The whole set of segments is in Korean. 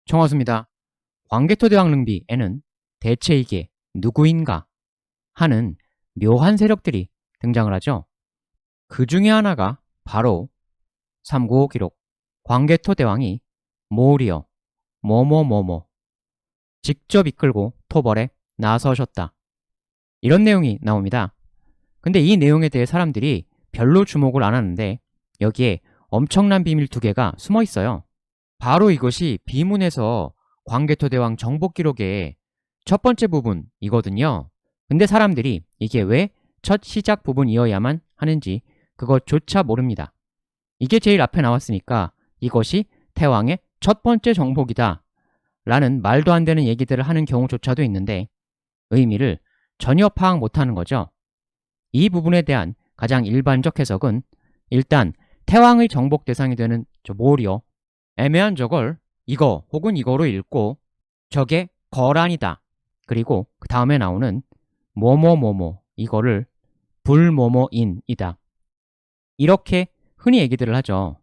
청하수입니다. 광개토대왕릉비에는 대체 이게 누구인가 하는 묘한 세력들이 등장을 하죠. 그 중에 하나가 바로 삼국오 기록 광개토대왕이 모리어 뭐뭐뭐뭐 직접 이끌고 토벌에 나서셨다. 이런 내용이 나옵니다. 근데 이 내용에 대해 사람들이 별로 주목을 안 하는데 여기에 엄청난 비밀 두 개가 숨어 있어요. 바로 이것이 비문에서 광개토대왕 정복 기록의 첫 번째 부분이거든요. 근데 사람들이 이게 왜 첫 시작 부분이어야만 하는지 그것조차 모릅니다. 이게 제일 앞에 나왔으니까 이것이 태왕의 첫 번째 정복이다 라는 말도 안 되는 얘기들을 하는 경우조차도 있는데 의미를 전혀 파악 못하는 거죠. 이 부분에 대한 가장 일반적 해석은 일단 태왕의 정복 대상이 되는 모리어 애매한 저걸 이거 혹은 이거로 읽고 저게 거란이다. 그리고 그 다음에 나오는 뭐뭐뭐뭐 이거를 불뭐뭐인이다. 이렇게 흔히 얘기들을 하죠.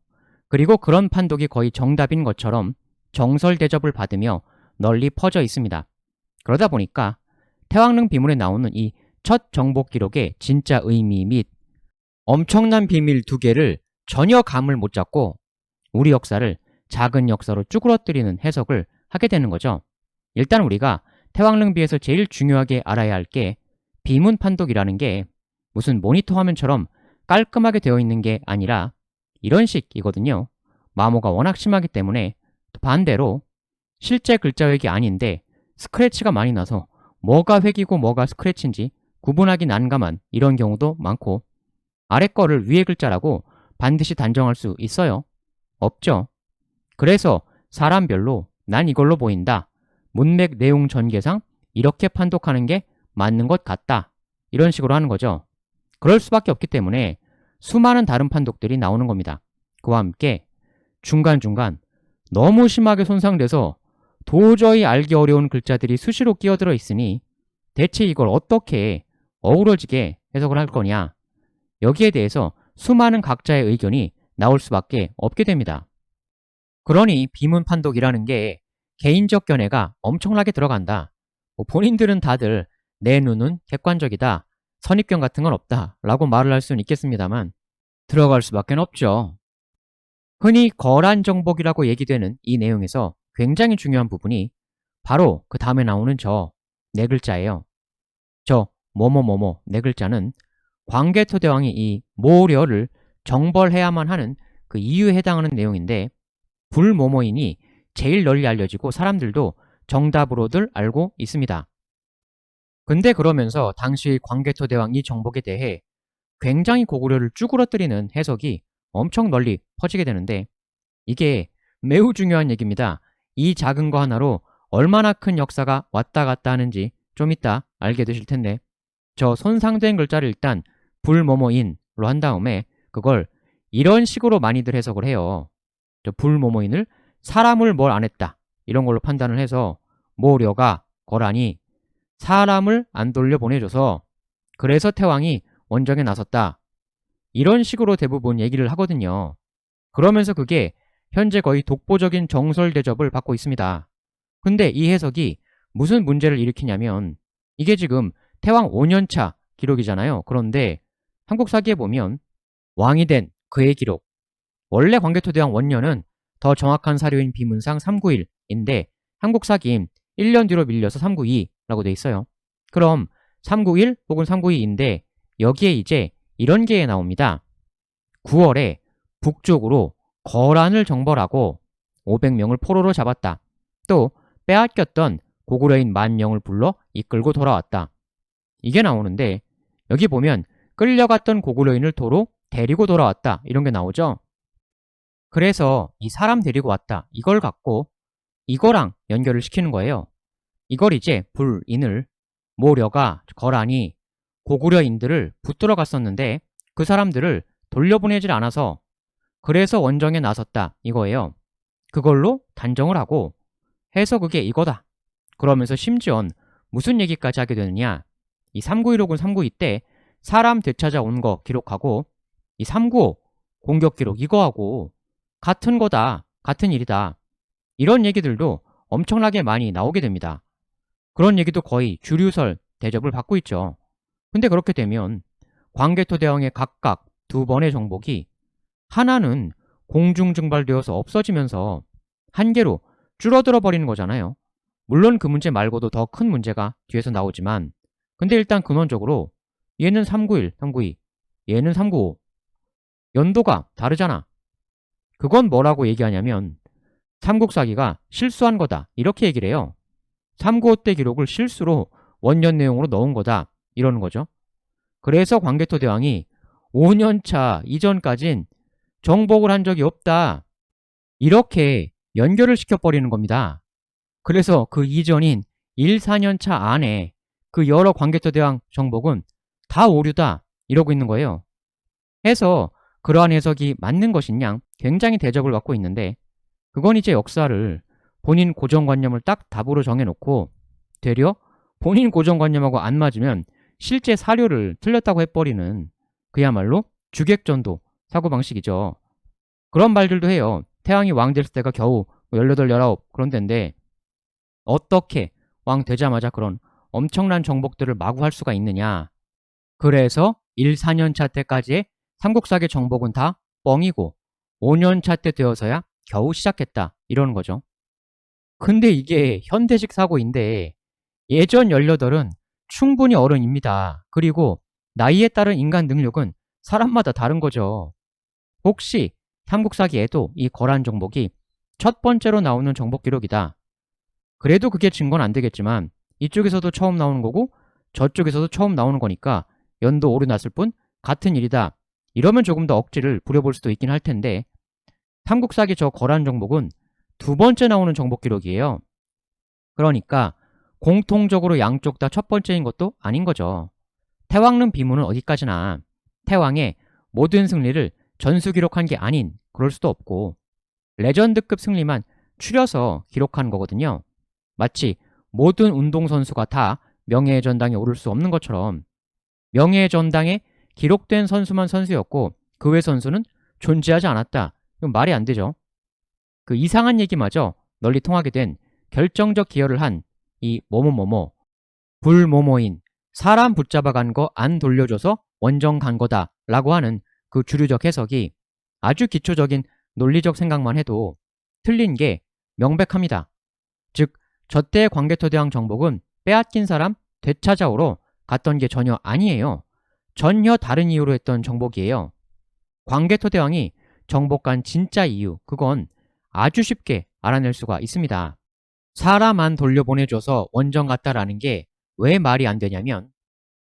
그리고 그런 판독이 거의 정답인 것처럼 정설 대접을 받으며 널리 퍼져 있습니다. 그러다 보니까 태왕릉 비문에 나오는 이 첫 정복 기록의 진짜 의미 및 엄청난 비밀 두 개를 전혀 감을 못 잡고 우리 역사를 작은 역사로 쭈그러뜨리는 해석을 하게 되는 거죠. 일단 우리가 태왕릉비에서 제일 중요하게 알아야 할 게 비문 판독이라는 게 무슨 모니터 화면처럼 깔끔하게 되어 있는 게 아니라 이런 식이거든요. 마모가 워낙 심하기 때문에 또 반대로 실제 글자 획이 아닌데 스크래치가 많이 나서 뭐가 획이고 뭐가 스크래치인지 구분하기 난감한 이런 경우도 많고 아래 거를 위에 글자라고 반드시 단정할 수 있어요? 없죠. 그래서 사람별로 난 이걸로 보인다. 문맥 내용 전개상 이렇게 판독하는 게 맞는 것 같다. 이런 식으로 하는 거죠. 그럴 수밖에 없기 때문에 수많은 다른 판독들이 나오는 겁니다. 그와 함께 중간중간 너무 심하게 손상돼서 도저히 알기 어려운 글자들이 수시로 끼어들어 있으니 대체 이걸 어떻게 어우러지게 해석을 할 거냐. 여기에 대해서 수많은 각자의 의견이 나올 수밖에 없게 됩니다. 그러니 비문 판독이라는 게 개인적 견해가 엄청나게 들어간다. 본인들은 다들 내 눈은 객관적이다. 선입견 같은 건 없다. 라고 말을 할 수는 있겠습니다만 들어갈 수밖에 없죠. 흔히 거란 정복이라고 얘기되는 이 내용에서 굉장히 중요한 부분이 바로 그 다음에 나오는 저 네 글자예요. 저 뭐뭐뭐뭐 네 글자는 광개토대왕이 이 모려를 정벌해야만 하는 그 이유에 해당하는 내용인데 불모모인이 제일 널리 알려지고 사람들도 정답으로들 알고 있습니다. 근데 그러면서 당시 광개토대왕 이 정복에 대해 굉장히 고구려를 쭈그러뜨리는 해석이 엄청 널리 퍼지게 되는데 이게 매우 중요한 얘기입니다. 이 작은 거 하나로 얼마나 큰 역사가 왔다 갔다 하는지 좀 이따 알게 되실 텐데 저 손상된 글자를 일단 불모모인로 한 다음에 그걸 이런 식으로 많이들 해석을 해요. 저 불모모인을 사람을 뭘 안 했다 이런 걸로 판단을 해서 모려가 거란이 사람을 안 돌려보내줘서 그래서 태왕이 원정에 나섰다 이런 식으로 대부분 얘기를 하거든요. 그러면서 그게 현재 거의 독보적인 정설 대접을 받고 있습니다. 근데 이 해석이 무슨 문제를 일으키냐면 이게 지금 태왕 5년차 기록이잖아요. 그런데 한국사기에 보면 왕이 된 그의 기록 원래 광개토대왕 원년은 더 정확한 사료인 비문상 391인데 한국사기임 1년 뒤로 밀려서 392라고 돼 있어요. 그럼 391 혹은 392인데 여기에 이제 이런 게 나옵니다. 9월에 북쪽으로 거란을 정벌하고 500명을 포로로 잡았다. 또 빼앗겼던 고구려인 10,000명을 불러 이끌고 돌아왔다. 이게 나오는데 여기 보면 끌려갔던 고구려인을 도로 데리고 돌아왔다. 이런 게 나오죠. 그래서 이 사람 데리고 왔다. 이걸 갖고 이거랑 연결을 시키는 거예요. 이걸 이제 불인을 모려가 거란이 고구려인들을 붙들어 갔었는데 그 사람들을 돌려보내질 않아서 그래서 원정에 나섰다 이거예요. 그걸로 단정을 하고 해서 그게 이거다. 그러면서 심지어는 무슨 얘기까지 하게 되느냐. 이 391 혹은 392 때 사람 되찾아온 거 기록하고 이 395 공격 기록 이거하고 같은 거다. 같은 일이다. 이런 얘기들도 엄청나게 많이 나오게 됩니다. 그런 얘기도 거의 주류설 대접을 받고 있죠. 근데 그렇게 되면 광개토대왕의 각각 두 번의 정복이 하나는 공중 증발되어서 없어지면서 한 개로 줄어들어 버리는 거잖아요. 물론 그 문제 말고도 더 큰 문제가 뒤에서 나오지만 근데 일단 근원적으로 얘는 391, 392, 얘는 395. 연도가 다르잖아. 그건 뭐라고 얘기하냐면 삼국사기가 실수한 거다 이렇게 얘기를 해요. 395 때 기록을 실수로 원년 내용으로 넣은 거다 이러는 거죠. 그래서 광개토대왕이 5년차 이전까진 정복을 한 적이 없다 이렇게 연결을 시켜버리는 겁니다. 그래서 그 이전인 1, 4년차 안에 그 여러 광개토대왕 정복은 다 오류다 이러고 있는 거예요. 해서 그러한 해석이 맞는 것이냐 굉장히 대접을 받고 있는데 그건 이제 역사를 본인 고정관념을 딱 답으로 정해놓고 되려 본인 고정관념하고 안 맞으면 실제 사료를 틀렸다고 해버리는 그야말로 주객전도 사고방식이죠. 그런 말들도 해요. 태왕이 왕 됐을 때가 겨우 18, 19 그런 데인데 어떻게 왕 되자마자 그런 엄청난 정복들을 마구 할 수가 있느냐. 그래서 1, 4년차 때까지의 삼국사기 정복은 다 뻥이고 5년차 때 되어서야 겨우 시작했다 이러는 거죠. 근데 이게 현대식 사고인데 예전 18은 충분히 어른입니다. 그리고 나이에 따른 인간 능력은 사람마다 다른 거죠. 혹시 삼국사기에도 이 거란 정복이 첫 번째로 나오는 정복 기록이다. 그래도 그게 증거는 안 되겠지만 이쪽에서도 처음 나오는 거고 저쪽에서도 처음 나오는 거니까 연도 오류 났을 뿐 같은 일이다. 이러면 조금 더 억지를 부려볼 수도 있긴 할 텐데 삼국사기 저 거란 정복은 두 번째 나오는 정복 기록이에요. 그러니까 공통적으로 양쪽 다 첫 번째인 것도 아닌 거죠. 태왕릉 비문은 어디까지나 태왕의 모든 승리를 전수 기록한 게 아닌 그럴 수도 없고 레전드급 승리만 추려서 기록한 거거든요. 마치 모든 운동선수가 다 명예의 전당에 오를 수 없는 것처럼 명예의 전당에 기록된 선수만 선수였고 그 외 선수는 존재하지 않았다. 이건 말이 안 되죠. 그 이상한 얘기마저 널리 통하게 된 결정적 기여를 한 이 뭐뭐뭐뭐 불뭐뭐인 사람 붙잡아 간 거 안 돌려줘서 원정 간 거다 라고 하는 그 주류적 해석이 아주 기초적인 논리적 생각만 해도 틀린 게 명백합니다. 즉 저때의 광개토대왕 정복은 빼앗긴 사람 되찾아오러 갔던 게 전혀 아니에요. 전혀 다른 이유로 했던 정복이에요. 광개토대왕이 정복한 진짜 이유 그건 아주 쉽게 알아낼 수가 있습니다. 사람 안 돌려보내줘서 원정 갔다라는 게 왜 말이 안 되냐면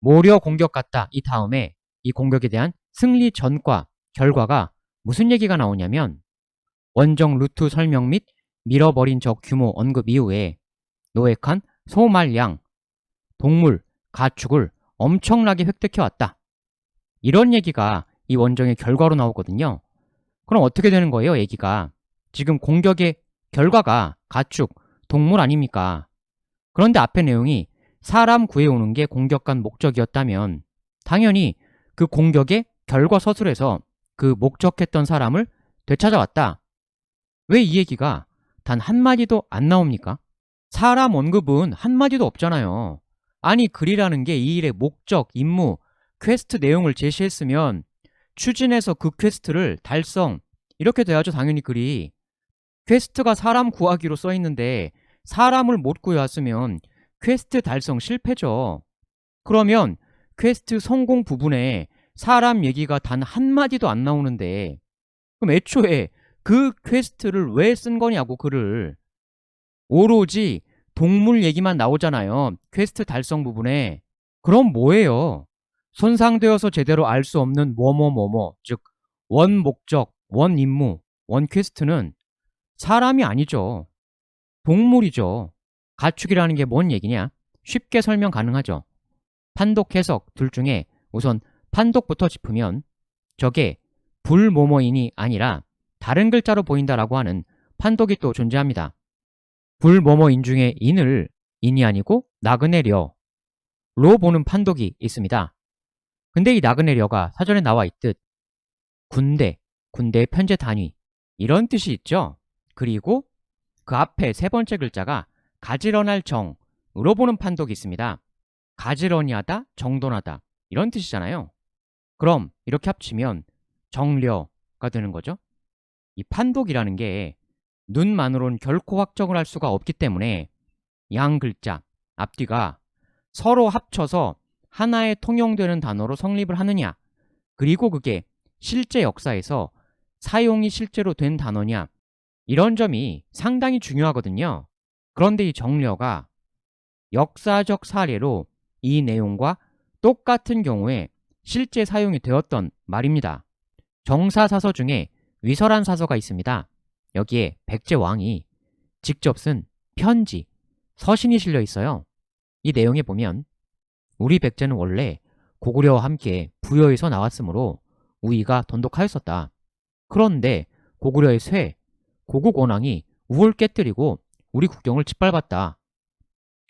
모려 공격 갔다 이 다음에 이 공격에 대한 승리 전과 결과가 무슨 얘기가 나오냐면 원정 루트 설명 및 밀어버린 적 규모 언급 이후에 노획한 소말량, 동물, 가축을 엄청나게 획득해왔다. 이런 얘기가 이 원정의 결과로 나오거든요. 그럼 어떻게 되는 거예요, 얘기가? 지금 공격의 결과가 가축, 동물 아닙니까? 그런데 앞에 내용이 사람 구해오는 게 공격한 목적이었다면 당연히 그 공격의 결과 서술에서 그 목적했던 사람을 되찾아왔다. 왜 이 얘기가 단 한마디도 안 나옵니까? 사람 언급은 한마디도 없잖아요. 아니 글이라는 게 이 일의 목적, 임무, 퀘스트 내용을 제시했으면 추진해서 그 퀘스트를 달성 이렇게 돼야죠 당연히 글이. 퀘스트가 사람 구하기로 써있는데 사람을 못 구해왔으면 퀘스트 달성 실패죠. 그러면 퀘스트 성공 부분에 사람 얘기가 단 한마디도 안 나오는데 그럼 애초에 그 퀘스트를 왜 쓴 거냐고 글을. 오로지 동물 얘기만 나오잖아요. 퀘스트 달성 부분에. 그럼 뭐예요? 손상되어서 제대로 알 수 없는 뭐뭐뭐뭐 즉 원 목적, 원 임무, 원 퀘스트는 사람이 아니죠. 동물이죠. 가축이라는 게 뭔 얘기냐? 쉽게 설명 가능하죠. 판독 해석 둘 중에 우선 판독부터 짚으면 저게 불모모인이 아니라 다른 글자로 보인다라고 하는 판독이 또 존재합니다. 불모모인 중에 인을 인이 아니고 나그네려로 보는 판독이 있습니다. 근데 이 나그네려가 사전에 나와 있듯 군대의 편제 단위 이런 뜻이 있죠. 그리고 그 앞에 세 번째 글자가 가지런할 정으로 보는 판독이 있습니다. 가지런히하다, 정돈하다 이런 뜻이잖아요. 그럼 이렇게 합치면 정려가 되는 거죠. 이 판독이라는 게 눈만으로는 결코 확정을 할 수가 없기 때문에 양 글자 앞뒤가 서로 합쳐서 하나의 통용되는 단어로 성립을 하느냐, 그리고 그게 실제 역사에서 사용이 실제로 된 단어냐, 이런 점이 상당히 중요하거든요. 그런데 이 정려가 역사적 사례로 이 내용과 똑같은 경우에 실제 사용이 되었던 말입니다. 정사사서 중에 위설한 사서가 있습니다. 여기에 백제왕이 직접 쓴 편지, 서신이 실려 있어요. 이 내용에 보면 우리 백제는 원래 고구려와 함께 부여에서 나왔으므로 우위가 돈독하였었다. 그런데 고구려의 쇠, 고국 원왕이 우를 깨뜨리고 우리 국경을 짓밟았다.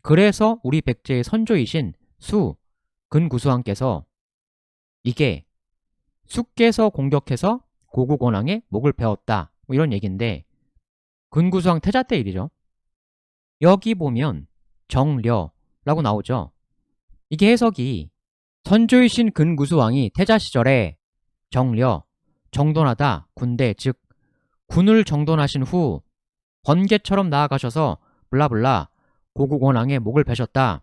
그래서 우리 백제의 선조이신 수, 근구수왕께서 이게 수께서 공격해서 고국 원왕의 목을 베었다, 뭐 이런 얘기인데 근구수왕 태자 때 일이죠. 여기 보면 정려라고 나오죠. 이게 해석이 선조이신 근구수왕이 태자 시절에 정려, 정돈하다, 군대 즉 군을 정돈하신 후 번개처럼 나아가셔서 블라블라 고국 원왕의 목을 베셨다.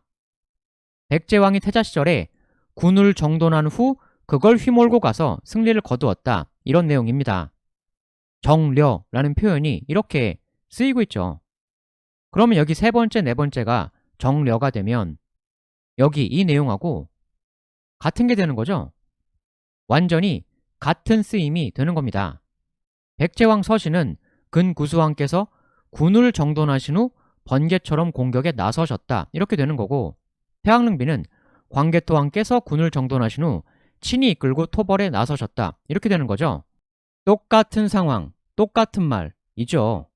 백제왕이 태자 시절에 군을 정돈한 후 그걸 휘몰고 가서 승리를 거두었다. 이런 내용입니다. 정려라는 표현이 이렇게 쓰이고 있죠. 그러면 여기 세 번째, 네 번째가 정려가 되면 여기 이 내용하고 같은 게 되는 거죠. 완전히 같은 쓰임이 되는 겁니다. 백제왕 서신은 근구수왕께서 군을 정돈하신 후 번개처럼 공격에 나서셨다, 이렇게 되는 거고, 태왕릉비는 광개토왕께서 군을 정돈하신 후 친히 이끌고 토벌에 나서셨다, 이렇게 되는 거죠. 똑같은 상황, 똑같은 말이죠.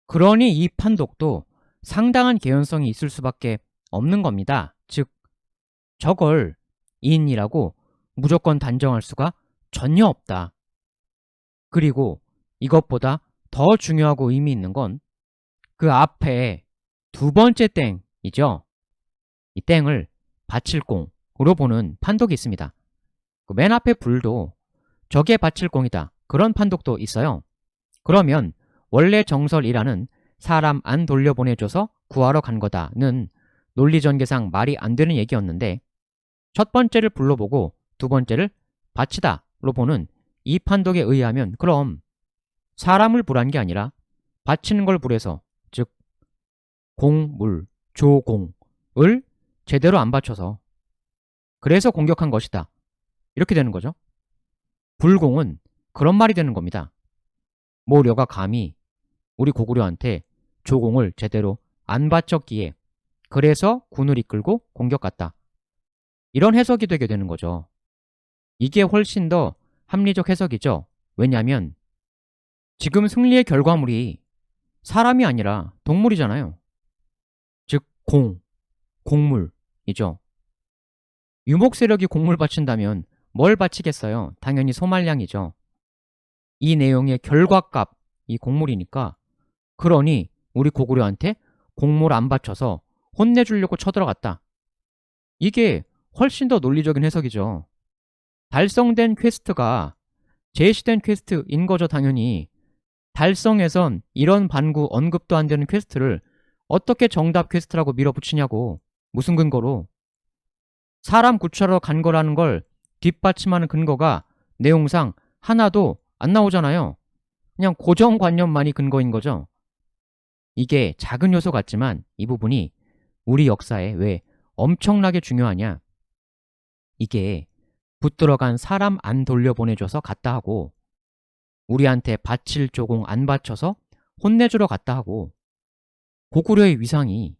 그러니 이 판독도 상당한 개연성이 있을 수밖에 없는 겁니다. 즉 저걸 인이라고 무조건 단정할 수가 전혀 없다. 그리고 이것보다 더 중요하고 의미 있는 건 그 앞에 두 번째 땡이죠. 이 땡을 바칠공으로 보는 판독이 있습니다. 그 맨 앞에 불도 저게 바칠공이다, 그런 판독도 있어요. 그러면 원래 정설이라는 사람 안 돌려보내줘서 구하러 간 거다는 논리전개상 말이 안 되는 얘기였는데, 첫 번째를 불로 보고 두 번째를 바치다로 보는 이 판독에 의하면 그럼 사람을 불한 게 아니라 바치는 걸 불해서, 즉 공물, 조공을 제대로 안 바쳐서 그래서 공격한 것이다, 이렇게 되는 거죠. 불공은 그런 말이 되는 겁니다. 모려가 감히 우리 고구려한테 조공을 제대로 안 바쳤기에 그래서 군을 이끌고 공격 갔다, 이런 해석이 되게 되는 거죠. 이게 훨씬 더 합리적 해석이죠. 왜냐하면 지금 승리의 결과물이 사람이 아니라 동물이잖아요. 즉 공물이죠. 유목 세력이 공물 바친다면 뭘 바치겠어요? 당연히 소말량이죠. 이 내용의 결과값, 이 공물이니까, 그러니 우리 고구려한테 공물 안 바쳐서 혼내주려고 쳐들어갔다. 이게 훨씬 더 논리적인 해석이죠. 달성된 퀘스트가 제시된 퀘스트인 거죠, 당연히. 달성에선 이런 반구 언급도 안 되는 퀘스트를 어떻게 정답 퀘스트라고 밀어붙이냐고. 무슨 근거로? 사람 구출하러 간 거라는 걸 뒷받침하는 근거가 내용상 하나도 안 나오잖아요. 그냥 고정관념만이 근거인 거죠. 이게 작은 요소 같지만 이 부분이 우리 역사에 왜 엄청나게 중요하냐. 이게 붙들어간 사람 안 돌려보내줘서 갔다 하고, 우리한테 바칠 조공 안 바쳐서 혼내주러 갔다 하고, 고구려의 위상이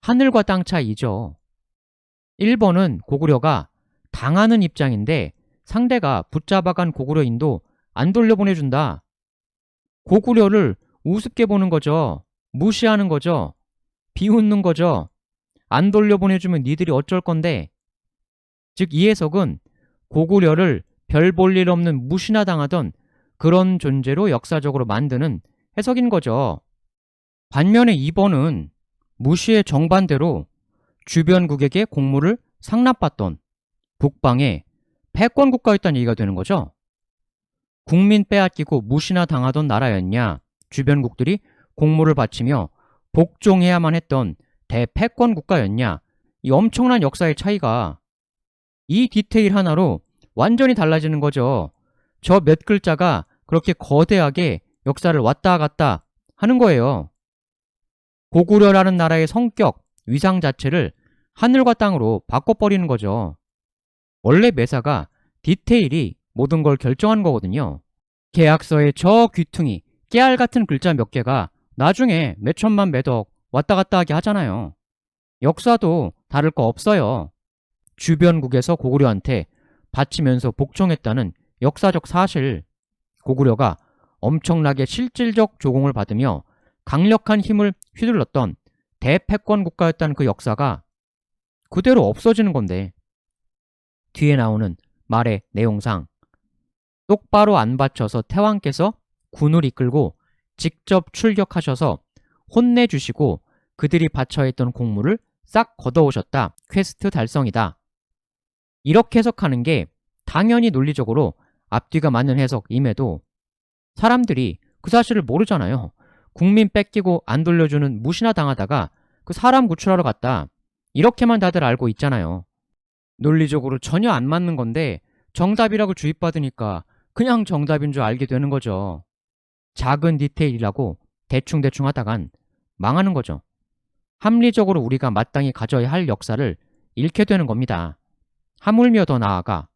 하늘과 땅 차이죠. 1번은 고구려가 당하는 입장인데 상대가 붙잡아간 고구려인도 안 돌려보내준다. 고구려를 우습게 보는 거죠. 무시하는 거죠. 비웃는 거죠. 안 돌려보내주면 니들이 어쩔 건데. 즉 이 해석은 고구려를 별 볼 일 없는 무시나 당하던 그런 존재로 역사적으로 만드는 해석인 거죠. 반면에 2번은 무시의 정반대로 주변국에게 공물을 상납받던 북방의 패권 국가였다는 얘기가 되는 거죠. 국민 빼앗기고 무시나 당하던 나라였냐, 주변국들이 공물을 바치며 복종해야만 했던 대패권 국가였냐, 이 엄청난 역사의 차이가 이 디테일 하나로 완전히 달라지는 거죠. 저 몇 글자가 그렇게 거대하게 역사를 왔다 갔다 하는 거예요. 고구려라는 나라의 성격, 위상 자체를 하늘과 땅으로 바꿔버리는 거죠. 원래 매사가 디테일이 모든 걸 결정하는 거거든요. 계약서의 저 귀퉁이, 깨알 같은 글자 몇 개가 나중에 몇 천만 매덕 왔다 갔다 하게 하잖아요. 역사도 다를 거 없어요. 주변국에서 고구려한테 바치면서 복종했다는 역사적 사실, 고구려가 엄청나게 실질적 조공을 받으며 강력한 힘을 휘둘렀던 대패권 국가였다는 그 역사가 그대로 없어지는 건데, 뒤에 나오는 말의 내용상 똑바로 안 바쳐서 태왕께서 군을 이끌고 직접 출격하셔서 혼내주시고 그들이 바쳐야 했던 공물을 싹 걷어오셨다. 퀘스트 달성이다. 이렇게 해석하는 게 당연히 논리적으로 앞뒤가 맞는 해석임에도 사람들이 그 사실을 모르잖아요. 국민 뺏기고 안 돌려주는 무시나 당하다가 그 사람 구출하러 갔다. 이렇게만 다들 알고 있잖아요. 논리적으로 전혀 안 맞는 건데 정답이라고 주입받으니까 그냥 정답인 줄 알게 되는 거죠. 작은 디테일이라고 대충대충 하다간 망하는 거죠. 합리적으로 우리가 마땅히 가져야 할 역사를 잃게 되는 겁니다. 하물며 더 나아가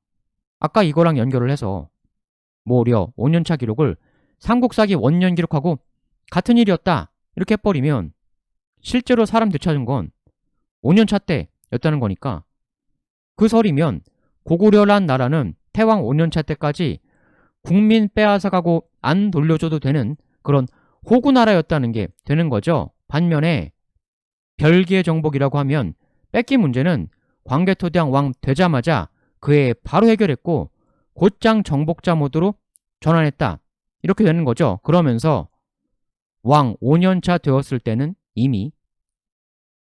아까 이거랑 연결을 해서 무려 5년차 기록을 삼국사기 원년 기록하고 같은 일이었다 이렇게 해버리면 실제로 사람 되찾은 건 5년차 때였다는 거니까, 그 설이면 고구려란 나라는 태왕 5년차 때까지 국민 빼앗아가고 안 돌려줘도 되는 그런 호구나라였다는 게 되는 거죠. 반면에 별기의 정복이라고 하면 뺏긴 문제는 광개토대왕 왕 되자마자 그해 바로 해결했고 곧장 정복자 모드로 전환했다 이렇게 되는 거죠. 그러면서 왕 5년차 되었을 때는 이미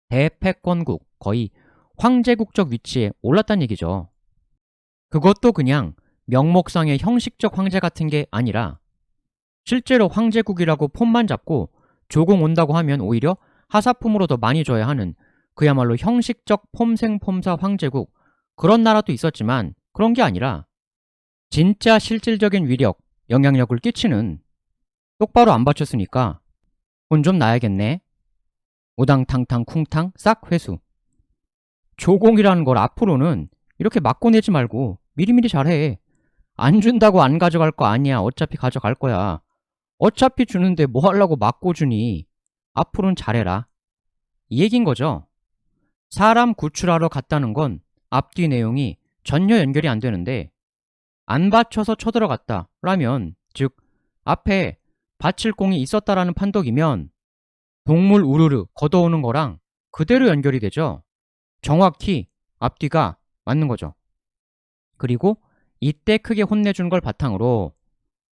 대패권국, 거의 황제국적 위치에 올랐다는 얘기죠. 그것도 그냥 명목상의 형식적 황제 같은 게 아니라 실제로 황제국이라고 폼만 잡고 조공 온다고 하면 오히려 하사품으로 더 많이 줘야 하는 그야말로 형식적 폼생폼사 황제국, 그런 나라도 있었지만 그런 게 아니라 진짜 실질적인 위력, 영향력을 끼치는, 똑바로 안 받쳤으니까 혼 좀 나야겠네. 우당탕탕 쿵탕 싹 회수. 조공이라는 걸 앞으로는 이렇게 맞고 내지 말고 미리미리 잘해. 안 준다고 안 가져갈 거 아니야. 어차피 가져갈 거야. 어차피 주는데 뭐 하려고 맞고 주니. 앞으로는 잘해라. 이 얘기인 거죠. 사람 구출하러 갔다는 건 앞뒤 내용이 전혀 연결이 안 되는데 안 받쳐서 쳐들어갔다 라면, 즉 앞에 바칠 공이 있었다라는 판독이면 동물 우르르 걷어오는 거랑 그대로 연결이 되죠. 정확히 앞뒤가 맞는 거죠. 그리고 이때 크게 혼내준 걸 바탕으로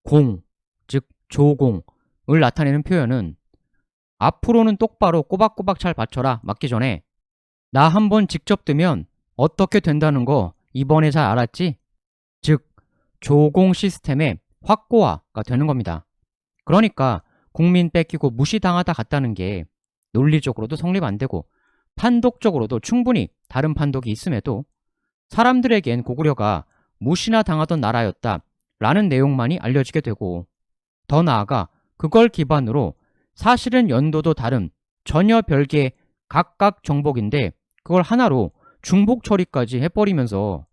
공, 즉 조공을 나타내는 표현은 앞으로는 똑바로 꼬박꼬박 잘 받쳐라 맞기 전에 나 한번 직접 뜨면 어떻게 된다는 거 이번에 잘 알았지? 즉 조공 시스템의 확고화가 되는 겁니다. 그러니까 국민 뺏기고 무시당하다 갔다는 게 논리적으로도 성립 안 되고 판독적으로도 충분히 다른 판독이 있음에도 사람들에겐 고구려가 무시나 당하던 나라였다 라는 내용만이 알려지게 되고, 더 나아가 그걸 기반으로 사실은 연도도 다른 전혀 별개의 각각 정복인데 그걸 하나로 중복 처리까지 해버리면서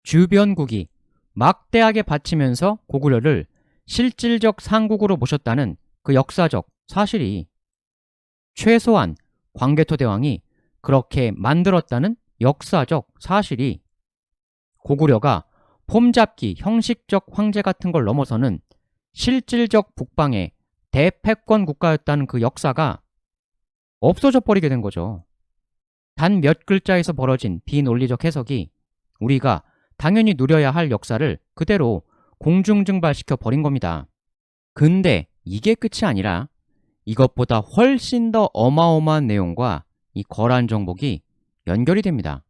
주변국이 막대하게 바치면서 고구려를 실질적 상국으로 모셨다는 그 역사적 사실이, 최소한 광개토대왕이 그렇게 만들었다는 역사적 사실이 고구려가 폼잡기 형식적 황제 같은 걸 넘어서는 실질적 북방의 대패권 국가였다는 그 역사가 없어져 버리게 된 거죠. 단 몇 글자에서 벌어진 비논리적 해석이 우리가 당연히 누려야 할 역사를 그대로 공중증발시켜 버린 겁니다. 근데 이게 끝이 아니라 이것보다 훨씬 더 어마어마한 내용과 이 거란 정복이 연결이 됩니다.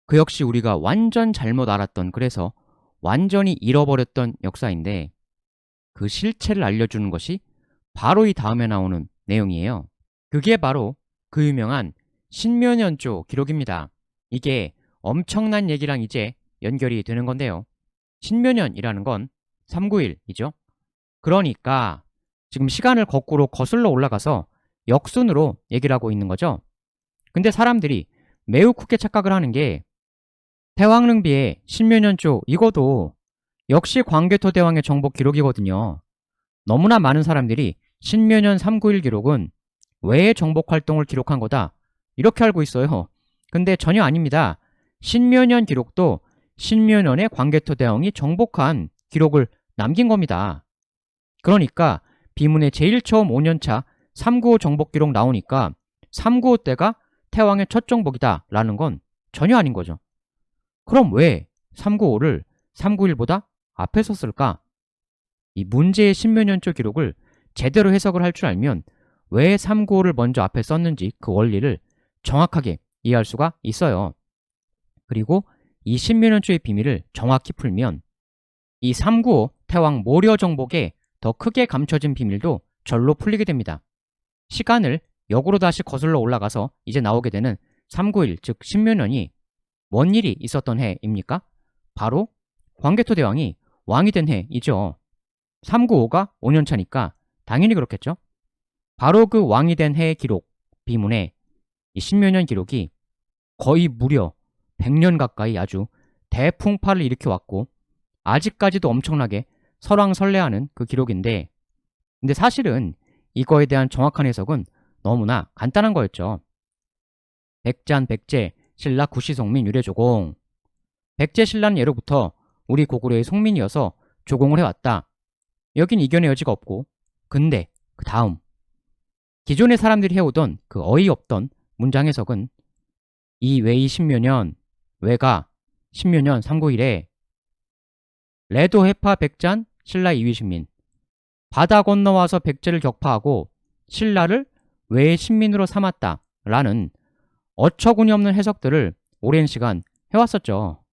그 역시 우리가 완전 잘못 알았던, 그래서 완전히 잃어버렸던 역사인데 그 실체를 알려주는 것이 바로 이 다음에 나오는 내용이에요. 그게 바로 그 유명한 신묘년조 기록입니다. 이게 엄청난 얘기랑 이제 연결이 되는 건데요. 신묘년이라는 건 391이죠. 그러니까 지금 시간을 거꾸로 거슬러 올라가서 역순으로 얘기를 하고 있는 거죠. 근데 사람들이 매우 크게 착각을 하는 게 태왕릉비의 신묘년조 이거도 역시 광개토대왕의 정복 기록이거든요. 너무나 많은 사람들이 신묘년 391 기록은 외의 정복 활동을 기록한 거다 이렇게 알고 있어요. 근데 전혀 아닙니다. 신묘년 기록도 신묘년에 광개토대왕이 정복한 기록을 남긴 겁니다. 그러니까 비문에 제일 처음 5년차 395 정복 기록 나오니까 395 때가 태왕의 첫 정복이다 라는 건 전혀 아닌 거죠. 그럼 왜 395를 391보다 앞에 썼을까? 이 문제의 신묘년조 기록을 제대로 해석을 할 줄 알면 왜 395를 먼저 앞에 썼는지 그 원리를 정확하게 이해할 수가 있어요. 그리고 이 신묘년조의 비밀을 정확히 풀면 이 395 태왕 모려 정복에 더 크게 감춰진 비밀도 절로 풀리게 됩니다. 시간을 역으로 다시 거슬러 올라가서 이제 나오게 되는 391, 즉 신묘년이 뭔 일이 있었던 해입니까? 바로 광개토대왕이 왕이 된 해이죠. 395가 5년차니까 당연히 그렇겠죠. 바로 그 왕이 된 해의 기록, 비문에 이 신묘년 기록이 거의 무려 100년 가까이 아주 대풍파를 일으켜왔고 아직까지도 엄청나게 설왕설래하는 그 기록인데, 근데 사실은 이거에 대한 정확한 해석은 너무나 간단한 거였죠. 백잔, 백제, 신라, 구시, 송민, 유래조공. 백제, 신라는 예로부터 우리 고구려의 송민이어서 조공을 해왔다. 여긴 이견의 여지가 없고, 근데 그 다음 기존의 사람들이 해오던 그 어이없던 문장 해석은 이 외이 신묘년, 외가 신묘년 391에 레도 해파 백잔 신라 이위신민, 바다 건너와서 백제를 격파하고 신라를 외의 신민으로 삼았다 라는 어처구니 없는 해석들을 오랜 시간 해왔었죠.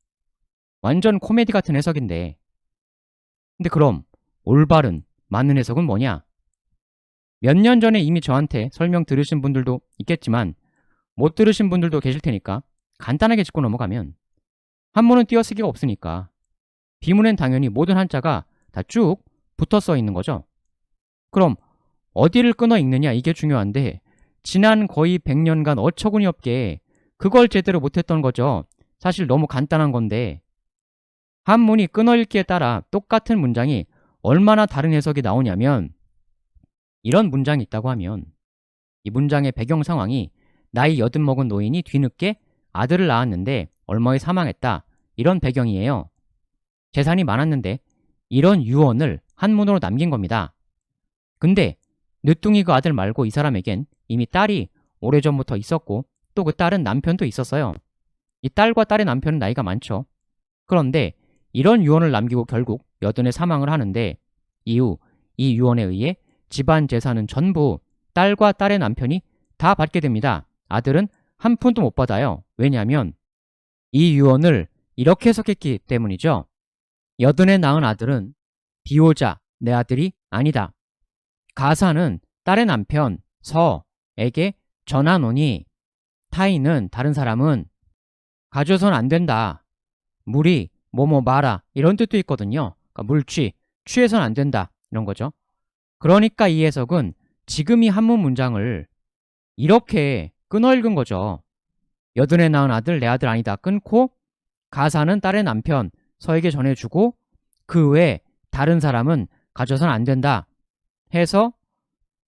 완전 코미디 같은 해석인데, 근데 그럼 올바른 맞는 해석은 뭐냐? 몇 년 전에 이미 저한테 설명 들으신 분들도 있겠지만 못 들으신 분들도 계실 테니까 간단하게 짚고 넘어가면, 한문은 띄어쓰기가 없으니까 비문엔 당연히 모든 한자가 다 쭉 붙어 써 있는 거죠. 그럼 어디를 끊어 읽느냐 이게 중요한데 지난 거의 100년간 어처구니 없게 그걸 제대로 못했던 거죠. 사실 너무 간단한 건데 한문이 끊어 읽기에 따라 똑같은 문장이 얼마나 다른 해석이 나오냐면, 이런 문장이 있다고 하면 이 문장의 배경 상황이 나이 80 먹은 노인이 뒤늦게 아들을 낳았는데 얼마에 사망했다, 이런 배경이에요. 재산이 많았는데 이런 유언을 한문으로 남긴 겁니다. 근데 늦둥이 그 아들 말고 이 사람에겐 이미 딸이 오래전부터 있었고 또 그 딸은 남편도 있었어요. 이 딸과 딸의 남편은 나이가 많죠. 그런데 이런 유언을 남기고 결국 여든에 사망을 하는데 이후 이 유언에 의해 집안 재산은 전부 딸과 딸의 남편이 다 받게 됩니다. 아들은 한 푼도 못 받아요. 왜냐하면 이 유언을 이렇게 해석했기 때문이죠. 여든에 낳은 아들은 비호자 내 아들이 아니다. 가사는 딸의 남편 서에게 전하노니 타인은 다른 사람은 가져선 안 된다. 물이 뭐뭐 마라 이런 뜻도 있거든요. 그러니까 물취, 취해선 안 된다 이런 거죠. 그러니까 이 해석은 지금 이 한문 문장을 이렇게 끊어 읽은 거죠. 여든에 낳은 아들 내 아들 아니다 끊고 가사는 딸의 남편 서에게 전해주고 그 외에 다른 사람은 가져선 안 된다 해서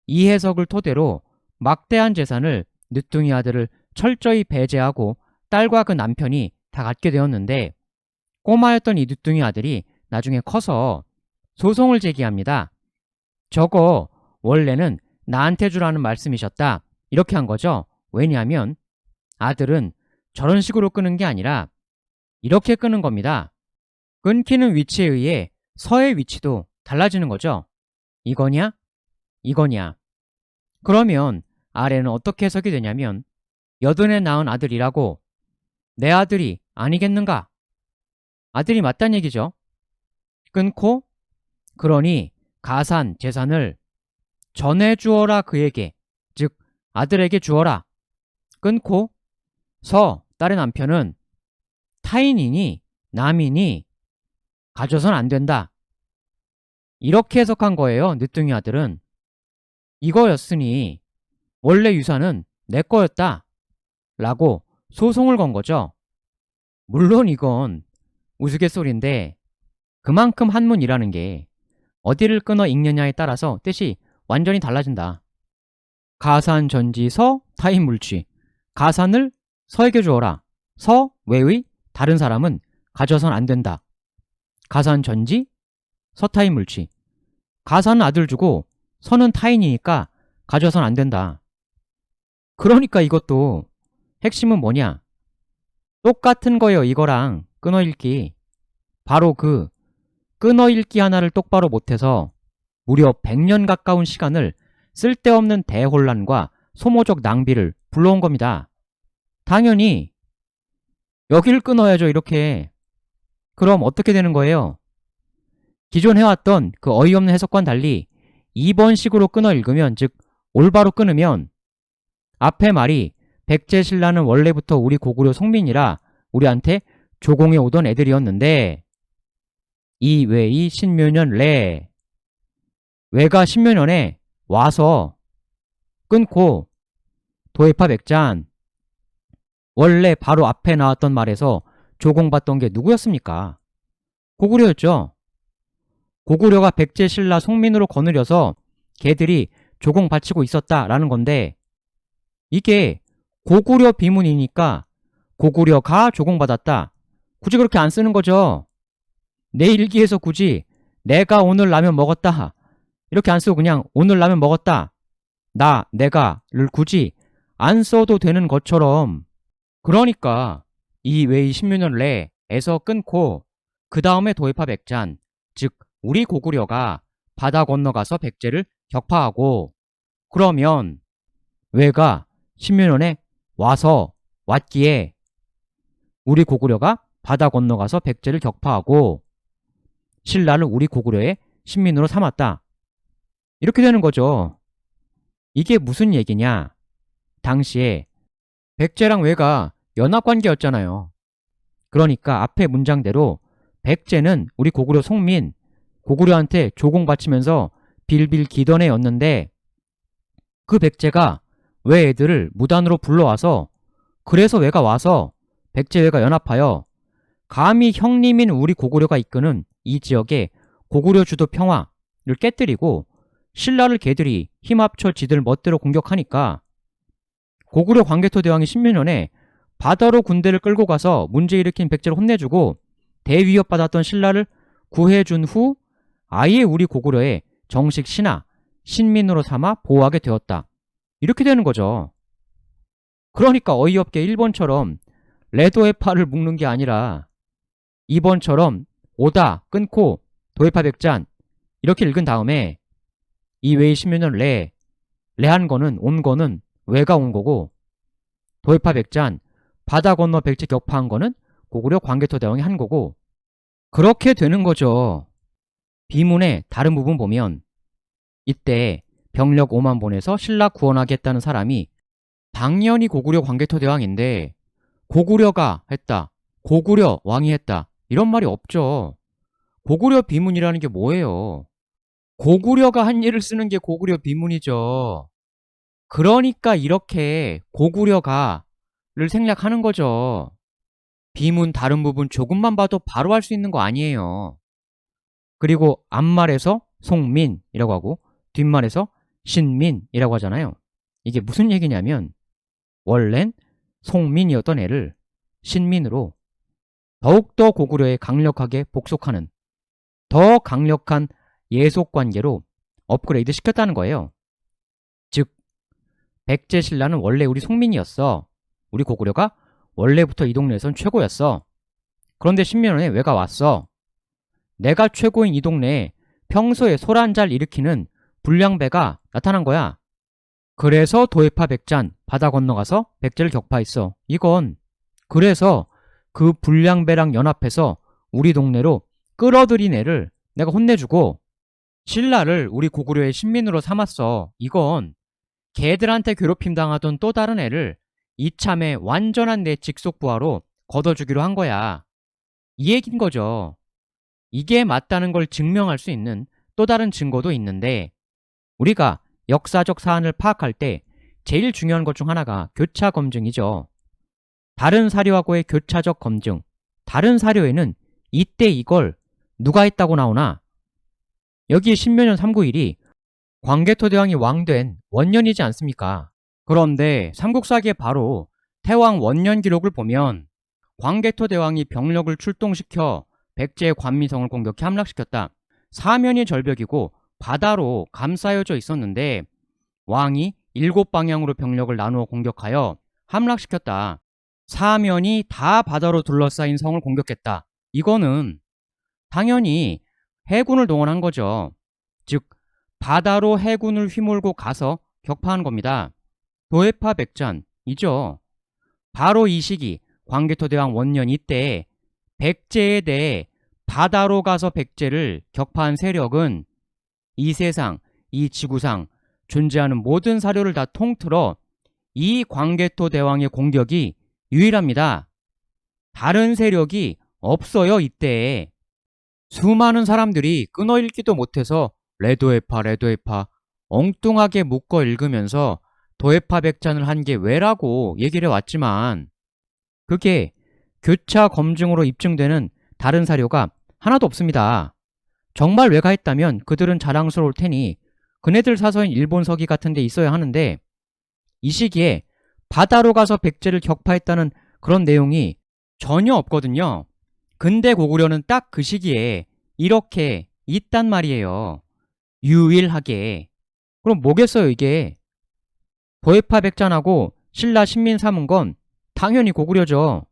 이 해석을 토대로 막대한 재산을 늦둥이 아들을 철저히 배제하고 딸과 그 남편이 다 갖게 되었는데, 꼬마였던 이 늦둥이 아들이 나중에 커서 소송을 제기합니다. 저거 원래는 나한테 주라는 말씀이셨다 이렇게 한 거죠. 왜냐하면 아들은 저런 식으로 끄는 게 아니라 이렇게 끄는 겁니다. 끊기는 위치에 의해 서의 위치도 달라지는 거죠. 이거냐? 이거냐? 그러면 아래는 어떻게 해석이 되냐면 여든에 낳은 아들이라고 내 아들이 아니겠는가? 아들이 맞단 얘기죠. 끊고 그러니 가산, 재산을 전해주어라 그에게, 즉 아들에게 주어라. 끊고 서, 딸의 남편은 타인이니 남이니 가져선 안 된다. 이렇게 해석한 거예요. 늦둥이 아들은. 이거였으니 원래 유산은 내 거였다 라고 소송을 건 거죠. 물론 이건 우스갯소리인데 그만큼 한문이라는 게 어디를 끊어 읽느냐에 따라서 뜻이 완전히 달라진다. 가산전지서 타인물취. 가산을 서에게 주어라. 서 외의 다른 사람은 가져선 안 된다. 가산전지 서타인물취. 가산은 아들 주고 서는 타인이니까 가져선 안 된다. 그러니까 이것도 핵심은 뭐냐? 똑같은 거예요. 이거랑 끊어읽기. 바로 그 끊어읽기 하나를 똑바로 못해서 무려 100년 가까운 시간을 쓸데없는 대혼란과 소모적 낭비를 불러온 겁니다. 당연히 여기를 끊어야죠. 이렇게. 그럼 어떻게 되는 거예요? 기존 해왔던 그 어이없는 해석과는 달리 2번 식으로 끊어 읽으면, 즉 올바로 끊으면 앞에 말이 백제신라는 원래부터 우리 고구려 송민이라 우리한테 조공해 오던 애들이었는데 이외이 신묘년 래, 외가 신묘년에 와서 끊고 도해파 백잔, 원래 바로 앞에 나왔던 말에서 조공받던 게 누구였습니까? 고구려였죠. 고구려가 백제신라 송민으로 거느려서 걔들이 조공바치고 있었다라는 건데 이게 고구려 비문이니까 고구려가 조공받았다. 굳이 그렇게 안 쓰는 거죠. 내 일기에서 굳이 내가 오늘 라면 먹었다 이렇게 안 쓰고 그냥 오늘 라면 먹었다, 나, 내가를 굳이 안 써도 되는 것처럼. 그러니까 이 외의 신묘년 내에서 끊고 그 다음에 도해파 백잔, 즉 우리 고구려가 바다 건너가서 백제를 격파하고, 그러면 외가 신묘년에 와서 왔기에 우리 고구려가 바다 건너가서 백제를 격파하고 신라를 우리 고구려의 신민으로 삼았다. 이렇게 되는 거죠. 이게 무슨 얘기냐? 당시에 백제랑 외가 연합관계였잖아요. 그러니까 앞에 문장대로 백제는 우리 고구려 송민, 고구려한테 조공바치면서 빌빌 기던 애였는데 그 백제가 외 애들을 무단으로 불러와서, 그래서 외가 와서 백제외가 연합하여 감히 형님인 우리 고구려가 이끄는 이 지역의 고구려 주도 평화를 깨뜨리고 신라를 걔들이 힘합쳐 지들 멋대로 공격하니까 고구려 광개토 대왕이 신묘년에 바다로 군대를 끌고 가서 문제 일으킨 백제를 혼내주고 대위협받았던 신라를 구해준 후 아예 우리 고구려의 정식 신하, 신민으로 삼아 보호하게 되었다. 이렇게 되는 거죠. 그러니까 어이없게 1번처럼 레도의 파를 묶는 게 아니라 2번처럼 오다 끊고 도해파 백잔 이렇게 읽은 다음에 이 외의 신묘년 레한 거는 온 거는 외가 온 거고, 도해파 백잔 바다 건너 백제 격파한 거는 고구려 광개토 대왕이 한 거고, 그렇게 되는 거죠. 비문의 다른 부분 보면 이때 병력 5만 보내서 신라 구원하겠다는 사람이 당연히 고구려 광개토 대왕인데 고구려가 했다, 고구려 왕이 했다 이런 말이 없죠. 고구려 비문이라는 게 뭐예요? 고구려가 한 일을 쓰는 게 고구려 비문이죠. 그러니까 이렇게 고구려가를 생략하는 거죠. 비문 다른 부분 조금만 봐도 바로 할 수 있는 거 아니에요. 그리고 앞말에서 송민이라고 하고 뒷말에서 신민이라고 하잖아요. 이게 무슨 얘기냐면 원래는 송민이었던 애를 신민으로 더욱더 고구려에 강력하게 복속하는 더 강력한 예속관계로 업그레이드 시켰다는 거예요. 즉 백제신라는 원래 우리 송민이었어. 우리 고구려가 원래부터 이 동네에선 최고였어. 그런데 신묘년에 외가 왔어. 내가 최고인 이 동네에 평소에 소란 잘 일으키는 불량배가 나타난 거야. 그래서 도해파 백잔 바다 건너가서 백제를 격파했어. 이건 그래서 그 불량배랑 연합해서 우리 동네로 끌어들인 애를 내가 혼내주고 신라를 우리 고구려의 신민으로 삼았어. 이건 걔들한테 괴롭힘 당하던 또 다른 애를 이참에 완전한 내 직속 부하로 걷어주기로 한 거야. 이 얘긴 거죠. 이게 맞다는 걸 증명할 수 있는 또 다른 증거도 있는데 우리가 역사적 사안을 파악할 때 제일 중요한 것 중 하나가 교차 검증이죠. 다른 사료하고의 교차적 검증. 다른 사료에는 이때 이걸 누가 했다고 나오나? 여기 신묘년 391이 광개토대왕이 왕된 원년이지 않습니까? 그런데 삼국사기에 바로 태왕 원년 기록을 보면 광개토대왕이 병력을 출동시켜 백제의 관미성을 공격해 함락시켰다. 사면이 절벽이고 바다로 감싸여져 있었는데 왕이 7방향으로 병력을 나누어 공격하여 함락시켰다. 사면이 다 바다로 둘러싸인 성을 공격했다. 이거는 당연히 해군을 동원한 거죠. 즉 바다로 해군을 휘몰고 가서 격파한 겁니다. 도해파 백잔이죠. 바로 이 시기 광개토대왕 원년 이때 백제에 대해 바다로 가서 백제를 격파한 세력은 이 세상, 이 지구상 존재하는 모든 사료를 다 통틀어 이 광개토대왕의 공격이 유일합니다. 다른 세력이 없어요. 이때에. 수많은 사람들이 끊어읽기도 못해서 레도해파 엉뚱하게 묶어 읽으면서 도해파 백잔을 한 게 왜라고 얘기를 해왔지만 그게 교차 검증으로 입증되는 다른 사료가 하나도 없습니다. 정말 왜가했다면 그들은 자랑스러울 테니 그네들 사서인 일본 서기 같은 데 있어야 하는데 이 시기에 바다로 가서 백제를 격파했다는 그런 내용이 전혀 없거든요. 근데 고구려는 딱 그 시기에 이렇게 있단 말이에요. 유일하게. 그럼 뭐겠어요 이게? 도해파 백잔하고 신라 신민 삼은 건 당연히 고구려죠.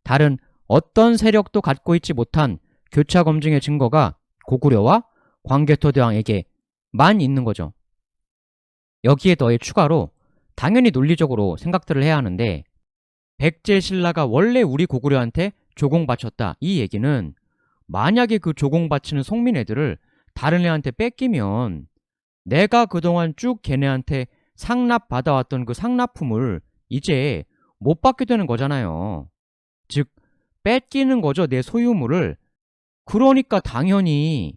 다른 어떤 세력도 갖고 있지 못한 교차 검증의 증거가 고구려와 광개토대왕에게만 있는 거죠. 여기에 더해 추가로 당연히 논리적으로 생각들을 해야 하는데 백제 신라가 원래 우리 고구려한테 조공 바쳤다. 이 얘기는 만약에 그 조공 바치는 송민 애들을 다른 애한테 뺏기면 내가 그동안 쭉 걔네한테 상납 받아왔던 그 상납품을 이제 못 받게 되는 거잖아요. 즉 뺏기는 거죠. 내 소유물을. 그러니까 당연히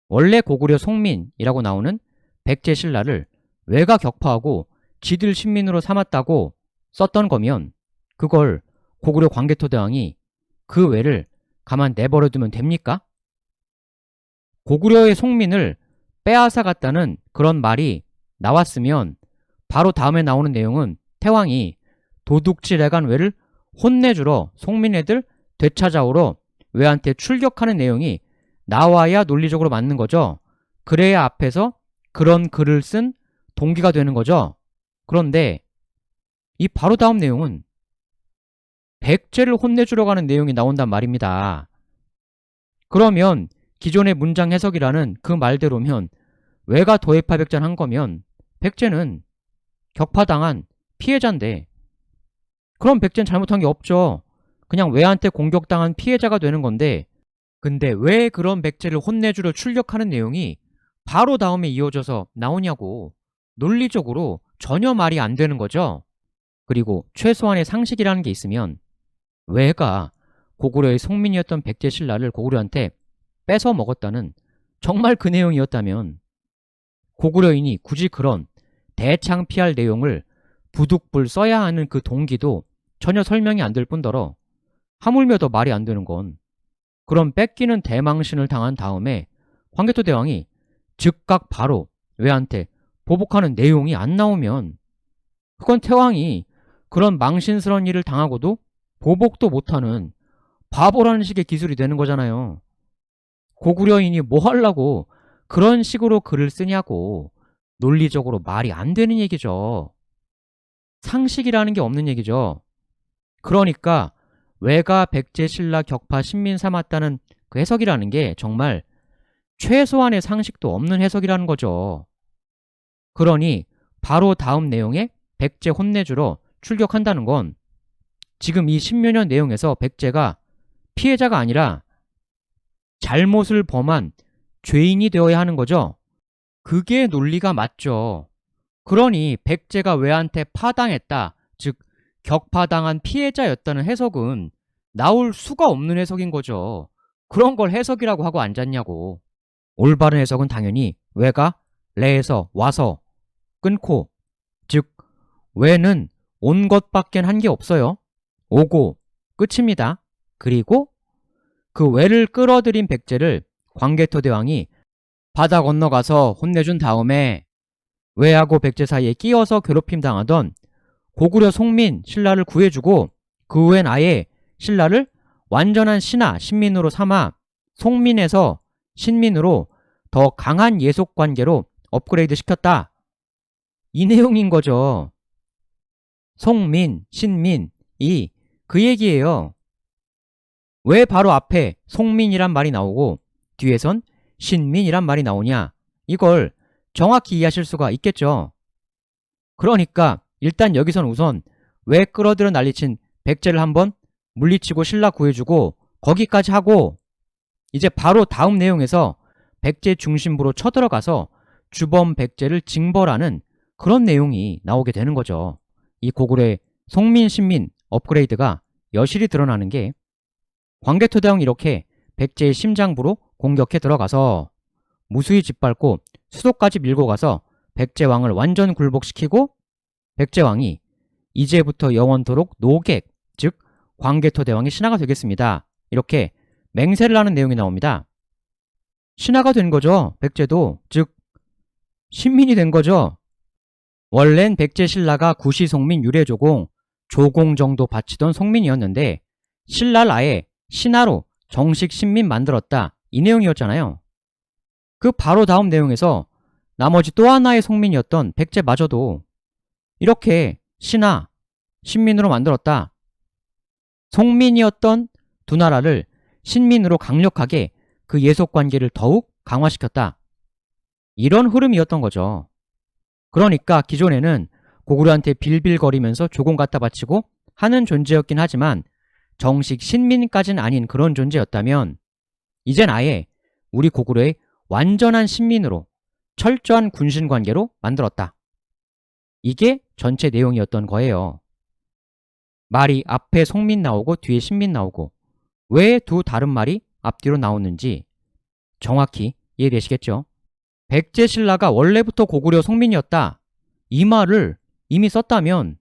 원래 고구려 송민이라고 나오는 백제 신라를 외가 격파하고 지들 신민으로 삼았다고 썼던 거면 그걸 고구려 광개토대왕이 그 외를 가만 내버려두면 됩니까? 고구려의 송민을 빼앗아 갔다는 그런 말이 나왔으면 바로 다음에 나오는 내용은 태왕이 도둑질해간 외를 혼내주러 송민애들 되찾아오러 외한테 출격하는 내용이 나와야 논리적으로 맞는 거죠. 그래야 앞에서 그런 글을 쓴 동기가 되는 거죠. 그런데 이 바로 다음 내용은 백제를 혼내주러 가는 내용이 나온단 말입니다. 그러면 기존의 문장 해석이라는 그 말대로면 외가 도해파 백잔 한 거면 백제는 격파당한 피해자인데 그럼 백제는 잘못한 게 없죠. 그냥 외한테 공격당한 피해자가 되는 건데 근데 왜 그런 백제를 혼내주러 출격하는 내용이 바로 다음에 이어져서 나오냐고. 논리적으로 전혀 말이 안 되는 거죠. 그리고 최소한의 상식이라는 게 있으면 외가 고구려의 송민이었던 백제 신라를 고구려한테 뺏어 먹었다는 정말 그 내용이었다면 고구려인이 굳이 그런 대창피할 내용을 부득불 써야 하는 그 동기도 전혀 설명이 안 될 뿐더러 하물며 더 말이 안 되는 건 그런 뺏기는 대망신을 당한 다음에 광개토대왕이 즉각 바로 외한테 보복하는 내용이 안 나오면 그건 태왕이 그런 망신스러운 일을 당하고도 보복도 못하는 바보라는 식의 기술이 되는 거잖아요. 고구려인이 뭐 하려고 그런 식으로 글을 쓰냐고. 논리적으로 말이 안 되는 얘기죠. 상식이라는 게 없는 얘기죠. 그러니까 외가 백제 신라 격파 신민 삼았다는 그 해석이라는 게 정말 최소한의 상식도 없는 해석이라는 거죠. 그러니 바로 다음 내용에 백제 혼내주러 출격한다는 건 지금 이 십여 년 내용에서 백제가 피해자가 아니라 잘못을 범한 죄인이 되어야 하는 거죠. 그게 논리가 맞죠. 그러니 백제가 왜한테 파당했다, 즉 격파당한 피해자였다는 해석은 나올 수가 없는 해석인 거죠. 그런 걸 해석이라고 하고 앉았냐고. 올바른 해석은 당연히 왜가 레에서 와서 끊고, 즉 왜는 온 것밖엔 한 게 없어요. 오고 끝입니다. 그리고 그 왜를 끌어들인 백제를 광개토 대왕이 바다 건너가서 혼내준 다음에 왜하고 백제 사이에 끼어서 괴롭힘 당하던 고구려 송민 신라를 구해주고 그 후엔 아예 신라를 완전한 신하 신민으로 삼아 송민에서 신민으로 더 강한 예속 관계로 업그레이드 시켰다. 이 내용인 거죠. 송민, 신민이 그 얘기예요. 왜 바로 앞에 송민이란 말이 나오고 뒤에선 신민이란 말이 나오냐? 이걸 정확히 이해하실 수가 있겠죠. 그러니까 일단 여기선 우선 왜 끌어들여 난리친 백제를 한번 물리치고 신라 구해주고 거기까지 하고, 이제 바로 다음 내용에서 백제 중심부로 쳐들어가서 주범 백제를 징벌하는 그런 내용이 나오게 되는 거죠. 이 고구려의 송민 신민 업그레이드가 여실히 드러나는 게 광개토 대왕이 이렇게 백제의 심장부로 공격해 들어가서 무수히 짓밟고 수도까지 밀고 가서 백제왕을 완전 굴복시키고 백제왕이 이제부터 영원토록 노객, 즉 광개토 대왕의 신하가 되겠습니다. 이렇게 맹세를 하는 내용이 나옵니다. 신하가 된 거죠. 백제도, 즉 신민이 된 거죠. 원래는 백제 신라가 구시 송민 유래조공 조공 정도 바치던 송민이었는데 신라를 아예 신하로 정식 신민 만들었다, 이 내용이었잖아요. 그 바로 다음 내용에서 나머지 또 하나의 송민이었던 백제마저도 이렇게 신하, 신민으로 만들었다. 송민이었던 두 나라를 신민으로 강력하게 그 예속관계를 더욱 강화시켰다. 이런 흐름이었던 거죠. 그러니까 기존에는 고구려한테 빌빌거리면서 조공 갖다 바치고 하는 존재였긴 하지만 정식 신민까지는 아닌 그런 존재였다면 이젠 아예 우리 고구려의 완전한 신민으로 철저한 군신관계로 만들었다. 이게 전체 내용이었던 거예요. 말이 앞에 송민 나오고 뒤에 신민 나오고 왜 두 다른 말이 앞뒤로 나오는지 정확히 이해되시겠죠? 백제 신라가 원래부터 고구려 송민이었다, 이 말을 이미 썼다면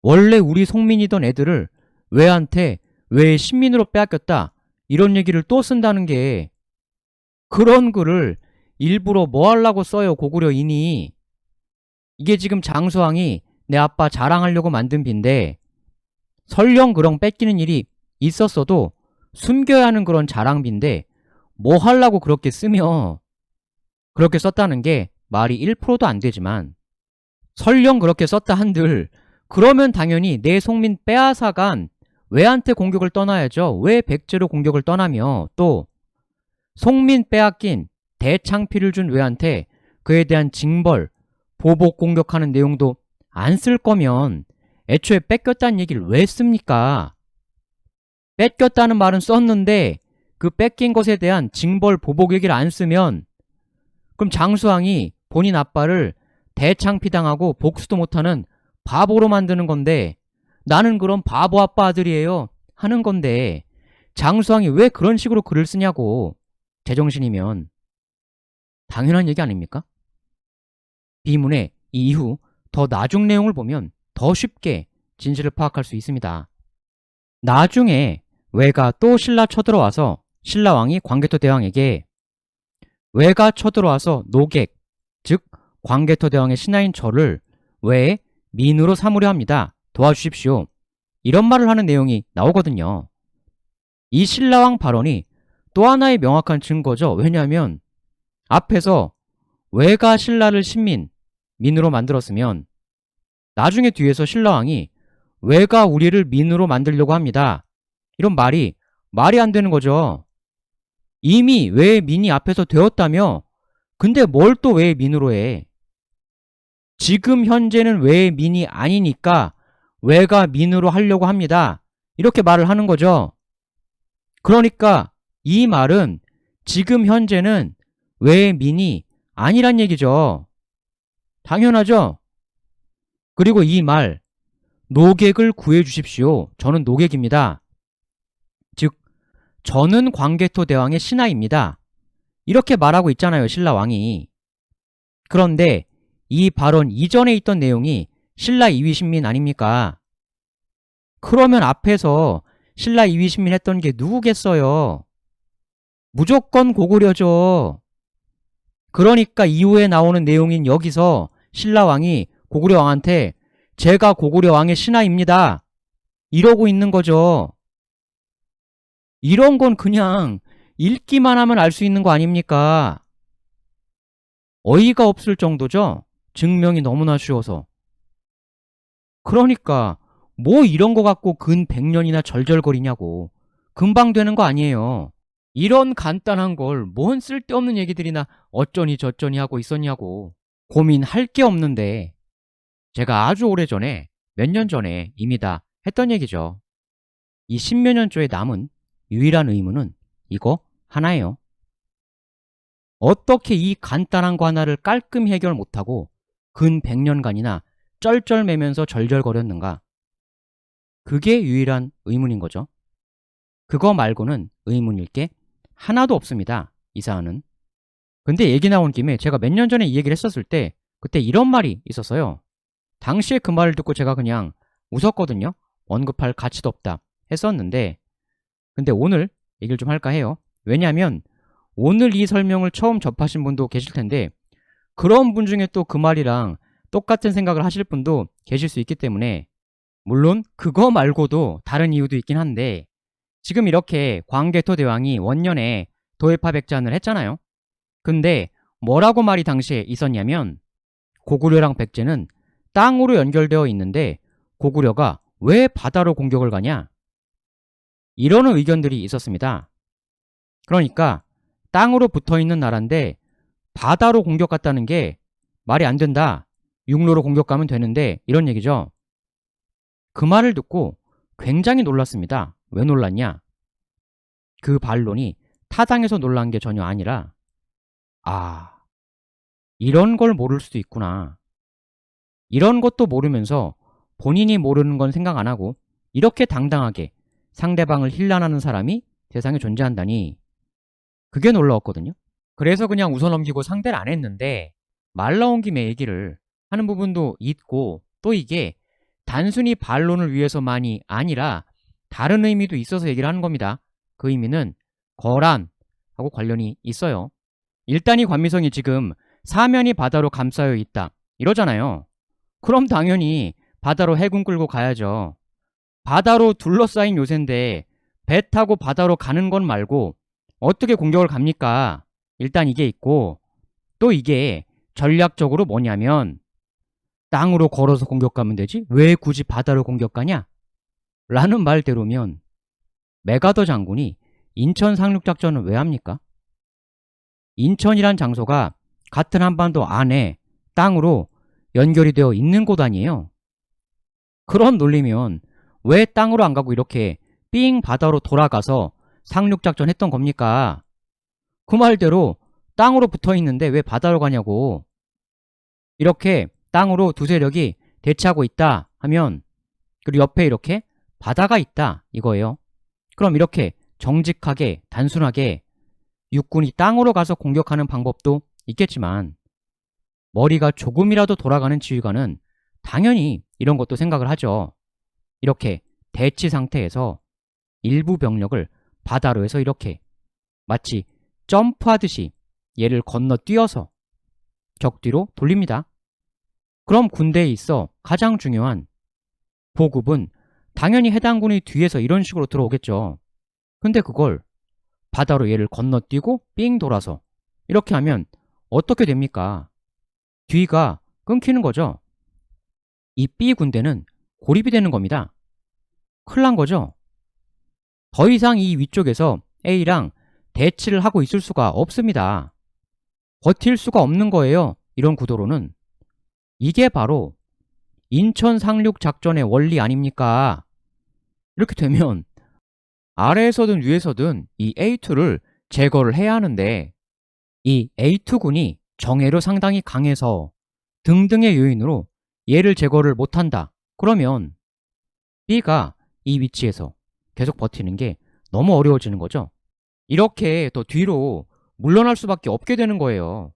원래 우리 송민이던 애들을 왜한테 왜 신민으로 빼앗겼다, 이런 얘기를 또 쓴다는 게, 그런 글을 일부러 뭐 하려고 써요 고구려인이. 이게 지금 장수왕이 내 아빠 자랑하려고 만든 빈데 설령 그런 뺏기는 일이 있었어도 숨겨야 하는 그런 자랑빈데 뭐 하려고 그렇게 쓰며, 그렇게 썼다는 게 말이 1%도 안 되지만 설령 그렇게 썼다 한들 그러면 당연히 내 송민 빼앗아간 왜한테 공격을 떠나야죠. 왜 백제로 공격을 떠나며 또 송민 빼앗긴 대창피를 준 왜한테 그에 대한 징벌, 보복 공격하는 내용도 안 쓸 거면 애초에 뺏겼다는 얘기를 왜 씁니까? 뺏겼다는 말은 썼는데 그 뺏긴 것에 대한 징벌, 보복 얘기를 안 쓰면 그럼 장수왕이 본인 아빠를 대창피당하고 복수도 못하는 바보로 만드는 건데 나는 그런 바보 아빠 아들이에요 하는 건데 장수왕이 왜 그런 식으로 글을 쓰냐고. 제정신이면 당연한 얘기 아닙니까? 비문의 이 이후 더 나중 내용을 보면 더 쉽게 진실을 파악할 수 있습니다. 나중에 왜가 또 신라 쳐들어와서 신라왕이 광개토 대왕에게 왜가 쳐들어와서 노객, 즉 광개토 대왕의 신하인 저를 왜의 민으로 삼으려 합니다. 도와주십시오. 이런 말을 하는 내용이 나오거든요. 이 신라왕 발언이 또 하나의 명확한 증거죠. 왜냐하면 앞에서 왜가 신라를 신민, 민으로 만들었으면 나중에 뒤에서 신라왕이 왜가 우리를 민으로 만들려고 합니다, 이런 말이 안 되는 거죠. 이미 왜 민이 앞에서 되었다며 근데 뭘 또 왜 민으로 해. 지금 현재는 외의 민이 아니니까 외가 민으로 하려고 합니다. 이렇게 말을 하는 거죠. 그러니까 이 말은 지금 현재는 외의 민이 아니란 얘기죠. 당연하죠? 그리고 이 말, 노객을 구해 주십시오. 저는 노객입니다. 즉, 저는 광개토 대왕의 신하입니다. 이렇게 말하고 있잖아요, 신라왕이. 그런데 이 발언 이전에 있던 내용이 신라 이위신민 아닙니까? 그러면 앞에서 신라 이위신민 했던 게 누구겠어요? 무조건 고구려죠. 그러니까 이후에 나오는 내용인 여기서 신라왕이 고구려왕한테 제가 고구려왕의 신하입니다. 이러고 있는 거죠. 이런 건 그냥 읽기만 하면 알 수 있는 거 아닙니까? 어이가 없을 정도죠? 증명이 너무나 쉬워서. 그러니까 뭐 이런 거 갖고 근 100년이나 절절거리냐고. 금방 되는 거 아니에요. 이런 간단한 걸 뭔 쓸데없는 얘기들이나 어쩌니 저쩌니 하고 있었냐고. 고민할 게 없는데 제가 아주 오래전에 몇 년 전에 이미 다 했던 얘기죠. 이 십몇 년조에 남은 유일한 의문은 이거 하나예요. 어떻게 이 간단한 거 하나를 깔끔히 해결 못하고 근 100년간이나 쩔쩔매면서 절절거렸는가? 그게 유일한 의문인 거죠. 그거 말고는 의문일 게 하나도 없습니다. 이 사안은. 근데 얘기 나온 김에 제가 몇 년 전에 이 얘기를 했었을 때 그때 이런 말이 있었어요. 당시에 그 말을 듣고 제가 그냥 웃었거든요. 언급할 가치도 없다 했었는데 근데 오늘 얘기를 좀 할까 해요. 왜냐하면 오늘 이 설명을 처음 접하신 분도 계실 텐데 그런 분 중에 또 그 말이랑 똑같은 생각을 하실 분도 계실 수 있기 때문에 물론 그거 말고도 다른 이유도 있긴 한데 지금 이렇게 광개토 대왕이 원년에 도해파백잔을 했잖아요. 근데 뭐라고 말이 당시에 있었냐면 고구려랑 백제는 땅으로 연결되어 있는데 고구려가 왜 바다로 공격을 가냐? 이런 의견들이 있었습니다. 그러니까 땅으로 붙어있는 나라인데 바다로 공격 갔다는 게 말이 안 된다. 육로로 공격 가면 되는데 이런 얘기죠. 그 말을 듣고 굉장히 놀랐습니다. 왜 놀랐냐? 그 반론이 타당해서 놀란 게 전혀 아니라 아, 이런 걸 모를 수도 있구나. 이런 것도 모르면서 본인이 모르는 건 생각 안 하고 이렇게 당당하게 상대방을 힐난하는 사람이 세상에 존재한다니 그게 놀라웠거든요. 그래서 그냥 웃어넘기고 상대를 안 했는데 말 나온 김에 얘기를 하는 부분도 있고 또 이게 단순히 반론을 위해서만이 아니라 다른 의미도 있어서 얘기를 하는 겁니다. 그 의미는 거란하고 관련이 있어요. 일단 이 관미성이 지금 사면이 바다로 감싸여 있다 이러잖아요. 그럼 당연히 바다로 해군 끌고 가야죠. 바다로 둘러싸인 요새인데 배 타고 바다로 가는 건 말고 어떻게 공격을 갑니까? 일단 이게 있고 또 이게 전략적으로 뭐냐면 땅으로 걸어서 공격 가면 되지 왜 굳이 바다로 공격 가냐? 라는 말대로면 메가더 장군이 인천 상륙작전을 왜 합니까? 인천이란 장소가 같은 한반도 안에 땅으로 연결이 되어 있는 곳 아니에요? 그런 논리면 왜 땅으로 안 가고 이렇게 삥 바다로 돌아가서 상륙작전 했던 겁니까? 그 말대로 땅으로 붙어 있는데 왜 바다로 가냐고. 이렇게 땅으로 두 세력이 대치하고 있다 하면 그리고 옆에 이렇게 바다가 있다 이거예요. 그럼 이렇게 정직하게 단순하게 육군이 땅으로 가서 공격하는 방법도 있겠지만 머리가 조금이라도 돌아가는 지휘관은 당연히 이런 것도 생각을 하죠. 이렇게 대치 상태에서 일부 병력을 바다로 해서 이렇게 마치 점프하듯이 얘를 건너뛰어서 적 뒤로 돌립니다. 그럼 군대에 있어 가장 중요한 보급은 당연히 해당 군이 뒤에서 이런 식으로 들어오겠죠. 근데 그걸 바다로 얘를 건너뛰고 삥 돌아서 이렇게 하면 어떻게 됩니까? 뒤가 끊기는 거죠. 이 B 군대는 고립이 되는 겁니다. 큰일 난 거죠. 더 이상 이 위쪽에서 A랑 대치를 하고 있을 수가 없습니다. 버틸 수가 없는 거예요. 이런 구도로는. 이게 바로 인천 상륙 작전의 원리 아닙니까? 이렇게 되면 아래에서든 위에서든 이 A2를 제거를 해야 하는데 이 A2군이 정예로 상당히 강해서 등등의 요인으로 얘를 제거를 못한다. 그러면 B가 이 위치에서 계속 버티는 게 너무 어려워지는 거죠. 이렇게 더 뒤로 물러날 수밖에 없게 되는 거예요.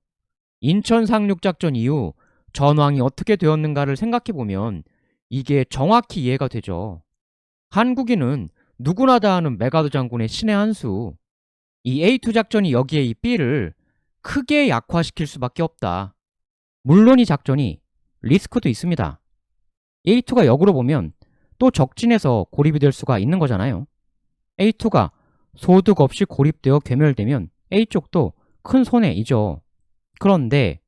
인천 상륙작전 이후 전황이 어떻게 되었는가를 생각해보면 이게 정확히 이해가 되죠. 한국인은 누구나 다 아는 메가더 장군의 신의 한 수. 이 A2 작전이 여기에 이 B를 크게 약화시킬 수밖에 없다. 물론 이 작전이 리스크도 있습니다. A2가 역으로 보면 또 적진에서 고립이 될 수가 있는 거잖아요. A2가 소득 없이 고립되어 괴멸되면 A쪽도 큰 손해이죠. 그런데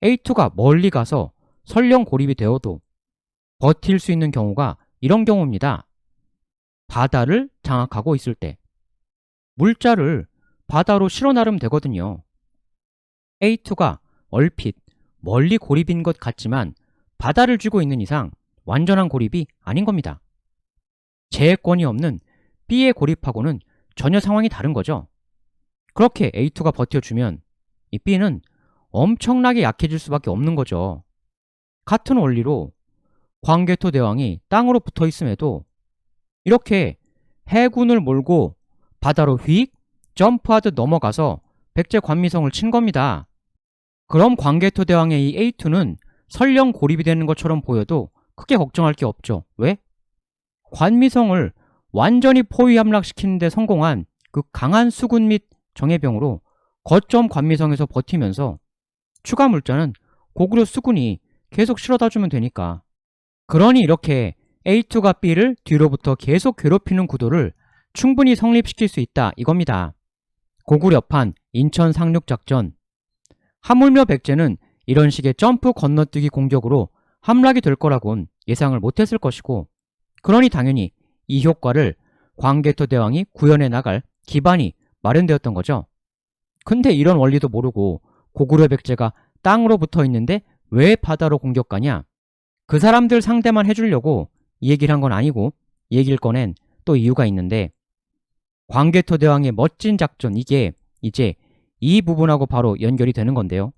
A2가 멀리 가서 설령 고립이 되어도 버틸 수 있는 경우가 이런 경우입니다. 바다를 장악하고 있을 때 물자를 바다로 실어 나르면 되거든요. A2가 얼핏 멀리 고립인 것 같지만 바다를 쥐고 있는 이상 완전한 고립이 아닌 겁니다. 제해권이 없는 B에 고립하고는 전혀 상황이 다른 거죠. 그렇게 A2가 버텨주면 이 B는 엄청나게 약해질 수밖에 없는 거죠. 같은 원리로 광개토 대왕이 땅으로 붙어 있음에도 이렇게 해군을 몰고 바다로 휙 점프하듯 넘어가서 백제 관미성을 친 겁니다. 그럼 광개토 대왕의 이 A2는 설령 고립이 되는 것처럼 보여도 크게 걱정할 게 없죠. 왜? 관미성을 완전히 포위 함락시키는 데 성공한 그 강한 수군 및 정예병으로 거점 관미성에서 버티면서 추가 물자는 고구려 수군이 계속 실어다 주면 되니까. 그러니 이렇게 A2가 B를 뒤로부터 계속 괴롭히는 구도를 충분히 성립시킬 수 있다 이겁니다. 고구려판 인천 상륙작전. 하물며 백제는 이런 식의 점프 건너뛰기 공격으로 함락이 될 거라곤 예상을 못했을 것이고, 그러니 당연히 이 효과를 광개토 대왕이 구현해 나갈 기반이 마련되었던 거죠. 근데 이런 원리도 모르고 고구려 백제가 땅으로 붙어 있는데 왜 바다로 공격 가냐? 그 사람들 상대만 해주려고 이 얘기를 한 건 아니고 이 얘기를 꺼낸 또 이유가 있는데, 광개토 대왕의 멋진 작전, 이게 이제 이 부분하고 바로 연결이 되는 건데요.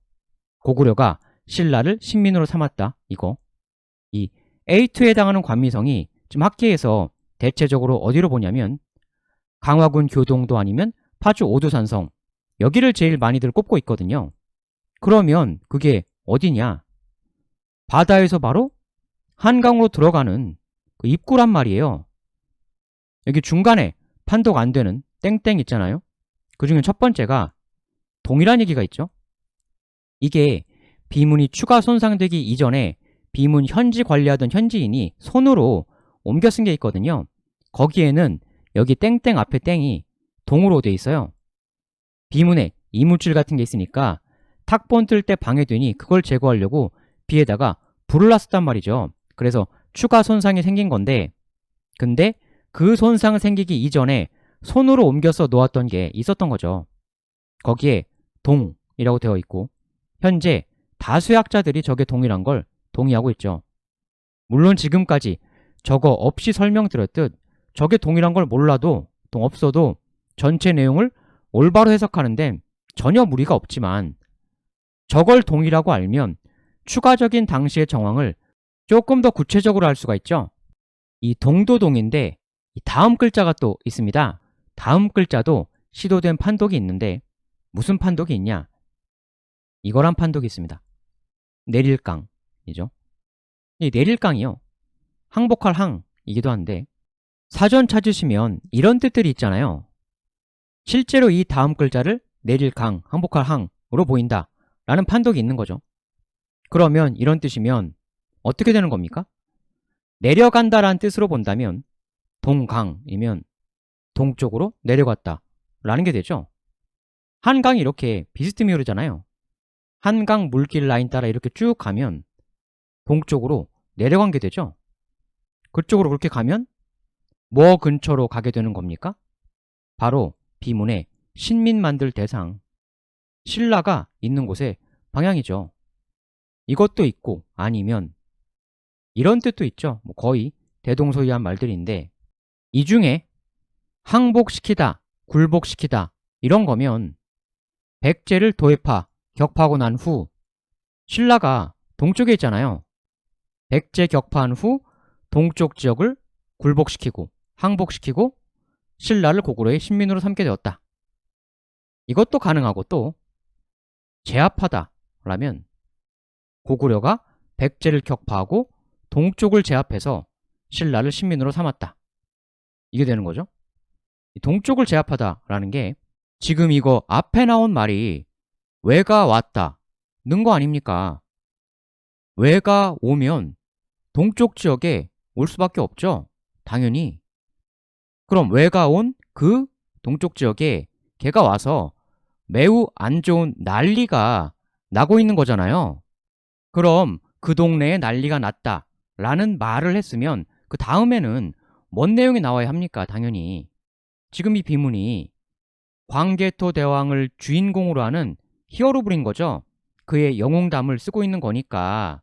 고구려가 신라를 신민으로 삼았다 이거. 이 A2에 해당하는 관미성이 지금 학계에서 대체적으로 어디로 보냐면 강화군 교동도 아니면 파주 오두산성, 여기를 제일 많이들 꼽고 있거든요. 그러면 그게 어디냐? 바다에서 바로 한강으로 들어가는 그 입구란 말이에요. 여기 중간에 판독 안 되는 땡땡 있잖아요. 그 중에 첫 번째가 동이란 얘기가 있죠. 이게 비문이 추가 손상되기 이전에 비문 현지 관리하던 현지인이 손으로 옮겨 쓴 게 있거든요. 거기에는 여기 땡땡 앞에 땡이 동으로 돼 있어요. 비문에 이물질 같은 게 있으니까 탁본 뜰 때 방해되니 그걸 제거하려고 비에다가 불을 놨었단 말이죠. 그래서 추가 손상이 생긴 건데, 근데 그 손상 생기기 이전에 손으로 옮겨서 놓았던 게 있었던 거죠. 거기에 동이라고 되어 있고 현재 다수의 학자들이 저게 동이란 걸 동의하고 있죠. 물론 지금까지 저거 없이 설명드렸듯 저게 동이란 걸 몰라도, 동 없어도 전체 내용을 올바로 해석하는 데 전혀 무리가 없지만, 저걸 동이라고 알면 추가적인 당시의 정황을 조금 더 구체적으로 알 수가 있죠. 이 동도 동인데 이 다음 글자가 또 있습니다. 다음 글자도 시도된 판독이 있는데 무슨 판독이 있냐? 이거란 판독이 있습니다. 내릴강이죠. 이 내릴강이요, 항복할 항이기도 한데 사전 찾으시면 이런 뜻들이 있잖아요. 실제로 이 다음 글자를 내릴강, 항복할 항으로 보인다 라는 판독이 있는 거죠. 그러면 이런 뜻이면 어떻게 되는 겁니까? 내려간다라는 뜻으로 본다면 동강이면 동쪽으로 내려갔다 라는 게 되죠. 한강이 이렇게 비스듬히 흐르잖아요. 한강 물길 라인 따라 이렇게 쭉 가면 동쪽으로 내려간 게 되죠. 그쪽으로 그렇게 가면 뭐 근처로 가게 되는 겁니까? 바로 비문의 신민 만들 대상, 신라가 있는 곳의 방향이죠. 이것도 있고 아니면 이런 뜻도 있죠. 거의 대동소이한 말들인데 이 중에 항복시키다, 굴복시키다 이런 거면 백제를 도입하, 격파하고 난 후 신라가 동쪽에 있잖아요. 백제 격파한 후 동쪽 지역을 굴복시키고 항복시키고 신라를 고구려의 신민으로 삼게 되었다. 이것도 가능하고 또 제압하다 라면 고구려가 백제를 격파하고 동쪽을 제압해서 신라를 신민으로 삼았다. 이게 되는 거죠. 동쪽을 제압하다라는 게 지금 이거 앞에 나온 말이 왜가 왔다 는 거 아닙니까? 왜가 오면 동쪽 지역에 올 수밖에 없죠. 당연히. 그럼 왜가 온 그 동쪽 지역에 걔가 와서 매우 안 좋은 난리가 나고 있는 거잖아요. 그럼 그 동네에 난리가 났다 라는 말을 했으면 그 다음에는 뭔 내용이 나와야 합니까? 당연히. 지금 이 비문이 광개토 대왕을 주인공으로 하는 히어로물인 거죠. 그의 영웅담을 쓰고 있는 거니까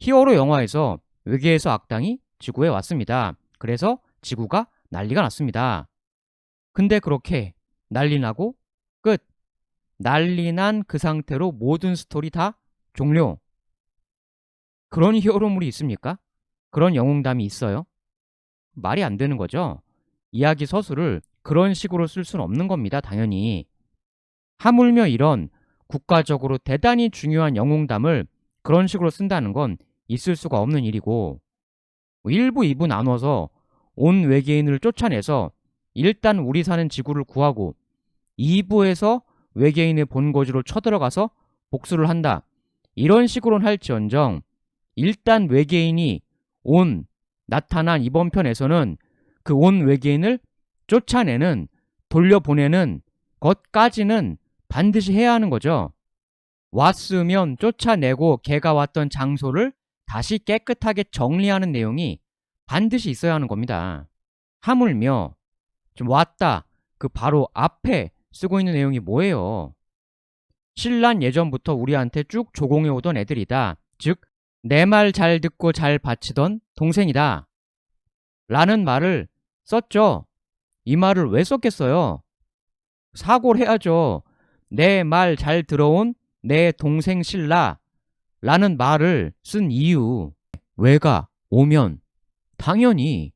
히어로 영화에서 외계에서 악당이 지구에 왔습니다. 그래서 지구가 난리가 났습니다. 근데 그렇게 난리 나고 끝. 난리 난 그 상태로 모든 스토리 다 종료. 그런 히어로물이 있습니까? 그런 영웅담이 있어요? 말이 안 되는 거죠. 이야기 서술을 그런 식으로 쓸 수는 없는 겁니다. 당연히. 하물며 이런 국가적으로 대단히 중요한 영웅담을 그런 식으로 쓴다는 건 있을 수가 없는 일이고 1부, 2부 나눠서 온 외계인을 쫓아내서 일단 우리 사는 지구를 구하고 2부에서 외계인의 본거지로 쳐들어가서 복수를 한다. 이런 식으로는 할지언정 일단 외계인이 나타난 이번 편에서는 그 온 외계인을 쫓아내는 돌려보내는 것까지는 반드시 해야 하는 거죠. 왔으면 쫓아내고 걔가 왔던 장소를 다시 깨끗하게 정리하는 내용이 반드시 있어야 하는 겁니다. 하물며 좀 왔다 그 바로 앞에 쓰고 있는 내용이 뭐예요? 신란 예전부터 우리한테 쭉 조공해 오던 애들이다. 즉 내 말 잘 듣고 잘 바치던 동생이다 라는 말을 썼죠. 이 말을 왜 썼겠어요? 사고를 해야죠. 내 말 잘 들어온 내 동생 신라 라는 말을 쓴 이유. 왜가 오면 당연히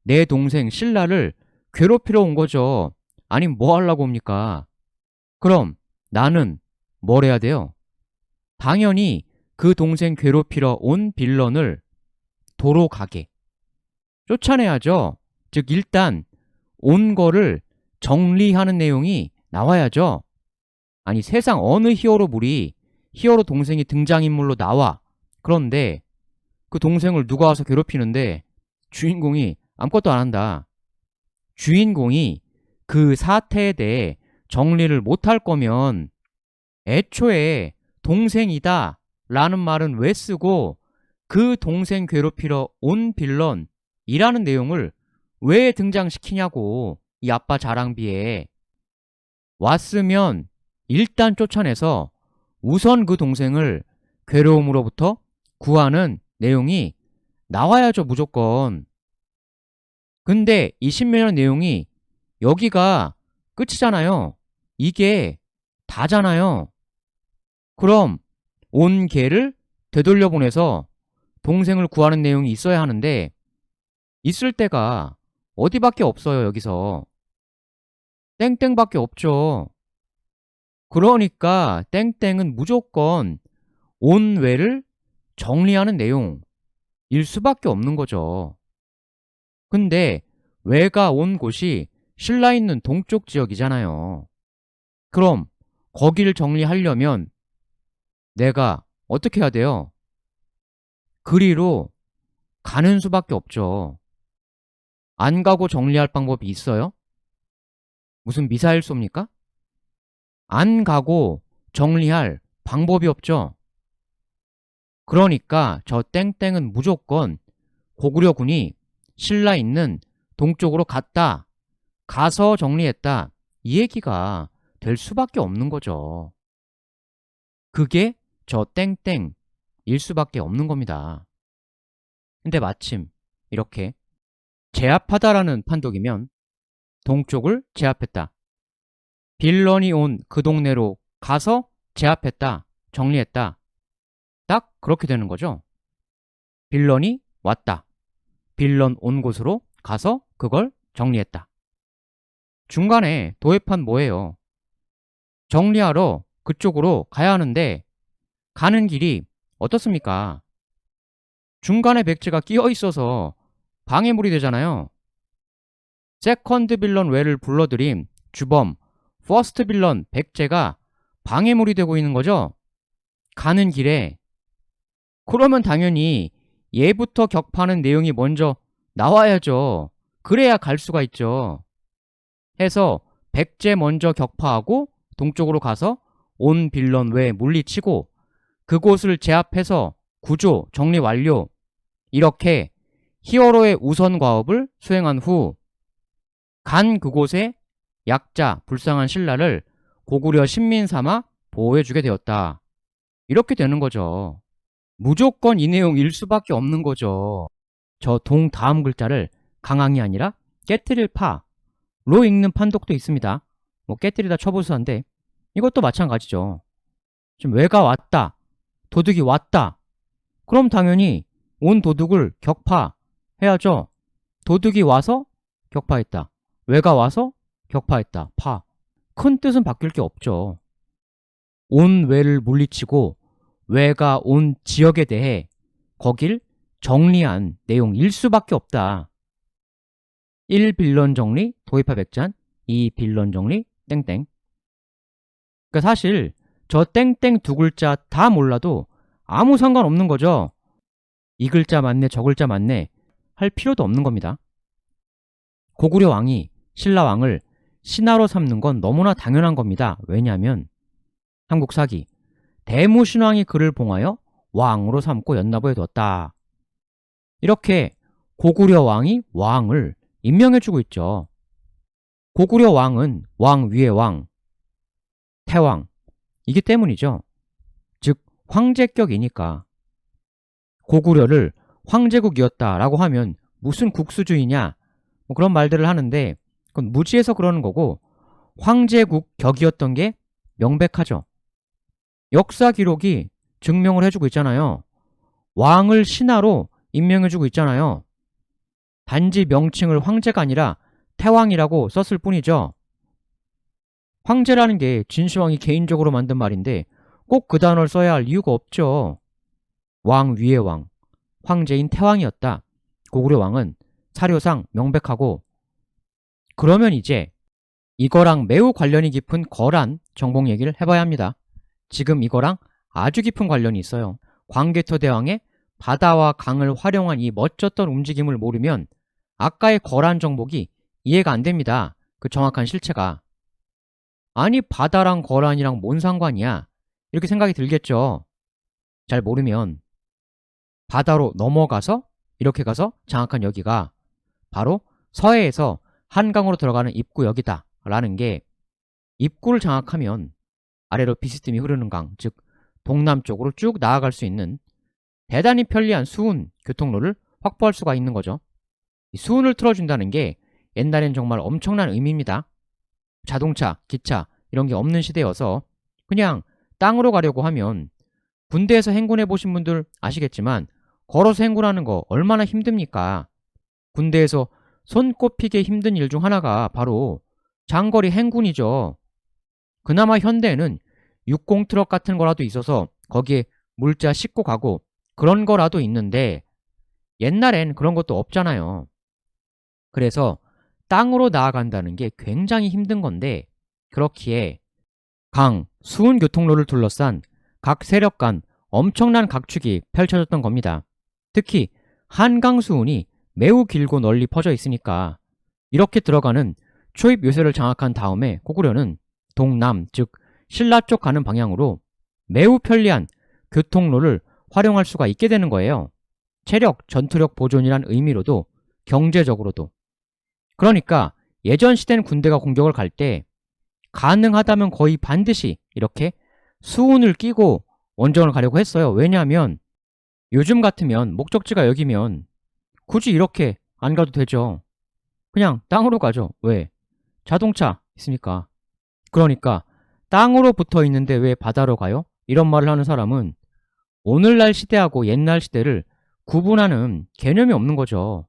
내 동생 신라를 괴롭히러 온 거죠. 아니 뭐 하려고 옵니까? 그럼 나는 뭘 해야 돼요? 당연히 그 동생 괴롭히러 온 빌런을 도로 가게 쫓아내야죠. 즉 일단 온 거를 정리하는 내용이 나와야죠. 아니 세상 어느 히어로물이 히어로 동생이 등장인물로 나와. 그런데 그 동생을 누가 와서 괴롭히는데 주인공이 아무것도 안 한다. 주인공이 그 사태에 대해 정리를 못할 거면 애초에 동생이다 라는 말은 왜 쓰고 그 동생 괴롭히러 온 빌런이라는 내용을 왜 등장시키냐고. 이 아빠 자랑비에. 왔으면 일단 쫓아내서 우선 그 동생을 괴로움으로부터 구하는 내용이 나와야죠 무조건. 근데 이 신묘한 내용이 여기가 끝이잖아요. 이게 다잖아요. 그럼 온 개를 되돌려보내서 동생을 구하는 내용이 있어야 하는데 있을 때가 어디밖에 없어요. 여기서 땡땡밖에 없죠. 그러니까 땡땡은 무조건 온외를 정리하는 내용일 수밖에 없는 거죠. 근데 외가 온 곳이 신라 있는 동쪽 지역이잖아요. 그럼 거기를 정리하려면 내가 어떻게 해야 돼요? 그리로 가는 수밖에 없죠. 안 가고 정리할 방법이 있어요? 무슨 미사일 쏩니까? 안 가고 정리할 방법이 없죠. 그러니까 저 땡땡은 무조건 고구려군이 신라 있는 동쪽으로 갔다. 가서 정리했다. 이 얘기가 될 수밖에 없는 거죠. 그게 저 땡땡 일 수밖에 없는 겁니다. 근데 마침 이렇게 제압하다라는 판독이면 동쪽을 제압했다. 빌런이 온 그 동네로 가서 제압했다. 정리했다. 딱 그렇게 되는 거죠. 빌런이 왔다. 빌런 온 곳으로 가서 그걸 정리했다. 중간에 도입한 뭐예요? 정리하러 그쪽으로 가야 하는데 가는 길이 어떻습니까? 중간에 백제가 끼어 있어서 방해물이 되잖아요. 세컨드 빌런 외를 불러들인 주범 퍼스트 빌런 백제가 방해물이 되고 있는 거죠. 가는 길에. 그러면 당연히 얘부터 격파하는 내용이 먼저 나와야죠. 그래야 갈 수가 있죠. 해서 백제 먼저 격파하고 동쪽으로 가서 온 빌런 외 물리치고 그곳을 제압해서 구조 정리 완료. 이렇게 히어로의 우선 과업을 수행한 후 간 그곳에 약자 불쌍한 신라를 고구려 신민 삼아 보호해주게 되었다. 이렇게 되는 거죠. 무조건 이 내용일 수밖에 없는 거죠. 저 동 다음 글자를 강항이 아니라 깨뜨릴 파로 읽는 판독도 있습니다. 뭐 깨뜨리다 처보수한데 이것도 마찬가지죠. 지금 외가 왔다. 도둑이 왔다. 그럼 당연히 온 도둑을 격파해야죠. 도둑이 와서 격파했다. 외가 와서 격파했다. 파. 큰 뜻은 바뀔 게 없죠. 온 외를 물리치고 외가 온 지역에 대해 거길 정리한 내용일 수밖에 없다. 1. 빌런 정리 도입하 백잔 2. 빌런 정리 땡땡. 그러니까 사실 저 땡땡 두 글자 다 몰라도 아무 상관없는 거죠. 이 글자 맞네 저 글자 맞네 할 필요도 없는 겁니다. 고구려 왕이 신라 왕을 신하로 삼는 건 너무나 당연한 겁니다. 왜냐하면 한국 사기 대무신왕이 그를 봉하여 왕으로 삼고 연납을 뒀다. 이렇게 고구려 왕이 왕을 임명해주고 있죠. 고구려 왕은 왕 위의 왕, 태왕 이기 때문이죠. 즉 황제격이니까. 고구려를 황제국이었다라고 하면 무슨 국수주의냐 뭐 그런 말들을 하는데 그건 무지해서 그러는 거고 황제국 격이었던 게 명백하죠. 역사 기록이 증명을 해주고 있잖아요. 왕을 신하로 임명해주고 있잖아요. 단지 명칭을 황제가 아니라 태왕이라고 썼을 뿐이죠. 황제라는 게 진시황이 개인적으로 만든 말인데 꼭 그 단어를 써야 할 이유가 없죠. 왕 위의 왕, 황제인 태왕이었다. 고구려 왕은 사료상 명백하고 그러면 이제 이거랑 매우 관련이 깊은 거란 정복 얘기를 해봐야 합니다. 지금 이거랑 아주 깊은 관련이 있어요. 광개토 대왕의 바다와 강을 활용한 이 멋졌던 움직임을 모르면 아까의 거란 정복이 이해가 안 됩니다. 그 정확한 실체가. 아니 바다랑 거란이랑 뭔 상관이야? 이렇게 생각이 들겠죠. 잘 모르면 바다로 넘어가서 이렇게 가서 장악한 여기가 바로 서해에서 한강으로 들어가는 입구역이다 라는 게 입구를 장악하면 아래로 비스듬히 흐르는 강, 즉 동남쪽으로 쭉 나아갈 수 있는 대단히 편리한 수운 교통로를 확보할 수가 있는 거죠. 이 수운을 틀어준다는 게 옛날엔 정말 엄청난 의미입니다. 자동차, 기차 이런 게 없는 시대여서 그냥 땅으로 가려고 하면 군대에서 행군해 보신 분들 아시겠지만 걸어서 행군하는 거 얼마나 힘듭니까? 군대에서 손꼽히게 힘든 일 중 하나가 바로 장거리 행군이죠. 그나마 현대에는 육공트럭 같은 거라도 있어서 거기에 물자 싣고 가고 그런 거라도 있는데 옛날엔 그런 것도 없잖아요. 그래서 땅으로 나아간다는 게 굉장히 힘든 건데 그렇기에 강, 수운 교통로를 둘러싼 각 세력 간 엄청난 각축이 펼쳐졌던 겁니다. 특히 한강 수운이 매우 길고 널리 퍼져 있으니까 이렇게 들어가는 초입 요새를 장악한 다음에 고구려는 동남, 즉 신라 쪽 가는 방향으로 매우 편리한 교통로를 활용할 수가 있게 되는 거예요. 체력, 전투력 보존이란 의미로도 경제적으로도. 그러니까 예전 시대는 군대가 공격을 갈 때 가능하다면 거의 반드시 이렇게 수운을 끼고 원정을 가려고 했어요. 왜냐하면 요즘 같으면 목적지가 여기면 굳이 이렇게 안 가도 되죠. 그냥 땅으로 가죠. 왜? 자동차 있으니까. 그러니까 땅으로 붙어 있는데 왜 바다로 가요? 이런 말을 하는 사람은 오늘날 시대하고 옛날 시대를 구분하는 개념이 없는 거죠.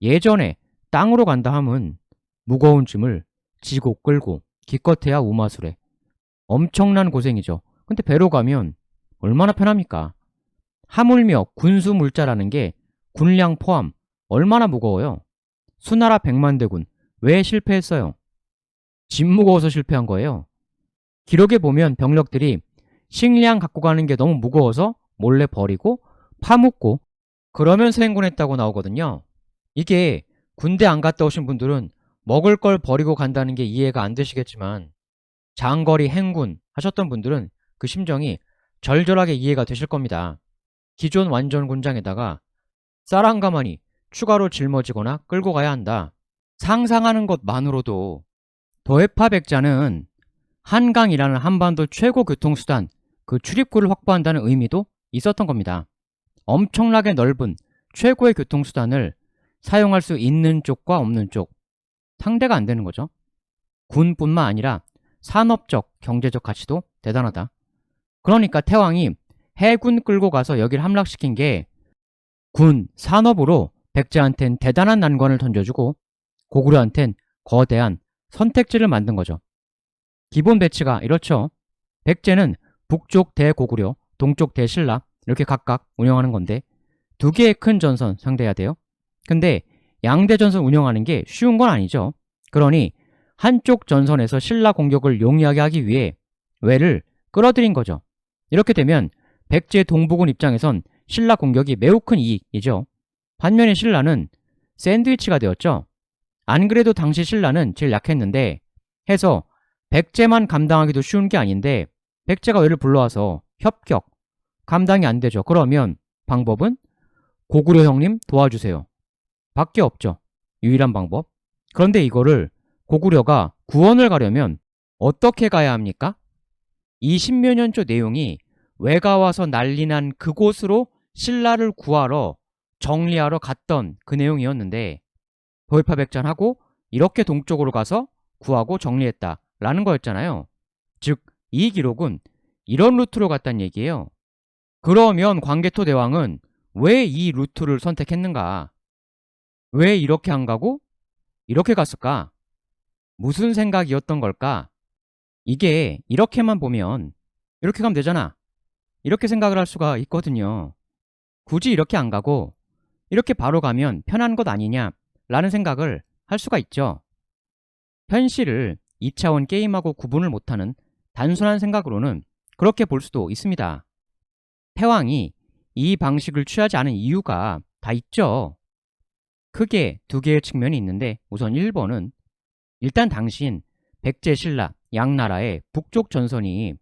예전에 땅으로 간다 함은 무거운 짐을 지고 끌고 기껏해야 우마술에 엄청난 고생이죠. 근데 배로 가면 얼마나 편합니까? 하물며 군수 물자라는 게 군량 포함 얼마나 무거워요? 수나라 백만대군 왜 실패했어요? 짐 무거워서 실패한 거예요. 기록에 보면 병력들이 식량 갖고 가는 게 너무 무거워서 몰래 버리고 파묻고 그러면서 행군했다고 나오거든요. 이게 군대 안 갔다 오신 분들은 먹을 걸 버리고 간다는 게 이해가 안 되시겠지만 장거리 행군 하셨던 분들은 그 심정이 절절하게 이해가 되실 겁니다. 기존 완전 군장에다가 쌀 한 가마니 추가로 짊어지거나 끌고 가야 한다. 상상하는 것만으로도 도해파 백자는 한강이라는 한반도 최고 교통수단 그 출입구를 확보한다는 의미도 있었던 겁니다. 엄청나게 넓은 최고의 교통수단을 사용할 수 있는 쪽과 없는 쪽 상대가 안 되는 거죠. 군뿐만 아니라 산업적, 경제적 가치도 대단하다. 그러니까 태왕이 해군 끌고 가서 여길 함락시킨 게 군, 산업으로 백제한텐 대단한 난관을 던져주고 고구려한텐 거대한 선택지를 만든 거죠. 기본 배치가 이렇죠. 백제는 북쪽 대고구려, 동쪽 대신라 이렇게 각각 운영하는 건데 두 개의 큰 전선 상대해야 돼요. 근데 양대 전선 운영하는 게 쉬운 건 아니죠. 그러니 한쪽 전선에서 신라 공격을 용이하게 하기 위해 왜를 끌어들인 거죠. 이렇게 되면 백제 동부군 입장에선 신라 공격이 매우 큰 이익이죠. 반면에 신라는 샌드위치가 되었죠. 안 그래도 당시 신라는 제일 약했는데 해서 백제만 감당하기도 쉬운 게 아닌데 백제가 왜를 불러와서 협격 감당이 안 되죠. 그러면 방법은 고구려 형님 도와주세요. 밖에 없죠. 유일한 방법. 그런데 이거를 고구려가 구원을 가려면 어떻게 가야 합니까? 20여 년조 내용이 왜가 와서 난리난 그곳으로 신라를 구하러 정리하러 갔던 그 내용이었는데 도입파백전하고 이렇게 동쪽으로 가서 구하고 정리했다라는 거였잖아요. 즉 이 기록은 이런 루트로 갔다는 얘기예요. 그러면 광개토 대왕은 왜 이 루트를 선택했는가? 왜 이렇게 안 가고 이렇게 갔을까? 무슨 생각이었던 걸까? 이게 이렇게만 보면 이렇게 가면 되잖아. 이렇게 생각을 할 수가 있거든요. 굳이 이렇게 안 가고 이렇게 바로 가면 편한 것 아니냐 라는 생각을 할 수가 있죠. 현실을 2차원 게임하고 구분을 못하는 단순한 생각으로는 그렇게 볼 수도 있습니다. 태왕이 이 방식을 취하지 않은 이유가 다 있죠. 크게 두 개의 측면이 있는데 우선 1번은 일단 당신 백제 신라 양나라의 북쪽 전선이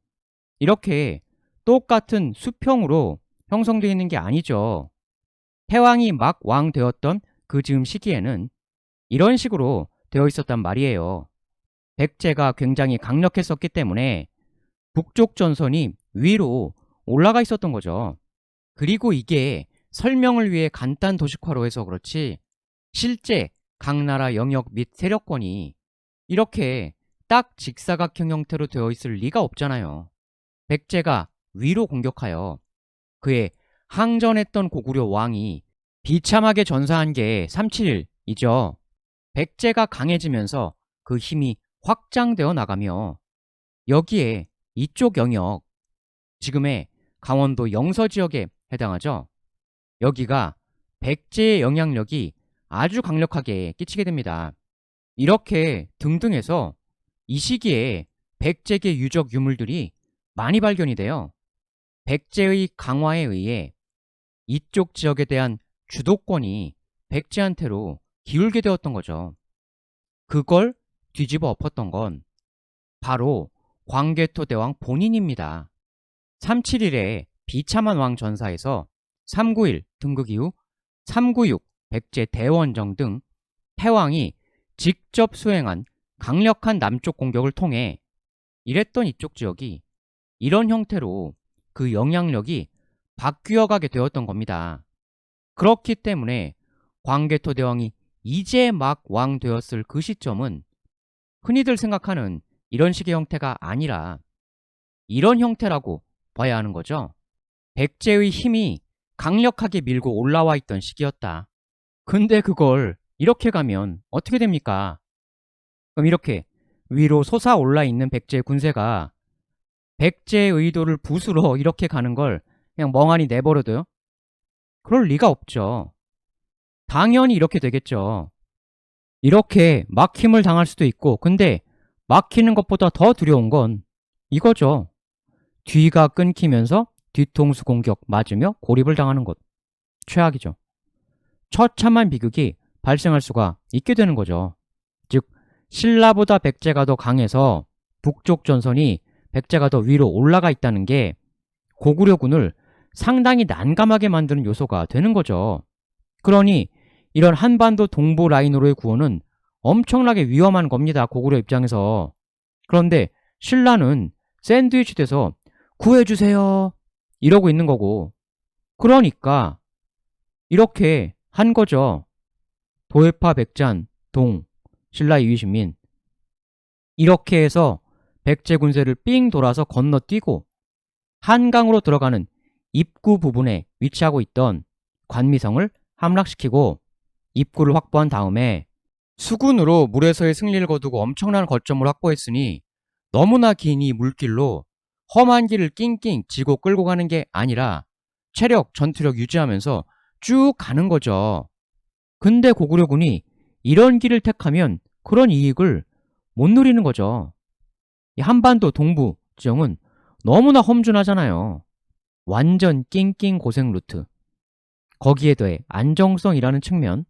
이렇게 똑같은 수평으로 형성되어 있는 게 아니죠. 태왕이 막 왕 되었던 그 즈음 시기에는 이런 식으로 되어 있었단 말이에요. 백제가 굉장히 강력했었기 때문에 북쪽 전선이 위로 올라가 있었던 거죠. 그리고 이게 설명을 위해 간단 도식화로 해서 그렇지 실제 각 나라 영역 및 세력권이 이렇게 딱 직사각형 형태로 되어 있을 리가 없잖아요. 백제가 위로 공격하여 그의 항전했던 고구려 왕이 비참하게 전사한 게 371이죠. 백제가 강해지면서 그 힘이 확장되어 나가며 여기에 이쪽 영역, 지금의 강원도 영서 지역에 해당하죠. 여기가 백제의 영향력이 아주 강력하게 끼치게 됩니다. 이렇게 등등해서 이 시기에 백제계 유적 유물들이 많이 발견이 돼요. 백제의 강화에 의해 이쪽 지역에 대한 주도권이 백제한테로 기울게 되었던 거죠. 그걸 뒤집어 엎었던 건 바로 광개토 대왕 본인입니다. 371의 비참한 왕 전사에서 391 등극 이후 396 백제 대원정 등 태왕이 직접 수행한 강력한 남쪽 공격을 통해 이랬던 이쪽 지역이 이런 형태로 그 영향력이 바뀌어가게 되었던 겁니다. 그렇기 때문에 광개토대왕이 이제 막 왕 되었을 그 시점은 흔히들 생각하는 이런 식의 형태가 아니라 이런 형태라고 봐야 하는 거죠. 백제의 힘이 강력하게 밀고 올라와 있던 시기였다. 근데 그걸 이렇게 가면 어떻게 됩니까? 그럼 이렇게 위로 솟아올라 있는 백제 군세가 백제의 의도를 부수러 이렇게 가는 걸 그냥 멍하니 내버려둬요? 그럴 리가 없죠. 당연히 이렇게 되겠죠. 이렇게 막힘을 당할 수도 있고, 근데 막히는 것보다 더 두려운 건 이거죠. 뒤가 끊기면서 뒤통수 공격 맞으며 고립을 당하는 것. 최악이죠. 처참한 비극이 발생할 수가 있게 되는 거죠. 즉, 신라보다 백제가 더 강해서 북쪽 전선이 백제가 더 위로 올라가 있다는 게 고구려군을 상당히 난감하게 만드는 요소가 되는 거죠. 그러니 이런 한반도 동부 라인으로의 구원은 엄청나게 위험한 겁니다. 고구려 입장에서. 그런데 신라는 샌드위치 돼서 구해주세요 이러고 있는 거고, 그러니까 이렇게 한 거죠. 도해파 백잔 동 신라 이휘신민, 이렇게 해서 백제 군세를 삥 돌아서 건너뛰고 한강으로 들어가는 입구 부분에 위치하고 있던 관미성을 함락시키고 입구를 확보한 다음에 수군으로 물에서의 승리를 거두고 엄청난 거점을 확보했으니 너무나 긴 이 물길로 험한 길을 낑낑 지고 끌고 가는 게 아니라 체력, 전투력 유지하면서 쭉 가는 거죠. 근데 고구려군이 이런 길을 택하면 그런 이익을 못 누리는 거죠. 이 한반도 동부 지형은 너무나 험준하잖아요. 완전 낑낑 고생 루트. 거기에 더해 안정성이라는 측면.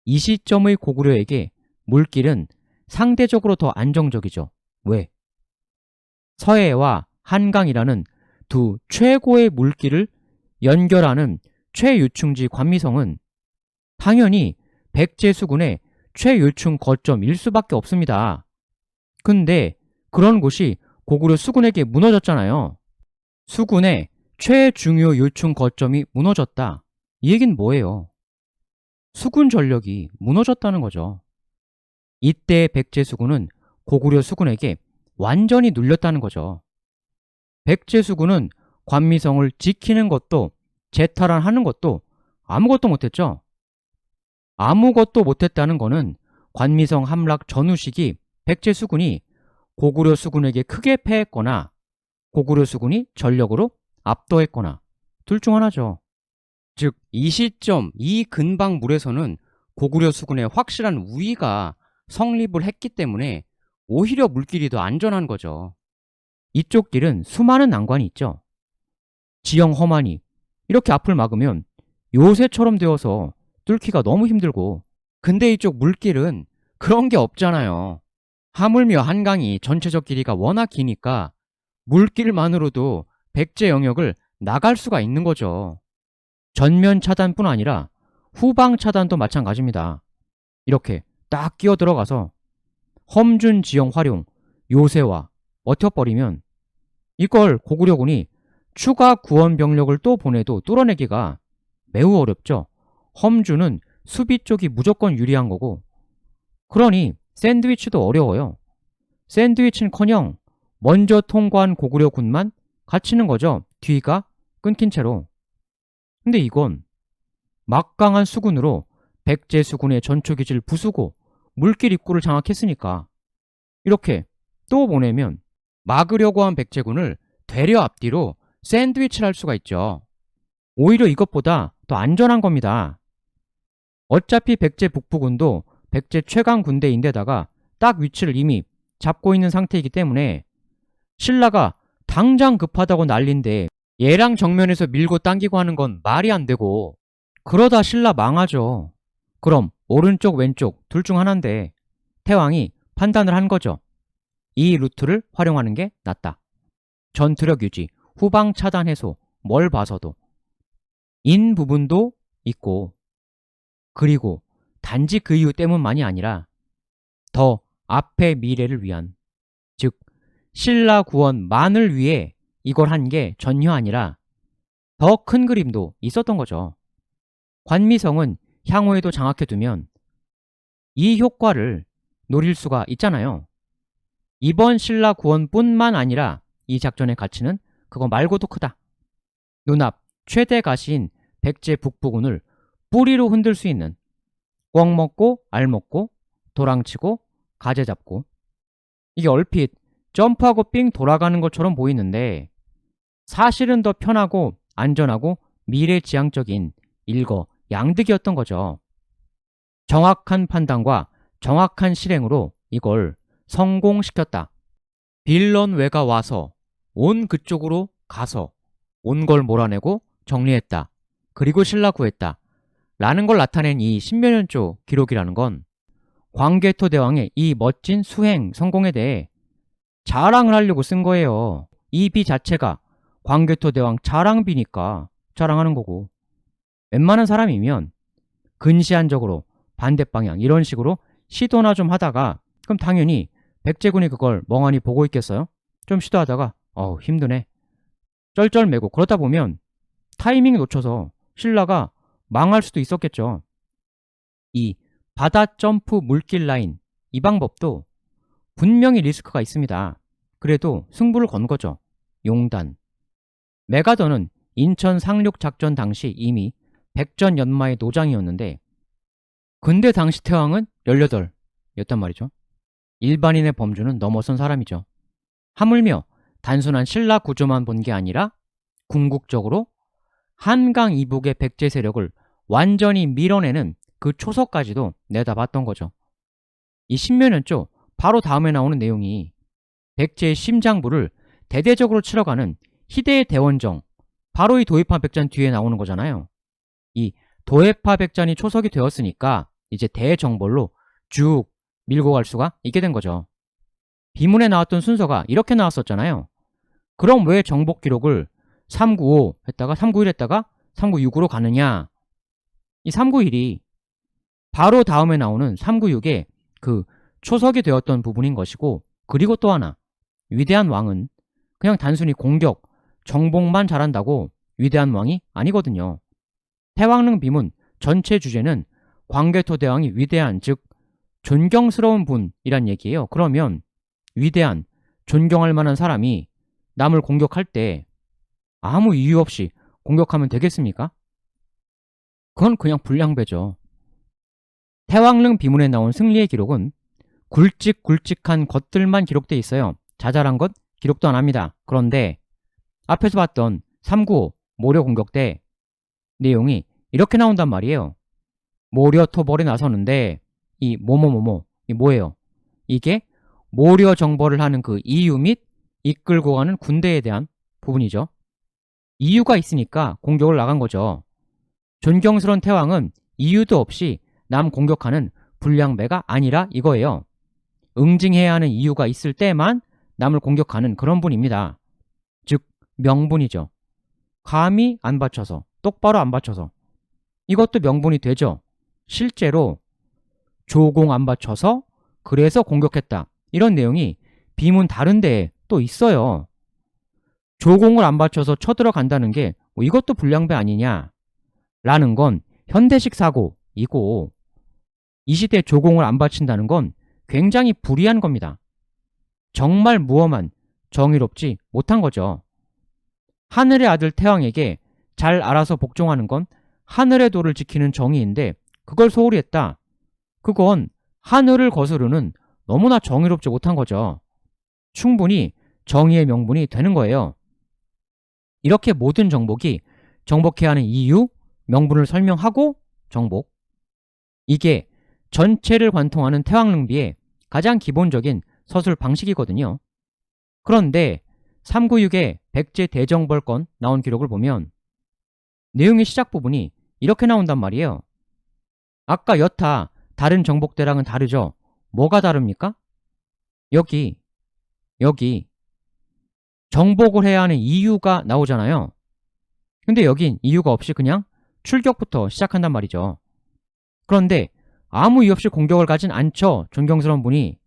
이 시점의 고구려에게 물길은 상대적으로 더 안정적이죠. 왜? 서해와 한강이라는 두 최고의 물길을 연결하는 최유충지 관미성은 당연히 백제수군의 최유충 거점일 수밖에 없습니다. 근데 그런 곳이 고구려 수군에게 무너졌잖아요. 수군의 최중요 요충 거점이 무너졌다. 이 얘기는 뭐예요? 수군 전력이 무너졌다는 거죠. 이때 백제 수군은 고구려 수군에게 완전히 눌렸다는 거죠. 백제 수군은 관미성을 지키는 것도 재탈환하는 것도 아무것도 못했죠. 아무것도 못했다는 거는 관미성 함락 전후 시기 백제 수군이 고구려 수군에게 크게 패했거나 고구려 수군이 전력으로 압도했거나 둘 중 하나죠. 즉, 이 시점, 이 근방물에서는 고구려 수군의 확실한 우위가 성립을 했기 때문에 오히려 물길이 더 안전한 거죠. 이쪽 길은 수많은 난관이 있죠. 지형 험하니 이렇게 앞을 막으면 요새처럼 되어서 뚫기가 너무 힘들고, 근데 이쪽 물길은 그런 게 없잖아요. 하물며 한강이 전체적 길이가 워낙 기니까 물길만으로도 백제 영역을 나갈 수가 있는 거죠. 전면 차단뿐 아니라 후방 차단도 마찬가지입니다. 이렇게 딱 끼어 들어가서 험준 지형 활용, 요새와 버텨버리면 이걸 고구려군이 추가 구원 병력을 또 보내도 뚫어내기가 매우 어렵죠. 험준은 수비 쪽이 무조건 유리한 거고, 그러니 샌드위치도 어려워요. 샌드위치는커녕 먼저 통과한 고구려군만 갇히는 거죠. 뒤가 끊긴 채로. 근데 이건 막강한 수군으로 백제 수군의 전초기지를 부수고 물길 입구를 장악했으니까 이렇게 또 보내면 막으려고 한 백제군을 되려 앞뒤로 샌드위치를 할 수가 있죠. 오히려 이것보다 더 안전한 겁니다. 어차피 백제 북부군도 백제 최강 군대인데다가 딱 위치를 이미 잡고 있는 상태이기 때문에 신라가 당장 급하다고 난린데 얘랑 정면에서 밀고 당기고 하는 건 말이 안 되고, 그러다 신라 망하죠. 그럼 오른쪽 왼쪽 둘 중 하나인데 태왕이 판단을 한 거죠. 이 루트를 활용하는 게 낫다. 전투력 유지, 후방 차단 해소, 뭘 봐서도 인 부분도 있고, 그리고 단지 그 이유 때문만이 아니라 더 앞의 미래를 위한, 즉 신라 구원만을 위해 이걸 한 게 전혀 아니라 더 큰 그림도 있었던 거죠. 관미성은 향후에도 장악해두면 이 효과를 노릴 수가 있잖아요. 이번 신라 구원뿐만 아니라 이 작전의 가치는 그거 말고도 크다. 눈앞 최대 가시인 백제 북부군을 뿌리로 흔들 수 있는, 꿩 먹고 알 먹고 도랑치고 가재 잡고, 이게 얼핏 점프하고 삥 돌아가는 것처럼 보이는데 사실은 더 편하고 안전하고 미래지향적인 일거양득이었던 거죠. 정확한 판단과 정확한 실행으로 이걸 성공시켰다. 빌런 외가 와서 온 그쪽으로 가서 온 걸 몰아내고 정리했다. 그리고 신라 구했다. 라는 걸 나타낸 이 신묘년조 기록이라는 건 광개토 대왕의 이 멋진 수행 성공에 대해 자랑을 하려고 쓴 거예요. 이 비 자체가 광개토 대왕 자랑비니까 자랑하는 거고, 웬만한 사람이면 근시안적으로 반대 방향 이런 식으로 시도나 좀 하다가 그럼 당연히 백제군이 그걸 멍하니 보고 있겠어요? 좀 시도하다가 힘드네 쩔쩔매고 그러다 보면 타이밍 놓쳐서 신라가 망할 수도 있었겠죠. 이 바다 점프 물길 라인, 이 방법도 분명히 리스크가 있습니다. 그래도 승부를 건 거죠. 용단. 메가더는 인천 상륙 작전 당시 이미 백전연마의 노장이었는데, 근데 당시 태왕은 18였단 말이죠. 일반인의 범주는 넘어선 사람이죠. 하물며 단순한 신라 구조만 본 게 아니라 궁극적으로 한강 이북의 백제 세력을 완전히 밀어내는 그 초석까지도 내다봤던 거죠. 이 신묘년조 바로 다음에 나오는 내용이 백제의 심장부를 대대적으로 치러가는 희대의 대원정, 바로 이 도입파 백전 뒤에 나오는 거잖아요. 이 도해파 백전이 초석이 되었으니까 이제 대정벌로 쭉 밀고 갈 수가 있게 된 거죠. 비문에 나왔던 순서가 이렇게 나왔었잖아요. 그럼 왜 정복 기록을 395 했다가 391 했다가 396으로 가느냐? 이 391이 바로 다음에 나오는 396의 그 초석이 되었던 부분인 것이고, 그리고 또 하나, 위대한 왕은 그냥 단순히 공격, 정복만 잘한다고 위대한 왕이 아니거든요. 태왕릉 비문 전체 주제는 광개토 대왕이 위대한, 즉 존경스러운 분이란 얘기예요. 그러면 위대한, 존경할 만한 사람이 남을 공격할 때 아무 이유 없이 공격하면 되겠습니까? 그건 그냥 불량배죠. 태왕릉 비문에 나온 승리의 기록은 굵직굵직한 것들만 기록돼 있어요. 자잘한 것 기록도 안 합니다. 그런데 앞에서 봤던 395 모려 공격 때 내용이 이렇게 나온단 말이에요. 모려 토벌에 나서는데 이 뭐뭐뭐뭐 이 뭐예요? 이게 모려 정벌을 하는 그 이유 및 이끌고 가는 군대에 대한 부분이죠. 이유가 있으니까 공격을 나간 거죠. 존경스러운 태왕은 이유도 없이 남 공격하는 불량배가 아니라 이거예요. 응징해야 하는 이유가 있을 때만 남을 공격하는 그런 분입니다. 즉 명분이죠. 감히 안 받쳐서, 똑바로 안 받쳐서, 이것도 명분이 되죠. 실제로 조공 안 받쳐서 그래서 공격했다, 이런 내용이 비문 다른 데에 또 있어요. 조공을 안 받쳐서 쳐들어간다는 게 이것도 불량배 아니냐 라는 건 현대식 사고이고, 이 시대에 조공을 안 바친다는 건 굉장히 불의한 겁니다. 정말 무엄한, 정의롭지 못한 거죠. 하늘의 아들 태왕에게 잘 알아서 복종하는 건 하늘의 도를 지키는 정의인데 그걸 소홀히 했다. 그건 하늘을 거스르는 너무나 정의롭지 못한 거죠. 충분히 정의의 명분이 되는 거예요. 이렇게 모든 정복이 정복해야 하는 이유, 명분을 설명하고 정복. 이게 전체를 관통하는 태왕릉비의 가장 기본적인 서술 방식이거든요. 그런데 396의 백제 대정벌건 나온 기록을 보면 내용의 시작 부분이 이렇게 나온단 말이에요. 아까 여타 다른 정복대랑은 다르죠? 뭐가 다릅니까? 여기 정복을 해야 하는 이유가 나오잖아요. 근데 여긴 이유가 없이 그냥 출격부터 시작한단 말이죠. 그런데 아무 이유 없이 공격을 가진 않죠. 존경스러운 분이.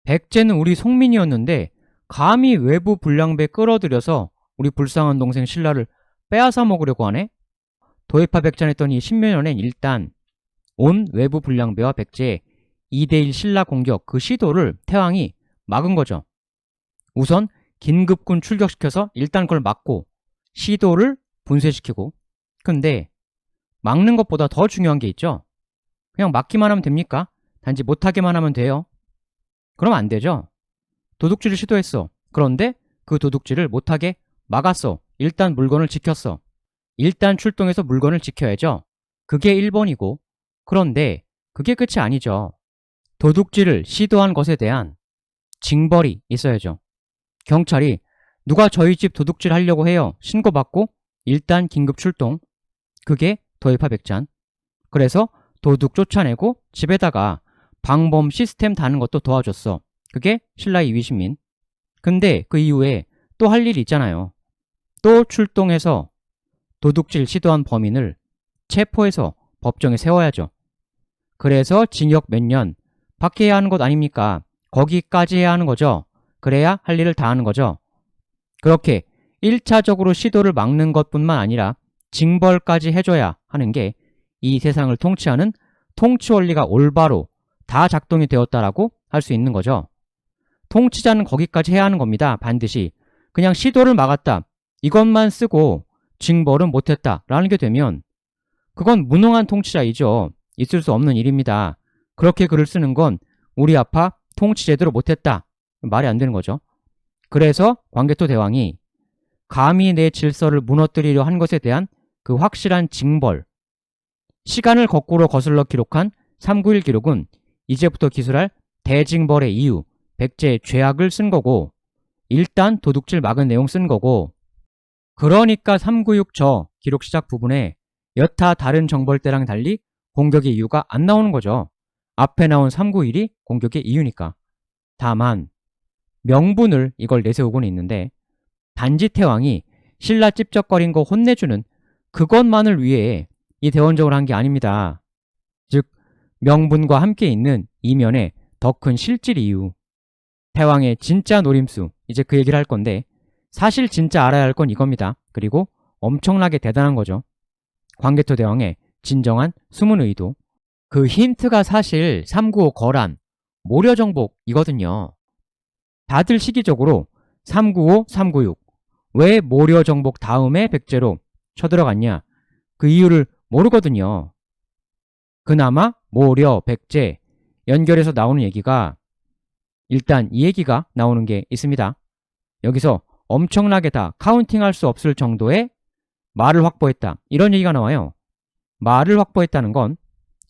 백제는 우리 송민이었는데 감히 외부 불량배 끌어들여서 우리 불쌍한 동생 신라를 빼앗아 먹으려고 하네? 도입파 백전했더니 십몇 년엔 일단 온 외부 불량배와 백제의 2대1 신라 공격 그 시도를 태왕이 막은 거죠. 우선 긴급군 출격시켜서 일단 그걸 막고 시도를 분쇄시키고, 근데 막는 것보다 더 중요한 게 있죠. 그냥 막기만 하면 됩니까? 단지 못하게만 하면 돼요? 그럼 안 되죠. 도둑질을 시도했어. 그런데 그 도둑질을 못하게 막았어. 일단 물건을 지켰어. 일단 출동해서 물건을 지켜야죠. 그게 1번이고, 그런데 그게 끝이 아니죠. 도둑질을 시도한 것에 대한 징벌이 있어야죠. 경찰이 누가 저희 집 도둑질 하려고 해요. 신고받고 일단 긴급 출동. 그게 도입파 백전. 그래서 도둑 쫓아내고 집에다가 방범 시스템 다는 것도 도와줬어. 그게 신라의 이위신민. 근데 그 이후에 또 할 일이 있잖아요. 또 출동해서 도둑질 시도한 범인을 체포해서 법정에 세워야죠. 그래서 징역 몇 년 받게 해야 하는 것 아닙니까? 거기까지 해야 하는 거죠. 그래야 할 일을 다 하는 거죠. 그렇게 1차적으로 시도를 막는 것뿐만 아니라 징벌까지 해줘야 하는 게 이 세상을 통치하는 통치 원리가 올바로 다 작동이 되었다라고 할 수 있는 거죠. 통치자는 거기까지 해야 하는 겁니다. 반드시. 그냥 시도를 막았다. 이것만 쓰고 징벌은 못했다라는 게 되면 그건 무능한 통치자이죠. 있을 수 없는 일입니다. 그렇게 글을 쓰는 건 우리 아파 통치 제대로 못했다. 말이 안 되는 거죠. 그래서 광개토 대왕이 감히 내 질서를 무너뜨리려 한 것에 대한 그 확실한 징벌, 시간을 거꾸로 거슬러 기록한 391 기록은 이제부터 기술할 대징벌의 이유, 백제의 죄악을 쓴 거고, 일단 도둑질 막은 내용 쓴 거고, 그러니까 396 저 기록 시작 부분에 여타 다른 정벌 때랑 달리 공격의 이유가 안 나오는 거죠. 앞에 나온 391이 공격의 이유니까. 다만 명분을 이걸 내세우고는 있는데, 단지 태왕이 신라 찝쩍거린 거 혼내주는 그것만을 위해 이 대원정을 한 게 아닙니다. 즉 명분과 함께 있는 이면에 더 큰 실질 이유, 태왕의 진짜 노림수, 이제 그 얘기를 할 건데, 사실 진짜 알아야 할 건 이겁니다. 그리고 엄청나게 대단한 거죠. 광개토 대왕의 진정한 숨은 의도. 그 힌트가 사실 395 거란, 모려정복이거든요. 다들 시기적으로 395, 396 왜 모려정복 다음에 백제로 쳐들어갔냐, 그 이유를 모르거든요. 그나마 모려, 백제 연결해서 나오는 얘기가, 일단 이 얘기가 나오는 게 있습니다. 여기서 엄청나게 다 카운팅할 수 없을 정도의 말을 확보했다, 이런 얘기가 나와요. 말을 확보했다는 건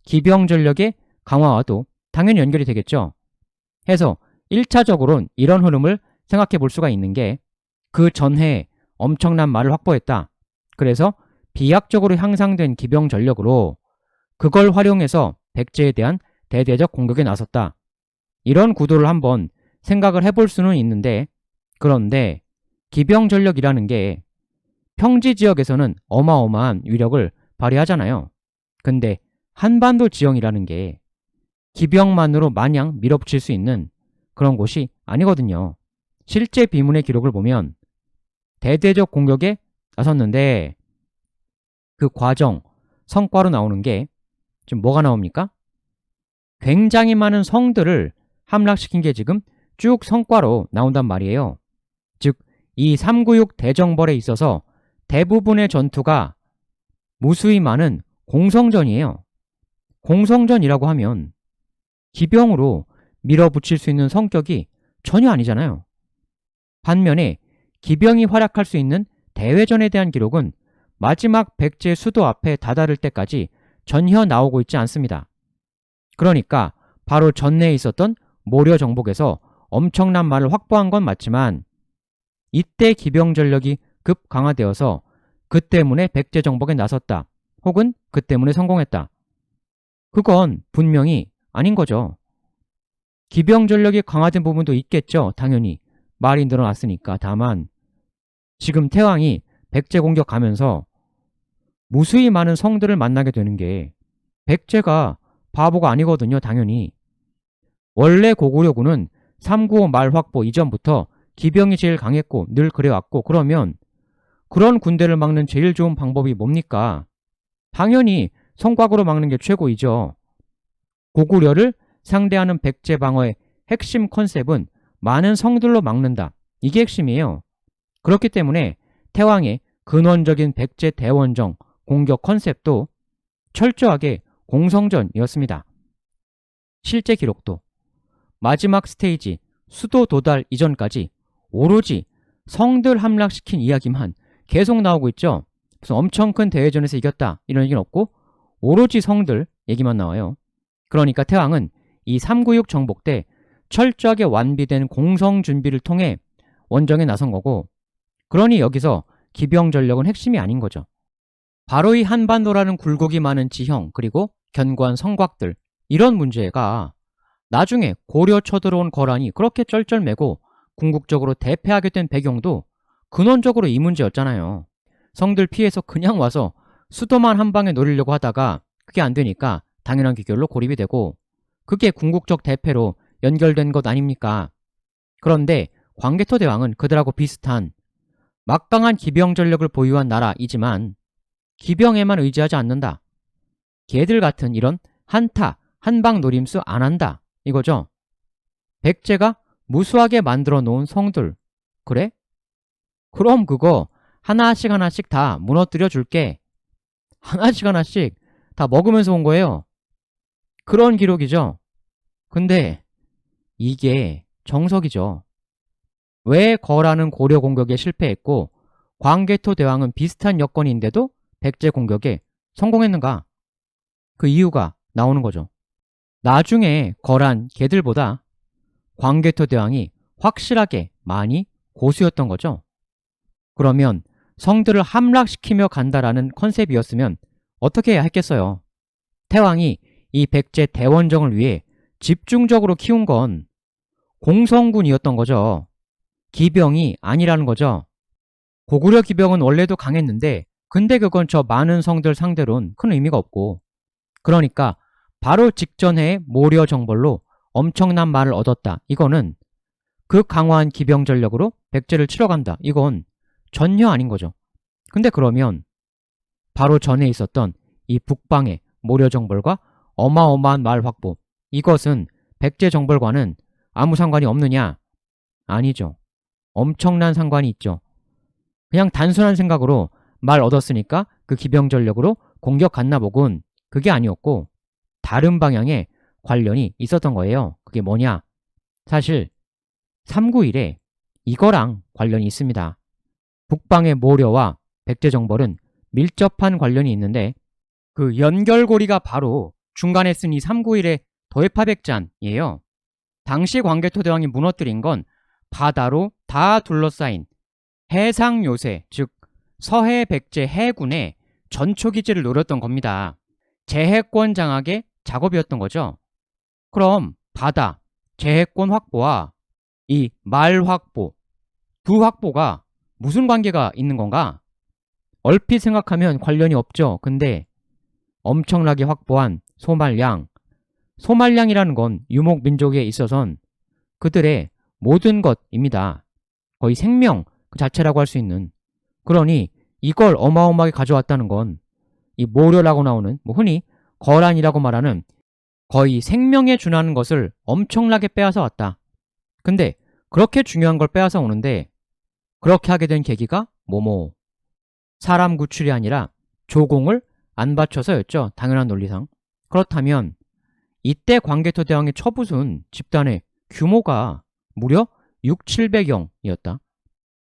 기병 전력의 강화와도 당연히 연결이 되겠죠. 해서 1차적으로는 이런 흐름을 생각해 볼 수가 있는 게, 그 전해에 엄청난 말을 확보했다. 그래서 비약적으로 향상된 기병 전력으로 그걸 활용해서 백제에 대한 대대적 공격에 나섰다. 이런 구도를 한번 생각을 해볼 수는 있는데, 그런데 기병 전력이라는 게 평지 지역에서는 어마어마한 위력을 발휘하잖아요. 근데 한반도 지형이라는 게 기병만으로 마냥 밀어붙일 수 있는 그런 곳이 아니거든요. 실제 비문의 기록을 보면 대대적 공격에 나섰는데, 그 과정, 성과로 나오는 게 지금 뭐가 나옵니까? 굉장히 많은 성들을 함락시킨 게 지금 쭉 성과로 나온단 말이에요. 즉, 이 396 대정벌에 있어서 대부분의 전투가 무수히 많은 공성전이에요. 공성전이라고 하면 기병으로 밀어붙일 수 있는 성격이 전혀 아니잖아요. 반면에 기병이 활약할 수 있는 대회전에 대한 기록은 마지막 백제 수도 앞에 다다를 때까지 전혀 나오고 있지 않습니다. 그러니까 바로 전내에 있었던 모려 정복에서 엄청난 말을 확보한 건 맞지만, 이때 기병 전력이 급 강화되어서 그 때문에 백제 정복에 나섰다, 혹은 그 때문에 성공했다, 그건 분명히 아닌 거죠. 기병 전력이 강화된 부분도 있겠죠. 당연히 말이 늘어났으니까. 다만 지금 태왕이 백제 공격하면서 무수히 많은 성들을 만나게 되는 게 백제가 바보가 아니거든요. 당연히 원래 고구려군은 395 말 확보 이전부터 기병이 제일 강했고 늘 그래왔고, 그러면 그런 군대를 막는 제일 좋은 방법이 뭡니까? 당연히 성곽으로 막는 게 최고이죠. 고구려를 상대하는 백제 방어의 핵심 컨셉은 많은 성들로 막는다. 이게 핵심이에요. 그렇기 때문에 태왕의 근원적인 백제 대원정 공격 컨셉도 철저하게 공성전이었습니다. 실제 기록도 마지막 스테이지 수도 도달 이전까지 오로지 성들 함락시킨 이야기만 계속 나오고 있죠. 무슨 엄청 큰 대회전에서 이겼다 이런 얘기는 없고 오로지 성들 얘기만 나와요. 그러니까 태왕은 이 396 정복 때 철저하게 완비된 공성 준비를 통해 원정에 나선 거고, 그러니 여기서 기병 전력은 핵심이 아닌 거죠. 바로 이 한반도라는 굴곡이 많은 지형 그리고 견고한 성곽들, 이런 문제가 나중에 고려 쳐들어온 거란이 그렇게 쩔쩔매고 궁극적으로 대패하게 된 배경도 근원적으로 이 문제였잖아요. 성들 피해서 그냥 와서 수도만 한 방에 노리려고 하다가 그게 안 되니까 당연한 귀결로 고립이 되고, 그게 궁극적 대패로 연결된 것 아닙니까? 그런데 광개토 대왕은 그들하고 비슷한 막강한 기병 전력을 보유한 나라이지만 기병에만 의지하지 않는다. 걔들 같은 이런 한타, 한방 노림수 안 한다. 이거죠. 백제가 무수하게 만들어 놓은 성들. 그래? 그럼 그거 하나씩 하나씩 다 무너뜨려 줄게. 하나씩 하나씩 다 먹으면서 온 거예요. 그런 기록이죠. 근데 이게 정석이죠. 왜 거라는 고려 공격에 실패했고 광개토 대왕은 비슷한 여건인데도 백제 공격에 성공했는가? 그 이유가 나오는 거죠. 나중에 거란 걔들보다 광개토 대왕이 확실하게 많이 고수였던 거죠. 그러면 성들을 함락시키며 간다라는 컨셉이었으면 어떻게 해야 했겠어요? 태왕이 이 백제 대원정을 위해 집중적으로 키운 건 공성군이었던 거죠. 기병이 아니라는 거죠. 고구려 기병은 원래도 강했는데 근데 그건 저 많은 성들 상대로는 큰 의미가 없고, 그러니까 바로 직전해의 모려 정벌로 엄청난 말을 얻었다. 이거는 그 강화한 기병 전력으로 백제를 치러 간다. 이건 전혀 아닌 거죠. 근데 그러면 바로 전에 있었던 이 북방의 모려 정벌과 어마어마한 말 확보, 이것은 백제 정벌과는 아무 상관이 없느냐? 아니죠. 엄청난 상관이 있죠. 그냥 단순한 생각으로 말 얻었으니까 그 기병 전력으로 공격 갔나 보군. 그게 아니었고 다른 방향에 관련이 있었던 거예요. 그게 뭐냐? 사실 391에 이거랑 관련이 있습니다. 북방의 모려와 백제 정벌은 밀접한 관련이 있는데 그 연결고리가 바로 중간에 쓴 이 391의 도해파백잔이에요. 당시 광개토 대왕이 무너뜨린 건 바다로 다 둘러싸인 해상 요새, 즉 서해 백제 해군의 전초기지를 노렸던 겁니다. 제해권 장악의 작업이었던 거죠. 그럼 바다, 제해권 확보와 이 말 확보, 두 확보가 무슨 관계가 있는 건가? 얼핏 생각하면 관련이 없죠. 근데 엄청나게 확보한 소말량이라는 건 유목민족에 있어선 그들의 모든 것입니다. 거의 생명 그 자체라고 할 수 있는. 그러니 이걸 어마어마하게 가져왔다는 건 이 모려라고 나오는 흔히 거란이라고 말하는 거의 생명에 준하는 것을 엄청나게 빼앗아 왔다. 근데 그렇게 중요한 걸 빼앗아 오는데 그렇게 하게 된 계기가 뭐뭐 사람 구출이 아니라 조공을 안 바쳐서였죠. 당연한 논리상. 그렇다면 이때 광개토 대왕의 처부순 집단의 규모가 무려 6, 700영이었다.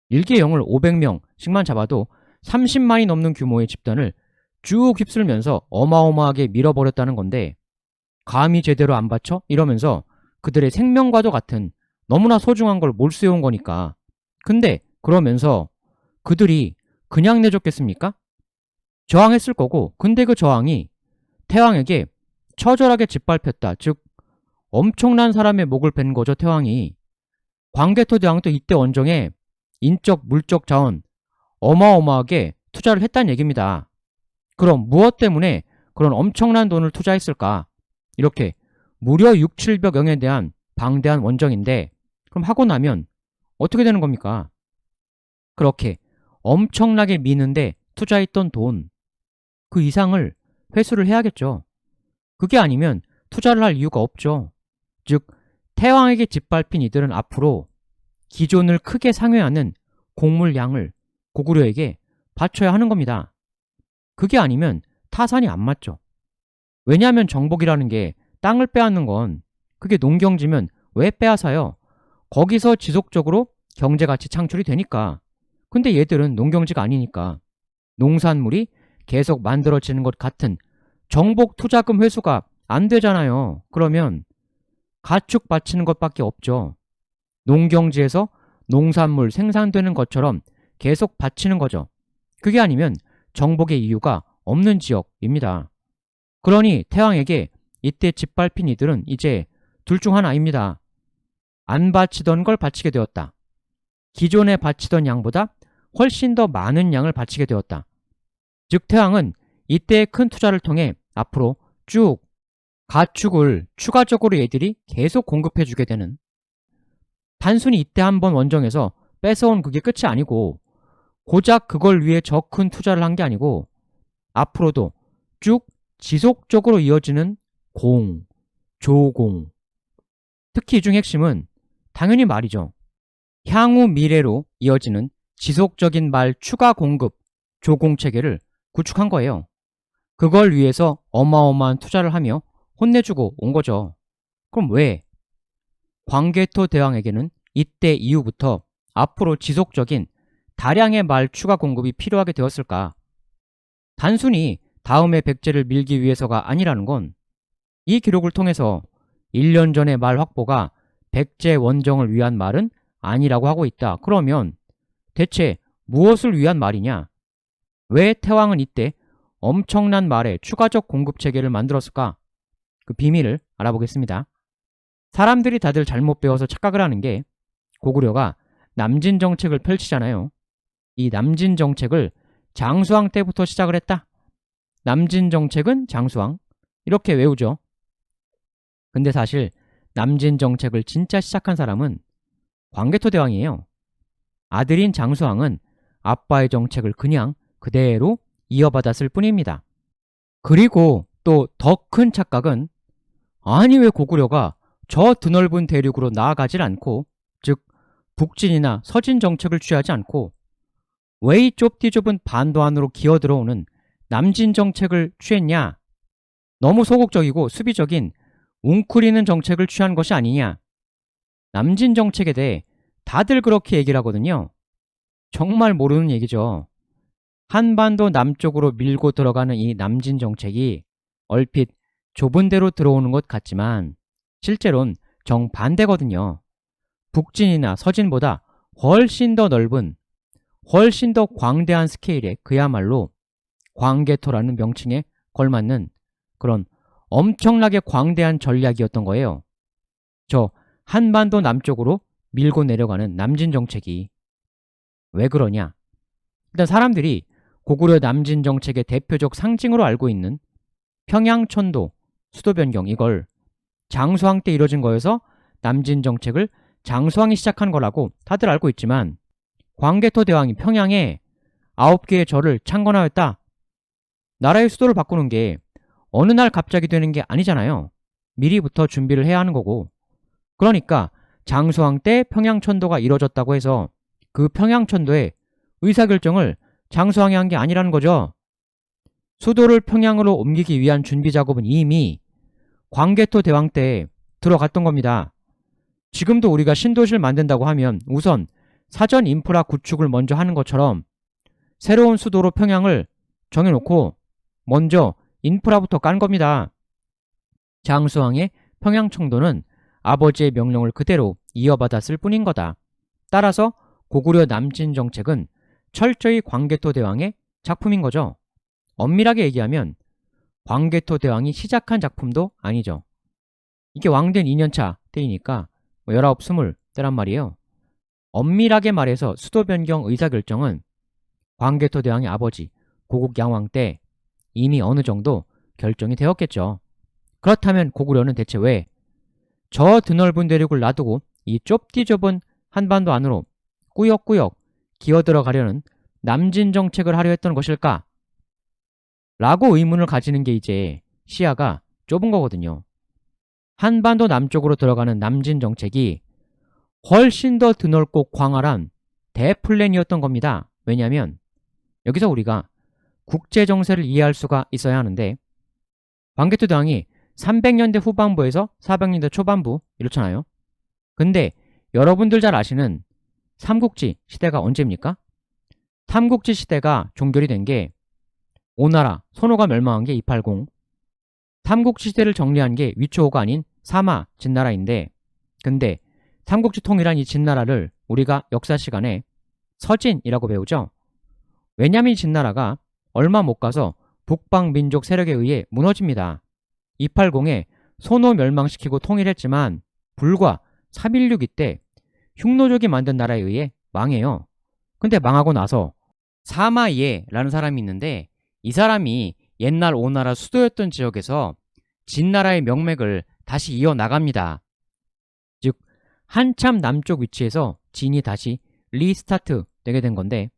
일개 영을 500명씩만 잡아도 30만이 넘는 규모의 집단을 쭉 휩쓸면서 어마어마하게 밀어버렸다는 건데 감히 제대로 안 바쳐? 이러면서 그들의 생명과도 같은 너무나 소중한 걸 몰수해온 거니까. 근데 그러면서 그들이 그냥 내줬겠습니까? 저항했을 거고, 근데 그 저항이 태왕에게 처절하게 짓밟혔다. 즉 엄청난 사람의 목을 벤 거죠. 태왕이. 광개토 대왕도 이때 원정에 인적 물적 자원 어마어마하게 투자를 했다는 얘기입니다. 그럼 무엇 때문에 그런 엄청난 돈을 투자했을까? 이렇게 무려 6, 700영에 대한 방대한 원정인데 그럼 하고 나면 어떻게 되는 겁니까? 그렇게 엄청나게 미는데 투자했던 돈, 그 이상을 회수를 해야겠죠. 그게 아니면 투자를 할 이유가 없죠. 즉, 태왕에게 짓밟힌 이들은 앞으로 기존을 크게 상회하는 곡물량을 고구려에게 바쳐야 하는 겁니다. 그게 아니면 타산이 안 맞죠. 왜냐하면 정복이라는 게 땅을 빼앗는 건 그게 농경지면 왜 빼앗아요? 거기서 지속적으로 경제가치 창출이 되니까. 근데 얘들은 농경지가 아니니까 농산물이 계속 만들어지는 것 같은 정복 투자금 회수가 안 되잖아요. 그러면 가축 바치는 것밖에 없죠. 농경지에서 농산물 생산되는 것처럼 계속 바치는 거죠. 그게 아니면 정복의 이유가 없는 지역입니다. 그러니 태왕에게 이때 짓밟힌 이들은 이제 둘 중 하나입니다. 안 바치던 걸 바치게 되었다. 기존에 바치던 양보다 훨씬 더 많은 양을 바치게 되었다. 즉 태왕은 이때의 큰 투자를 통해 앞으로 쭉 가축을 추가적으로 얘들이 계속 공급해주게 되는, 단순히 이때 한번 원정에서 뺏어온 그게 끝이 아니고 고작 그걸 위해 저 큰 투자를 한 게 아니고 앞으로도 쭉 지속적으로 이어지는 공, 조공. 특히 이 중 핵심은 당연히 말이죠. 향후 미래로 이어지는 지속적인 말 추가 공급, 조공 체계를 구축한 거예요. 그걸 위해서 어마어마한 투자를 하며 혼내주고 온 거죠. 그럼 왜 광개토 대왕에게는 이때 이후부터 앞으로 지속적인 다량의 말 추가 공급이 필요하게 되었을까? 단순히 다음의 백제를 밀기 위해서가 아니라는 건 이 기록을 통해서 1년 전의 말 확보가 백제 원정을 위한 말은 아니라고 하고 있다. 그러면 대체 무엇을 위한 말이냐? 왜 태왕은 이때 엄청난 말의 추가적 공급 체계를 만들었을까? 그 비밀을 알아보겠습니다. 사람들이 다들 잘못 배워서 착각을 하는 게 고구려가 남진 정책을 펼치잖아요. 이 남진 정책을 장수왕 때부터 시작을 했다. 남진 정책은 장수왕, 이렇게 외우죠. 근데 사실 남진 정책을 진짜 시작한 사람은 광개토 대왕이에요. 아들인 장수왕은 아빠의 정책을 그냥 그대로 이어받았을 뿐입니다. 그리고 또 더 큰 착각은, 아니 왜 고구려가 저 드넓은 대륙으로 나아가질 않고, 즉 북진이나 서진 정책을 취하지 않고 왜 이 좁디 좁은 반도 안으로 기어들어오는 남진 정책을 취했냐? 너무 소극적이고 수비적인 웅크리는 정책을 취한 것이 아니냐? 남진 정책에 대해 다들 그렇게 얘기를 하거든요. 정말 모르는 얘기죠. 한반도 남쪽으로 밀고 들어가는 이 남진 정책이 얼핏 좁은 데로 들어오는 것 같지만 실제로는 정반대거든요. 북진이나 서진보다 훨씬 더 넓은, 훨씬 더 광대한 스케일의 그야말로 광개토라는 명칭에 걸맞는 그런 엄청나게 광대한 전략이었던 거예요. 저 한반도 남쪽으로 밀고 내려가는 남진 정책이. 왜 그러냐? 일단 사람들이 고구려 남진 정책의 대표적 상징으로 알고 있는 평양천도, 수도 변경, 이걸 장수왕 때 이뤄진 거여서 남진 정책을 장수왕이 시작한 거라고 다들 알고 있지만, 광개토 대왕이 평양에 9개의 절을 창건하였다. 나라의 수도를 바꾸는 게 어느 날 갑자기 되는 게 아니잖아요. 미리부터 준비를 해야 하는 거고. 그러니까 장수왕 때 평양천도가 이뤄졌다고 해서 그 평양천도의 의사결정을 장수왕이 한 게 아니라는 거죠. 수도를 평양으로 옮기기 위한 준비 작업은 이미 광개토 대왕 때 들어갔던 겁니다. 지금도 우리가 신도시를 만든다고 하면 우선 사전 인프라 구축을 먼저 하는 것처럼 새로운 수도로 평양을 정해놓고 먼저 인프라부터 깐 겁니다. 장수왕의 평양청도는 아버지의 명령을 그대로 이어받았을 뿐인 거다. 따라서 고구려 남진 정책은 철저히 광개토 대왕의 작품인 거죠. 엄밀하게 얘기하면 광개토 대왕이 시작한 작품도 아니죠. 이게 왕된 2년차 때이니까 19, 20 때란 말이에요. 엄밀하게 말해서 수도 변경 의사결정은 광개토 대왕의 아버지 고국 양왕 때 이미 어느 정도 결정이 되었겠죠. 그렇다면 고구려는 대체 왜 저 드넓은 대륙을 놔두고 이 좁디 좁은 한반도 안으로 꾸역꾸역 기어들어가려는 남진 정책을 하려 했던 것일까? 라고 의문을 가지는 게 이제 시야가 좁은 거거든요. 한반도 남쪽으로 들어가는 남진 정책이 훨씬 더 드넓고 광활한 대플랜이었던 겁니다. 왜냐하면 여기서 우리가 국제 정세를 이해할 수가 있어야 하는데, 광개토대왕이 300년대 후반부에서 400년대 초반부 이렇잖아요. 근데 여러분들 잘 아시는 삼국지 시대가 언제입니까? 삼국지 시대가 종결이 된 게 오나라 손호가 멸망한 게 280, 삼국지 시대를 정리한 게 위초호가 아닌 사마 진나라인데, 근데 삼국지 통일한 이 진나라를 우리가 역사 시간에 서진이라고 배우죠. 왜냐면 이 진나라가 얼마 못 가서 북방 민족 세력에 의해 무너집니다. 280에 손호 멸망시키고 통일했지만 불과 316 때 흉노족이 만든 나라에 의해 망해요. 근데 망하고 나서 사마예라는 사람이 있는데, 이 사람이 옛날 오나라 수도였던 지역에서 진나라의 명맥을 다시 이어나갑니다. 즉 한참 남쪽 위치에서 진이 다시 리스타트 되게 된 건데,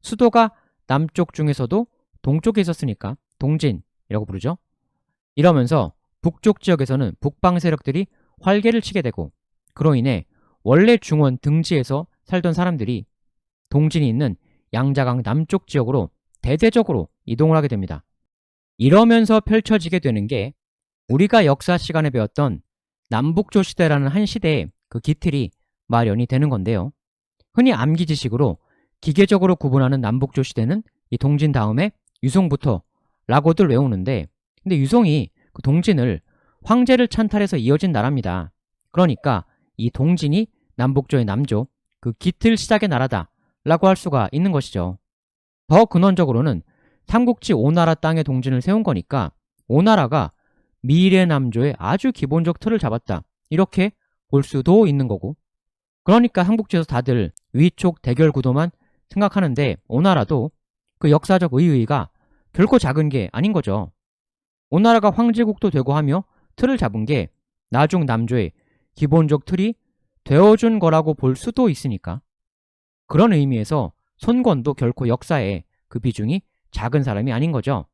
수도가 남쪽 중에서도 동쪽에 있었으니까 동진이라고 부르죠. 이러면서 북쪽 지역에서는 북방 세력들이 활개를 치게 되고, 그로 인해 원래 중원 등지에서 살던 사람들이 동진이 있는 양자강 남쪽 지역으로 대대적으로 이동을 하게 됩니다. 이러면서 펼쳐지게 되는 게 우리가 역사 시간에 배웠던 남북조 시대라는 한 시대의 그 기틀이 마련이 되는 건데요. 흔히 암기 지식으로 기계적으로 구분하는 남북조 시대는 이 동진 다음에 유송부터 라고들 외우는데, 근데 유송이 그 동진을 황제를 찬탈해서 이어진 나라입니다. 그러니까 이 동진이 남북조의 남조, 그 기틀 시작의 나라다 라고 할 수가 있는 것이죠. 더 근원적으로는 삼국지 오나라 땅에 동진을 세운 거니까 오나라가 미래 남조의 아주 기본적 틀을 잡았다, 이렇게 볼 수도 있는 거고, 그러니까 삼국지에서 다들 위촉 대결 구도만 생각하는데 오나라도 그 역사적 의의가 결코 작은 게 아닌 거죠. 오나라가 황제국도 되고 하며 틀을 잡은 게 나중 남조의 기본적 틀이 되어준 거라고 볼 수도 있으니까, 그런 의미에서 손권도 결코 역사에 그 비중이 작은 사람이 아닌 거죠.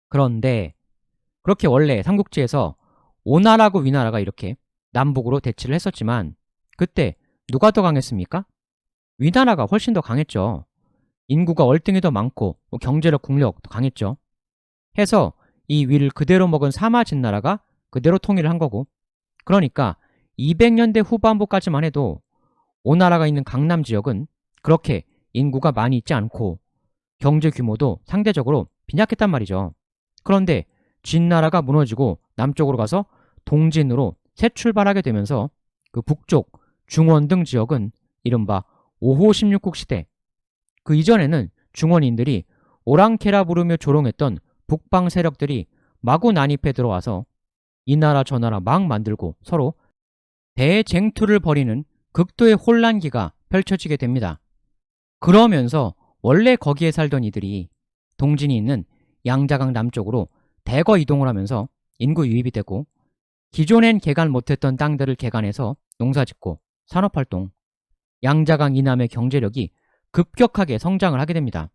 그런데 그렇게 원래 삼국지에서 오나라고 위나라가 이렇게 남북으로 대치를 했었지만, 그때 누가 더 강했습니까? 위나라가 훨씬 더 강했죠. 인구가 월등히 더 많고 경제력 국력도 강했죠. 해서 이 위를 그대로 먹은 사마 진나라가 그대로 통일을 한 거고, 그러니까 200년대 후반부까지만 해도 오나라가 있는 강남 지역은 그렇게 인구가 많이 있지 않고 경제 규모도 상대적으로 빈약했단 말이죠. 그런데 진나라가 무너지고 남쪽으로 가서 동진으로 새 출발하게 되면서 그 북쪽, 중원 등 지역은 이른바 5호 16국 시대, 그 이전에는 중원인들이 오랑캐라 부르며 조롱했던 북방 세력들이 마구 난입해 들어와서 이 나라 저 나라 막 만들고 서로 대쟁투를 벌이는 극도의 혼란기가 펼쳐지게 됩니다. 그러면서 원래 거기에 살던 이들이 동진이 있는 양자강 남쪽으로 대거 이동을 하면서 인구 유입이 되고, 기존엔 개간 못했던 땅들을 개간해서 농사짓고 산업활동, 양자강 이남의 경제력이 급격하게 성장을 하게 됩니다.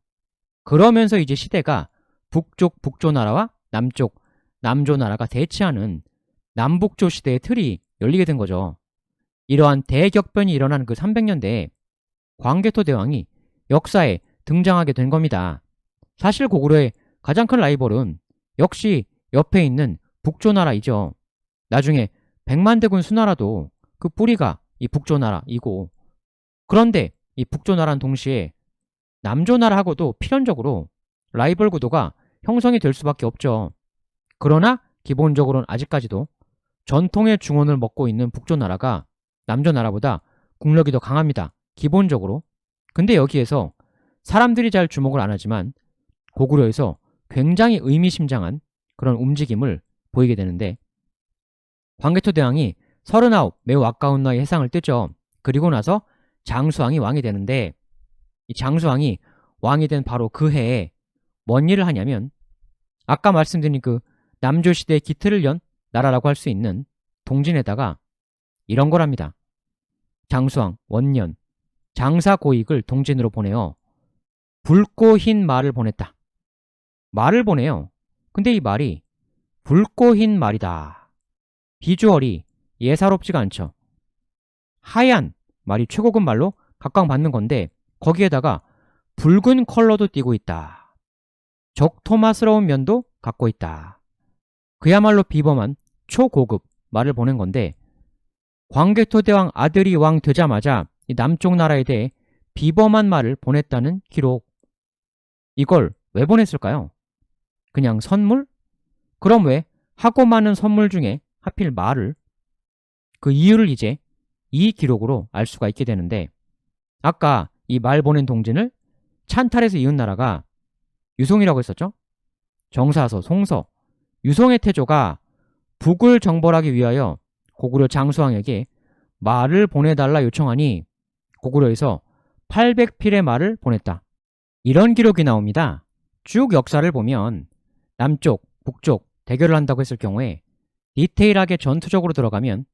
그러면서 이제 시대가 북쪽 북조나라와 남쪽 남조나라가 대치하는 남북조 시대의 틀이 열리게 된 거죠. 이러한 대격변이 일어난 그 300년대에 광개토 대왕이 역사에 등장하게 된 겁니다. 사실 고구려의 가장 큰 라이벌은 역시 옆에 있는 북조나라이죠. 나중에 백만대군 수나라도 그 뿌리가 이 북조나라이고, 그런데 이 북조나라는 동시에 남조나라하고도 필연적으로 라이벌 구도가 형성이 될 수밖에 없죠. 그러나 기본적으로는 아직까지도 전통의 중원을 먹고 있는 북조나라가 남조나라보다 국력이 더 강합니다. 기본적으로. 근데 여기에서 사람들이 잘 주목을 안 하지만 고구려에서 굉장히 의미심장한 그런 움직임을 보이게 되는데, 광개토 대왕이 39 매우 아까운 나이에 해상을 뜨죠. 그리고 나서 장수왕이 왕이 되는데, 이 장수왕이 왕이 된 바로 그 해에 뭔 일을 하냐면, 아까 말씀드린 그 남조시대의 기틀을 연 나라라고 할 수 있는 동진에다가 이런 걸 합니다. 장수왕 원년 장사고익을 동진으로 보내요. 붉고 흰 말을 보냈다. 말을 보내요. 근데 이 말이 붉고 흰 말이다. 비주얼이 예사롭지가 않죠. 하얀 말이 최고급 말로 각광받는 건데 거기에다가 붉은 컬러도 띠고 있다. 적토마스러운 면도 갖고 있다. 그야말로 비범한 초고급 말을 보낸 건데 광개토대왕 아들이 왕 되자마자 이 남쪽 나라에 대해 비범한 말을 보냈다는 기록. 이걸 왜 보냈을까요? 그냥 선물? 그럼 왜 하고 많은 선물 중에 하필 말을? 그 이유를 이제 이 기록으로 알 수가 있게 되는데 아까 이 말 보낸 동진을 찬탈해서 이은 나라가 유송이라고 했었죠? 정사서, 송서, 유송의 태조가 북을 정벌하기 위하여 고구려 장수왕에게 말을 보내달라 요청하니 고구려에서 800필의 말을 보냈다. 이런 기록이 나옵니다. 쭉 역사를 보면 남쪽, 북쪽 대결을 한다고 했을 경우에 디테일하게 전투적으로 들어가면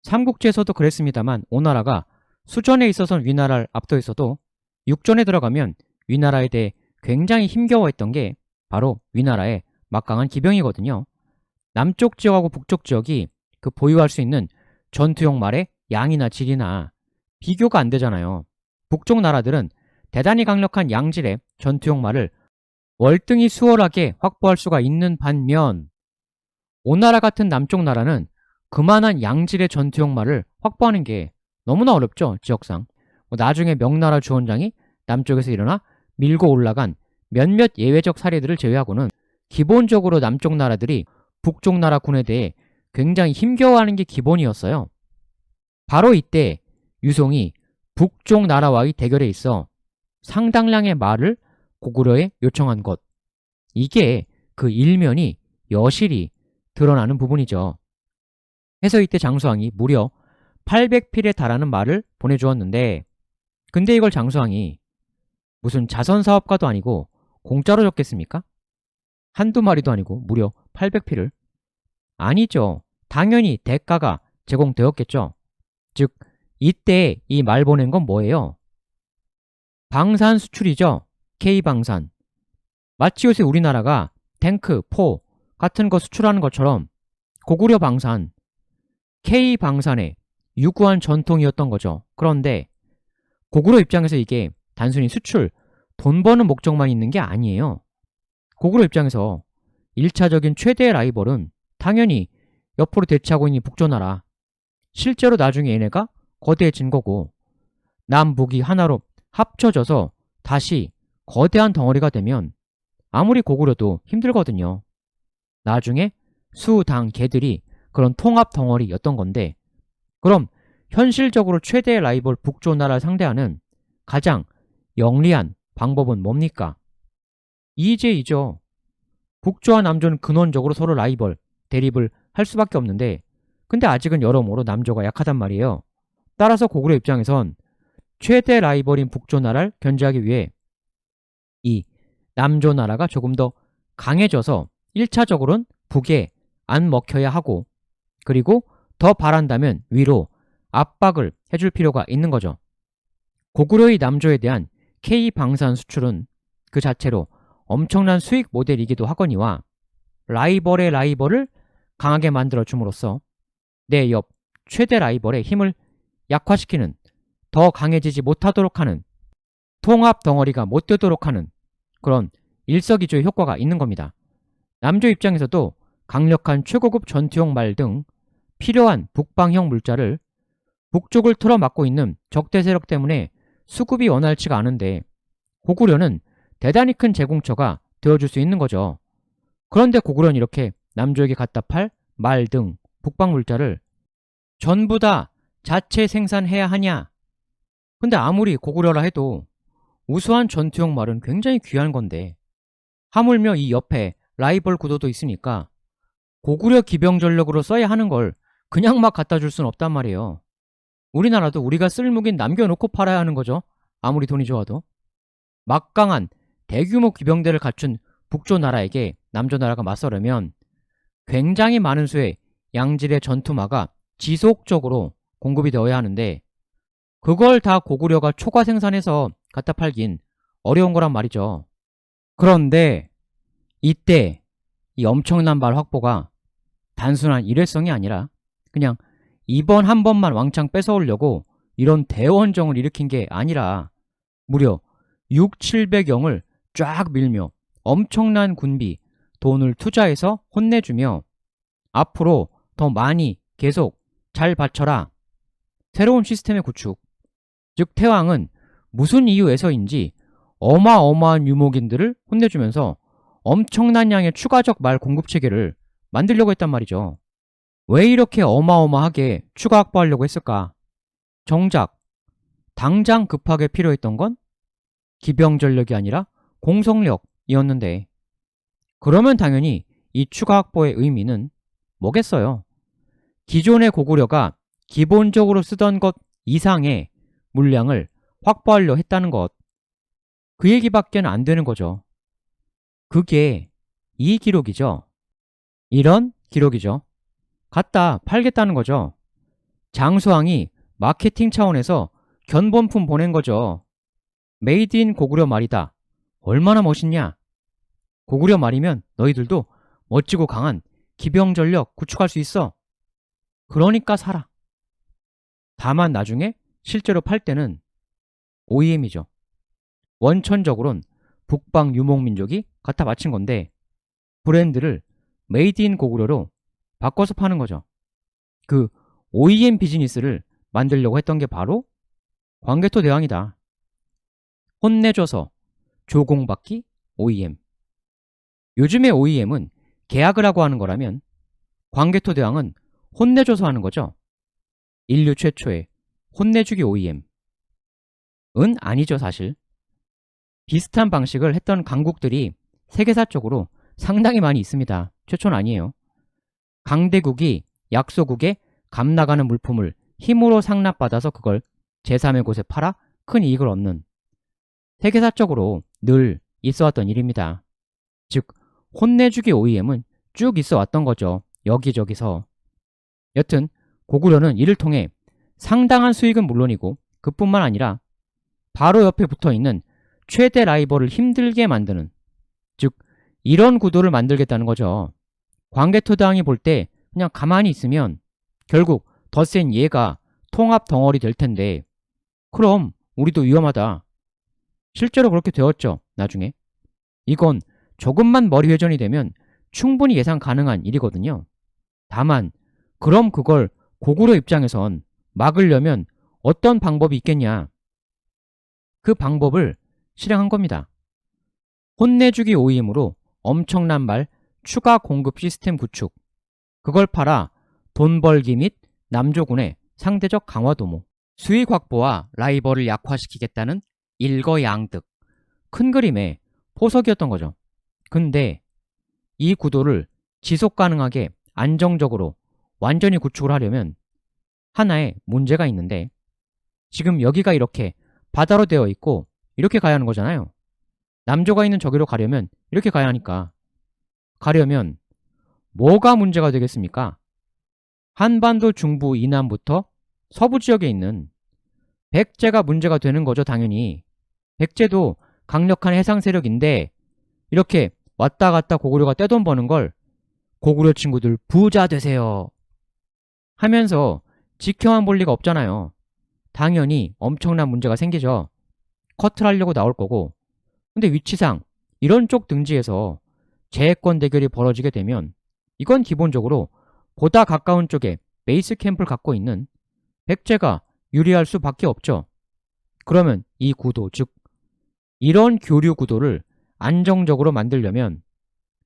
삼국지에서도 그랬습니다만 오나라가 수전에 있어서는 위나라를 압도 있어도 육전에 들어가면 위나라에 대해 굉장히 힘겨워했던 게 바로 위나라의 막강한 기병이거든요. 남쪽 지역하고 북쪽 지역이 그 보유할 수 있는 전투용 말의 양이나 질이나 비교가 안 되잖아요. 북쪽 나라들은 대단히 강력한 양질의 전투용 말을 월등히 수월하게 확보할 수가 있는 반면 오나라 같은 남쪽 나라는 그만한 양질의 전투용 말을 확보하는 게 너무나 어렵죠. 지역상. 나중에 명나라 주원장이 남쪽에서 일어나 밀고 올라간 몇몇 예외적 사례들을 제외하고는 기본적으로 남쪽 나라들이 북쪽 나라 군에 대해 굉장히 힘겨워하는 게 기본이었어요. 바로 이때 유송이 북쪽 나라와의 대결에 있어 상당량의 말을 고구려에 요청한 것. 이게 그 일면이 여실히 드러나는 부분이죠. 해서 이때 장수왕이 무려 800필에 달하는 말을 보내주었는데 근데 이걸 장수왕이 무슨 자선사업가도 아니고 공짜로 줬겠습니까? 한두 마리도 아니고 무려 800필을? 아니죠. 당연히 대가가 제공되었겠죠. 즉 이때 이 말 보낸 건 뭐예요? 방산 수출이죠. K방산. 마치 요새 우리나라가 탱크, 포 같은 거 수출하는 것처럼 고구려 방산, K방산의 유구한 전통이었던 거죠. 그런데 고구려 입장에서 이게 단순히 수출, 돈 버는 목적만 있는 게 아니에요. 고구려 입장에서 1차적인 최대의 라이벌은 당연히 옆으로 대치하고 있는 북조나라. 실제로 나중에 얘네가 거대해진 거고 남북이 하나로 합쳐져서 다시 거대한 덩어리가 되면 아무리 고구려도 힘들거든요. 나중에 수, 당, 개들이 그런 통합 덩어리였던 건데 그럼 현실적으로 최대의 라이벌 북조나라를 상대하는 가장 영리한 방법은 뭡니까? 이제이죠. 북조와 남조는 근원적으로 서로 라이벌, 대립을 할 수밖에 없는데 근데 아직은 여러모로 남조가 약하단 말이에요. 따라서 고구려 입장에선 최대 라이벌인 북조나라를 견제하기 위해 이 남조나라가 조금 더 강해져서 1차적으로는 북에 안 먹혀야 하고 그리고 더 바란다면 위로 압박을 해줄 필요가 있는 거죠. 고구려의 남조에 대한 K방산 수출은 그 자체로 엄청난 수익 모델이기도 하거니와 라이벌의 라이벌을 강하게 만들어 줌으로써 내 옆 최대 라이벌의 힘을 약화시키는 더 강해지지 못하도록 하는 통합 덩어리가 못 되도록 하는 그런 일석이조의 효과가 있는 겁니다. 남조 입장에서도 강력한 최고급 전투용 말 등 필요한 북방형 물자를 북쪽을 틀어막고 있는 적대 세력 때문에 수급이 원활치가 않은데 고구려는 대단히 큰 제공처가 되어줄 수 있는 거죠. 그런데 고구려는 이렇게 남조에게 갖다 팔 말 등 북방 물자를 전부 다 자체 생산해야 하냐? 근데 아무리 고구려라 해도 우수한 전투용 말은 굉장히 귀한 건데 하물며 이 옆에 라이벌 구도도 있으니까 고구려 기병 전력으로 써야 하는 걸 그냥 막 갖다 줄 순 없단 말이에요. 우리나라도 우리가 쓸 무기는 남겨놓고 팔아야 하는 거죠. 아무리 돈이 좋아도. 막강한 대규모 기병대를 갖춘 북조나라에게 남조나라가 맞서려면 굉장히 많은 수의 양질의 전투마가 지속적으로 공급이 되어야 하는데 그걸 다 고구려가 초과 생산해서 갖다 팔긴 어려운 거란 말이죠. 그런데 이때 이 엄청난 말 확보가 단순한 일회성이 아니라 그냥 이번 한 번만 왕창 뺏어오려고 이런 대원정을 일으킨 게 아니라 무려 6, 700영을 쫙 밀며 엄청난 군비, 돈을 투자해서 혼내주며 앞으로 더 많이 계속 잘 바쳐라. 새로운 시스템의 구축. 즉 태왕은 무슨 이유에서인지 어마어마한 유목인들을 혼내주면서 엄청난 양의 추가적 말 공급 체계를 만들려고 했단 말이죠. 왜 이렇게 어마어마하게 추가 확보하려고 했을까? 정작 당장 급하게 필요했던 건 기병 전력이 아니라 공성력이었는데, 그러면 당연히 이 추가 확보의 의미는 뭐겠어요? 기존의 고구려가 기본적으로 쓰던 것 이상의 물량을 확보하려 했다는 것, 그 얘기밖에 안 되는 거죠. 그게 이 기록이죠. 이런 기록이죠. 갖다 팔겠다는 거죠. 장수왕이 마케팅 차원에서 견본품 보낸 거죠. 메이드 인 고구려 말이다. 얼마나 멋있냐? 고구려 말이면 너희들도 멋지고 강한 기병 전력 구축할 수 있어. 그러니까 사라. 다만 나중에 실제로 팔 때는 OEM이죠. 원천적으론 북방 유목민족이 갖다 바친 건데 브랜드를 메이드 인 고구려로 바꿔서 파는 거죠. 그 OEM 비즈니스를 만들려고 했던 게 바로 광개토 대왕이다. 혼내줘서 조공받기 OEM. 요즘의 OEM은 계약을 하고 하는 거라면 광개토 대왕은 혼내줘서 하는 거죠. 인류 최초의 혼내주기 OEM. 은 아니죠, 사실. 비슷한 방식을 했던 강국들이 세계사적으로 상당히 많이 있습니다. 최초는 아니에요. 강대국이 약소국에 값 나가는 물품을 힘으로 상납받아서 그걸 제3의 곳에 팔아 큰 이익을 얻는, 세계사적으로 늘 있어왔던 일입니다. 즉 혼내주기 OEM은 쭉 있어왔던 거죠. 여기저기서. 여튼 고구려는 이를 통해 상당한 수익은 물론이고 그뿐만 아니라 바로 옆에 붙어있는 최대 라이벌을 힘들게 만드는, 즉 이런 구도를 만들겠다는 거죠. 광개토 대왕이 볼 때 그냥 가만히 있으면 결국 더 센 얘가 통합 덩어리 될 텐데 그럼 우리도 위험하다. 실제로 그렇게 되었죠. 나중에. 이건 조금만 머리 회전이 되면 충분히 예상 가능한 일이거든요. 다만 그럼 그걸 고구려 입장에선 막으려면 어떤 방법이 있겠냐. 그 방법을 실행한 겁니다. 혼내주기 OEM으로 엄청난 말 추가 공급 시스템 구축. 그걸 팔아 돈 벌기 및 남조군의 상대적 강화 도모. 수익 확보와 라이벌을 약화시키겠다는 일거양득. 큰 그림의 포석이었던 거죠. 근데 이 구도를 지속 가능하게 안정적으로 완전히 구축을 하려면 하나의 문제가 있는데, 지금 여기가 이렇게 바다로 되어 있고 이렇게 가야 하는 거잖아요. 남조가 있는 저기로 가려면 이렇게 가야 하니까, 가려면 뭐가 문제가 되겠습니까? 한반도 중부 이남부터 서부 지역에 있는 백제가 문제가 되는 거죠. 당연히 백제도 강력한 해상 세력인데 이렇게 왔다 갔다 고구려가 떼돈 버는 걸 고구려 친구들 부자 되세요 하면서 지켜만 볼 리가 없잖아요. 당연히 엄청난 문제가 생기죠. 커트를 하려고 나올 거고. 근데 위치상 이런 쪽 등지에서 재해권 대결이 벌어지게 되면 이건 기본적으로 보다 가까운 쪽에 베이스 캠프를 갖고 있는 백제가 유리할 수밖에 없죠. 그러면 이 구도, 즉 이런 교류 구도를 안정적으로 만들려면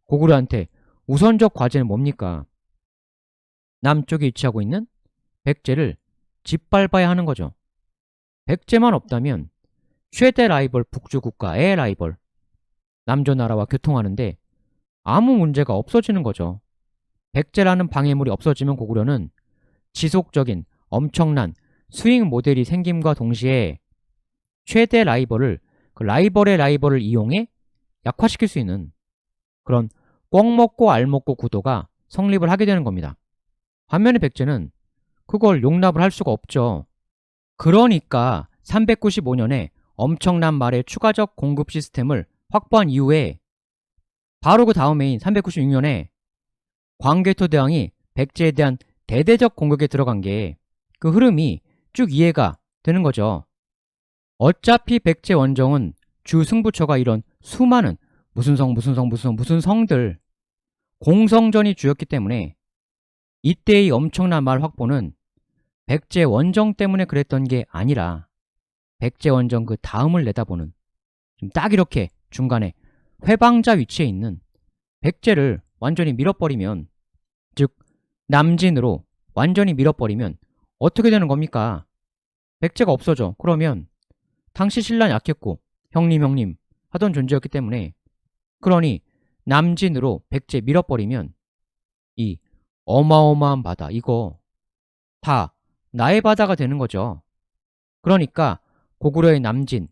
고구려한테 우선적 과제는 뭡니까? 남쪽에 위치하고 있는 백제를 짓밟아야 하는 거죠. 백제만 없다면 최대 라이벌 북주 국가의 라이벌 남조 나라와 교통하는데 아무 문제가 없어지는 거죠. 백제라는 방해물이 없어지면 고구려는 지속적인 엄청난 수익 모델이 생김과 동시에 최대 라이벌을, 그 라이벌의 라이벌을 이용해 약화시킬 수 있는 그런 꿩 먹고 알 먹고 구도가 성립을 하게 되는 겁니다. 반면에 백제는 그걸 용납을 할 수가 없죠. 그러니까 395년에 엄청난 말의 추가적 공급 시스템을 확보한 이후에 바로 그 다음해인 396년에 광개토 대왕이 백제에 대한 대대적 공격에 들어간 게 그 흐름이 쭉 이해가 되는 거죠. 어차피 백제 원정은 주 승부처가 이런 수많은 무슨 성 무슨 성들 공성전이 주였기 때문에 이때의 엄청난 말 확보는 백제 원정 때문에 그랬던 게 아니라 백제 원정 그 다음을 내다보는 지금 딱 이렇게 중간에 회방자 위치에 있는 백제를 완전히 밀어버리면, 즉 남진으로 완전히 밀어버리면 어떻게 되는 겁니까? 백제가 없어져. 그러면 당시 신라 약했고 형님 하던 존재였기 때문에, 그러니 남진으로 백제 밀어버리면 이 어마어마한 바다 이거 다 나의 바다가 되는 거죠. 그러니까 고구려의 남진,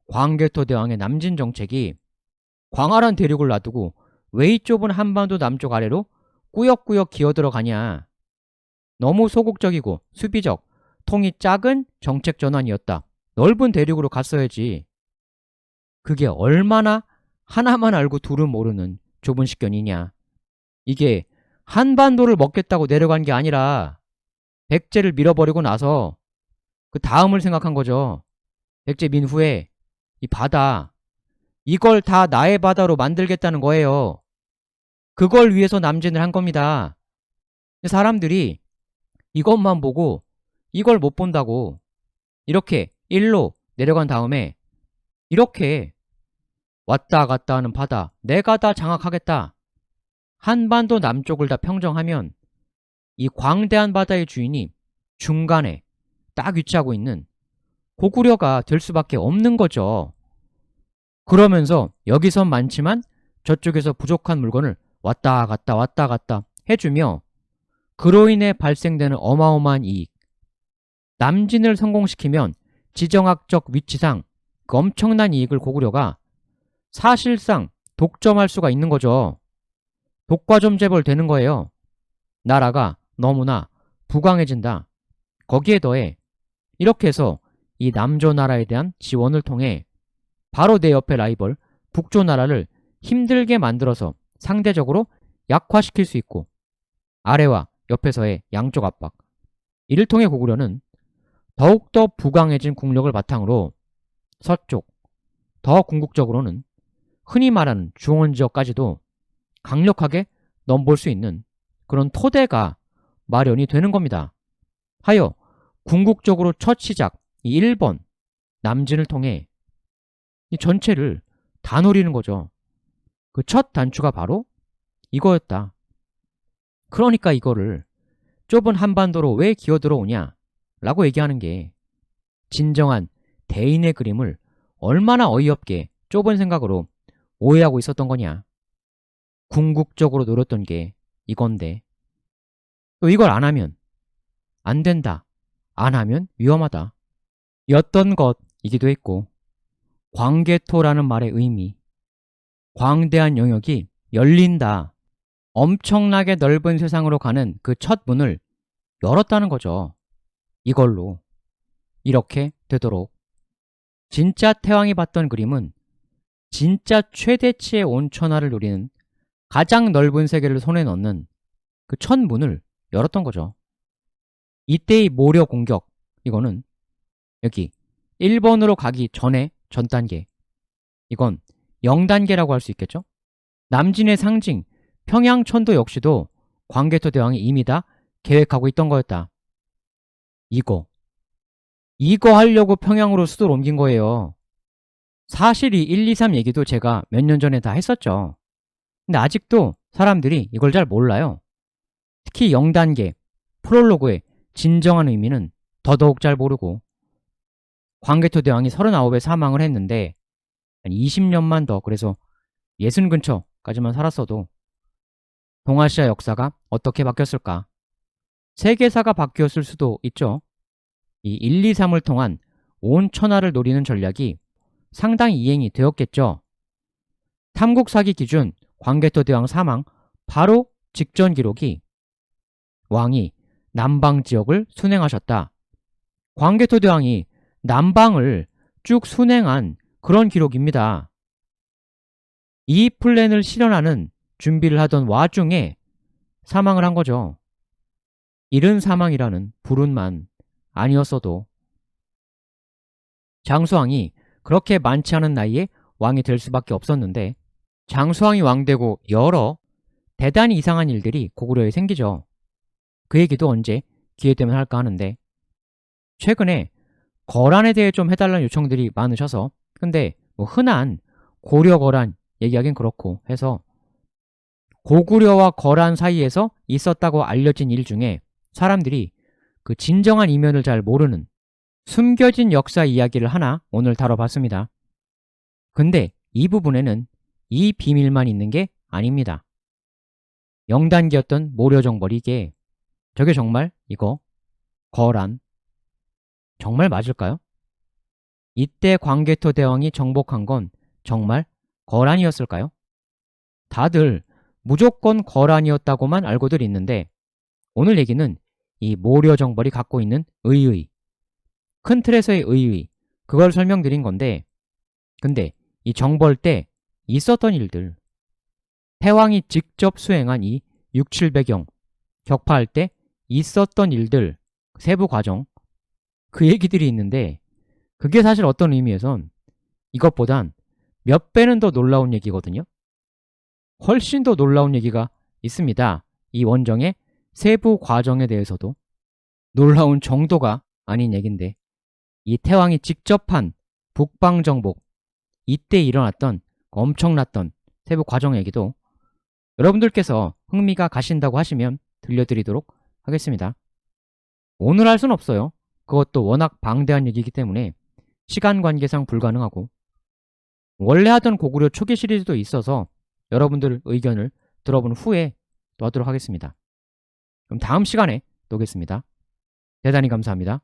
광개토 대왕의 남진 정책이 광활한 대륙을 놔두고 왜 이 좁은 한반도 남쪽 아래로 꾸역꾸역 기어들어가냐. 너무 소극적이고 수비적, 통이 작은 정책 전환이었다. 넓은 대륙으로 갔어야지. 그게 얼마나 하나만 알고 둘은 모르는 좁은 식견이냐. 이게 한반도를 먹겠다고 내려간 게 아니라 백제를 밀어버리고 나서 그 다음을 생각한 거죠. 백제 민 후에 이 바다, 이걸 다 나의 바다로 만들겠다는 거예요. 그걸 위해서 남진을 한 겁니다. 사람들이 이것만 보고 이걸 못 본다고 이렇게 일로 내려간 다음에 이렇게 왔다 갔다 하는 바다 내가 다 장악하겠다. 한반도 남쪽을 다 평정하면 이 광대한 바다의 주인이 중간에 딱 위치하고 있는 고구려가 될 수밖에 없는 거죠. 그러면서 여기선 많지만 저쪽에서 부족한 물건을 왔다 갔다 해주며 그로 인해 발생되는 어마어마한 이익, 남진을 성공시키면 지정학적 위치상 그 엄청난 이익을 고구려가 사실상 독점할 수가 있는 거죠. 독과점 재벌 되는 거예요. 나라가 너무나 부강해진다. 거기에 더해 이렇게 해서 이 남조 나라에 대한 지원을 통해 바로 내 옆에 라이벌 북조 나라를 힘들게 만들어서 상대적으로 약화시킬 수 있고, 아래와 옆에서의 양쪽 압박, 이를 통해 고구려는 더욱더 부강해진 국력을 바탕으로 서쪽, 더 궁극적으로는 흔히 말하는 중원지역까지도 강력하게 넘볼 수 있는 그런 토대가 마련이 되는 겁니다. 하여 궁극적으로 첫 시작, 이 1번 남진을 통해 이 전체를 다 노리는 거죠. 그 첫 단추가 바로 이거였다. 그러니까 이거를 좁은 한반도로 왜 기어들어오냐 라고 얘기하는 게 진정한 대인의 그림을 얼마나 어이없게 좁은 생각으로 오해하고 있었던 거냐. 궁극적으로 노렸던 게 이건데 또 이걸 안 하면 안 된다, 안 하면 위험하다 였던 것이기도 했고, 광개토라는 말의 의미, 광대한 영역이 열린다, 엄청나게 넓은 세상으로 가는 그 첫 문을 열었다는 거죠. 이걸로 이렇게 되도록 진짜 태왕이 봤던 그림은 진짜 최대치의 온천하를 누리는 가장 넓은 세계를 손에 넣는 그 첫 문을 열었던 거죠. 이때의 모려 공격, 이거는 여기 1번으로 가기 전에 전 단계, 이건 0단계라고 할 수 있겠죠. 남진의 상징 평양천도 역시도 광개토 대왕이 이미 다 계획하고 있던 거였다. 이거 하려고 평양으로 수도를 옮긴 거예요. 사실 이 1, 2, 3 얘기도 제가 몇 년 전에 다 했었죠. 근데 아직도 사람들이 이걸 잘 몰라요. 특히 0단계 프롤로그의 진정한 의미는 더더욱 잘 모르고, 광개토 대왕이 39에 사망을 했는데 한 20년만 더, 그래서 60 근처까지만 살았어도 동아시아 역사가 어떻게 바뀌었을까? 세계사가 바뀌었을 수도 있죠. 이 1, 2, 3을 통한 온 천하를 노리는 전략이 상당히 이행이 되었겠죠. 탐국 사기 기준 광개토 대왕 사망 바로 직전 기록이 왕이 남방 지역을 순행하셨다. 광개토 대왕이 남방을 쭉 순행한 그런 기록입니다. 이 플랜을 실현하는 준비를 하던 와중에 사망을 한 거죠. 이른 사망이라는 불운만 아니었어도 장수왕이 그렇게 많지 않은 나이에 왕이 될 수밖에 없었는데, 장수왕이 왕되고 여러 대단히 이상한 일들이 고구려에 생기죠. 그 얘기도 언제 기회 되면 할까 하는데, 최근에 거란에 대해 좀 해달라는 요청들이 많으셔서, 근데 뭐 흔한 고려 거란 얘기하긴 그렇고 해서 고구려와 거란 사이에서 있었다고 알려진 일 중에 사람들이 그 진정한 이면을 잘 모르는 숨겨진 역사 이야기를 하나 오늘 다뤄봤습니다. 근데 이 부분에는 이 비밀만 있는 게 아닙니다. 영단기였던 모려정벌이 이게 저게 정말 이거 거란 정말 맞을까요? 이때 광개토 대왕이 정복한 건 정말 거란이었을까요? 다들 무조건 거란이었다고만 알고들 있는데, 오늘 얘기는 이 모려정벌이 갖고 있는 의의, 큰 틀에서의 의의, 그걸 설명드린 건데, 근데 이 정벌 때 있었던 일들, 태왕이 직접 수행한 이 6, 700경 격파할 때 있었던 일들, 세부 과정, 그 얘기들이 있는데, 그게 사실 어떤 의미에선 이것보단 몇 배는 더 놀라운 얘기거든요. 훨씬 더 놀라운 얘기가 있습니다. 이 원정의 세부 과정에 대해서도 놀라운 정도가 아닌 얘긴데, 이 태왕이 직접 한 북방정복, 이때 일어났던 엄청났던 세부 과정 얘기도 여러분들께서 흥미가 가신다고 하시면 들려드리도록 하겠습니다. 오늘 할 순 없어요. 그것도 워낙 방대한 얘기이기 때문에 시간 관계상 불가능하고, 원래 하던 고구려 초기 시리즈도 있어서 여러분들 의견을 들어본 후에 또 하도록 하겠습니다. 그럼 다음 시간에 또 오겠습니다. 대단히 감사합니다.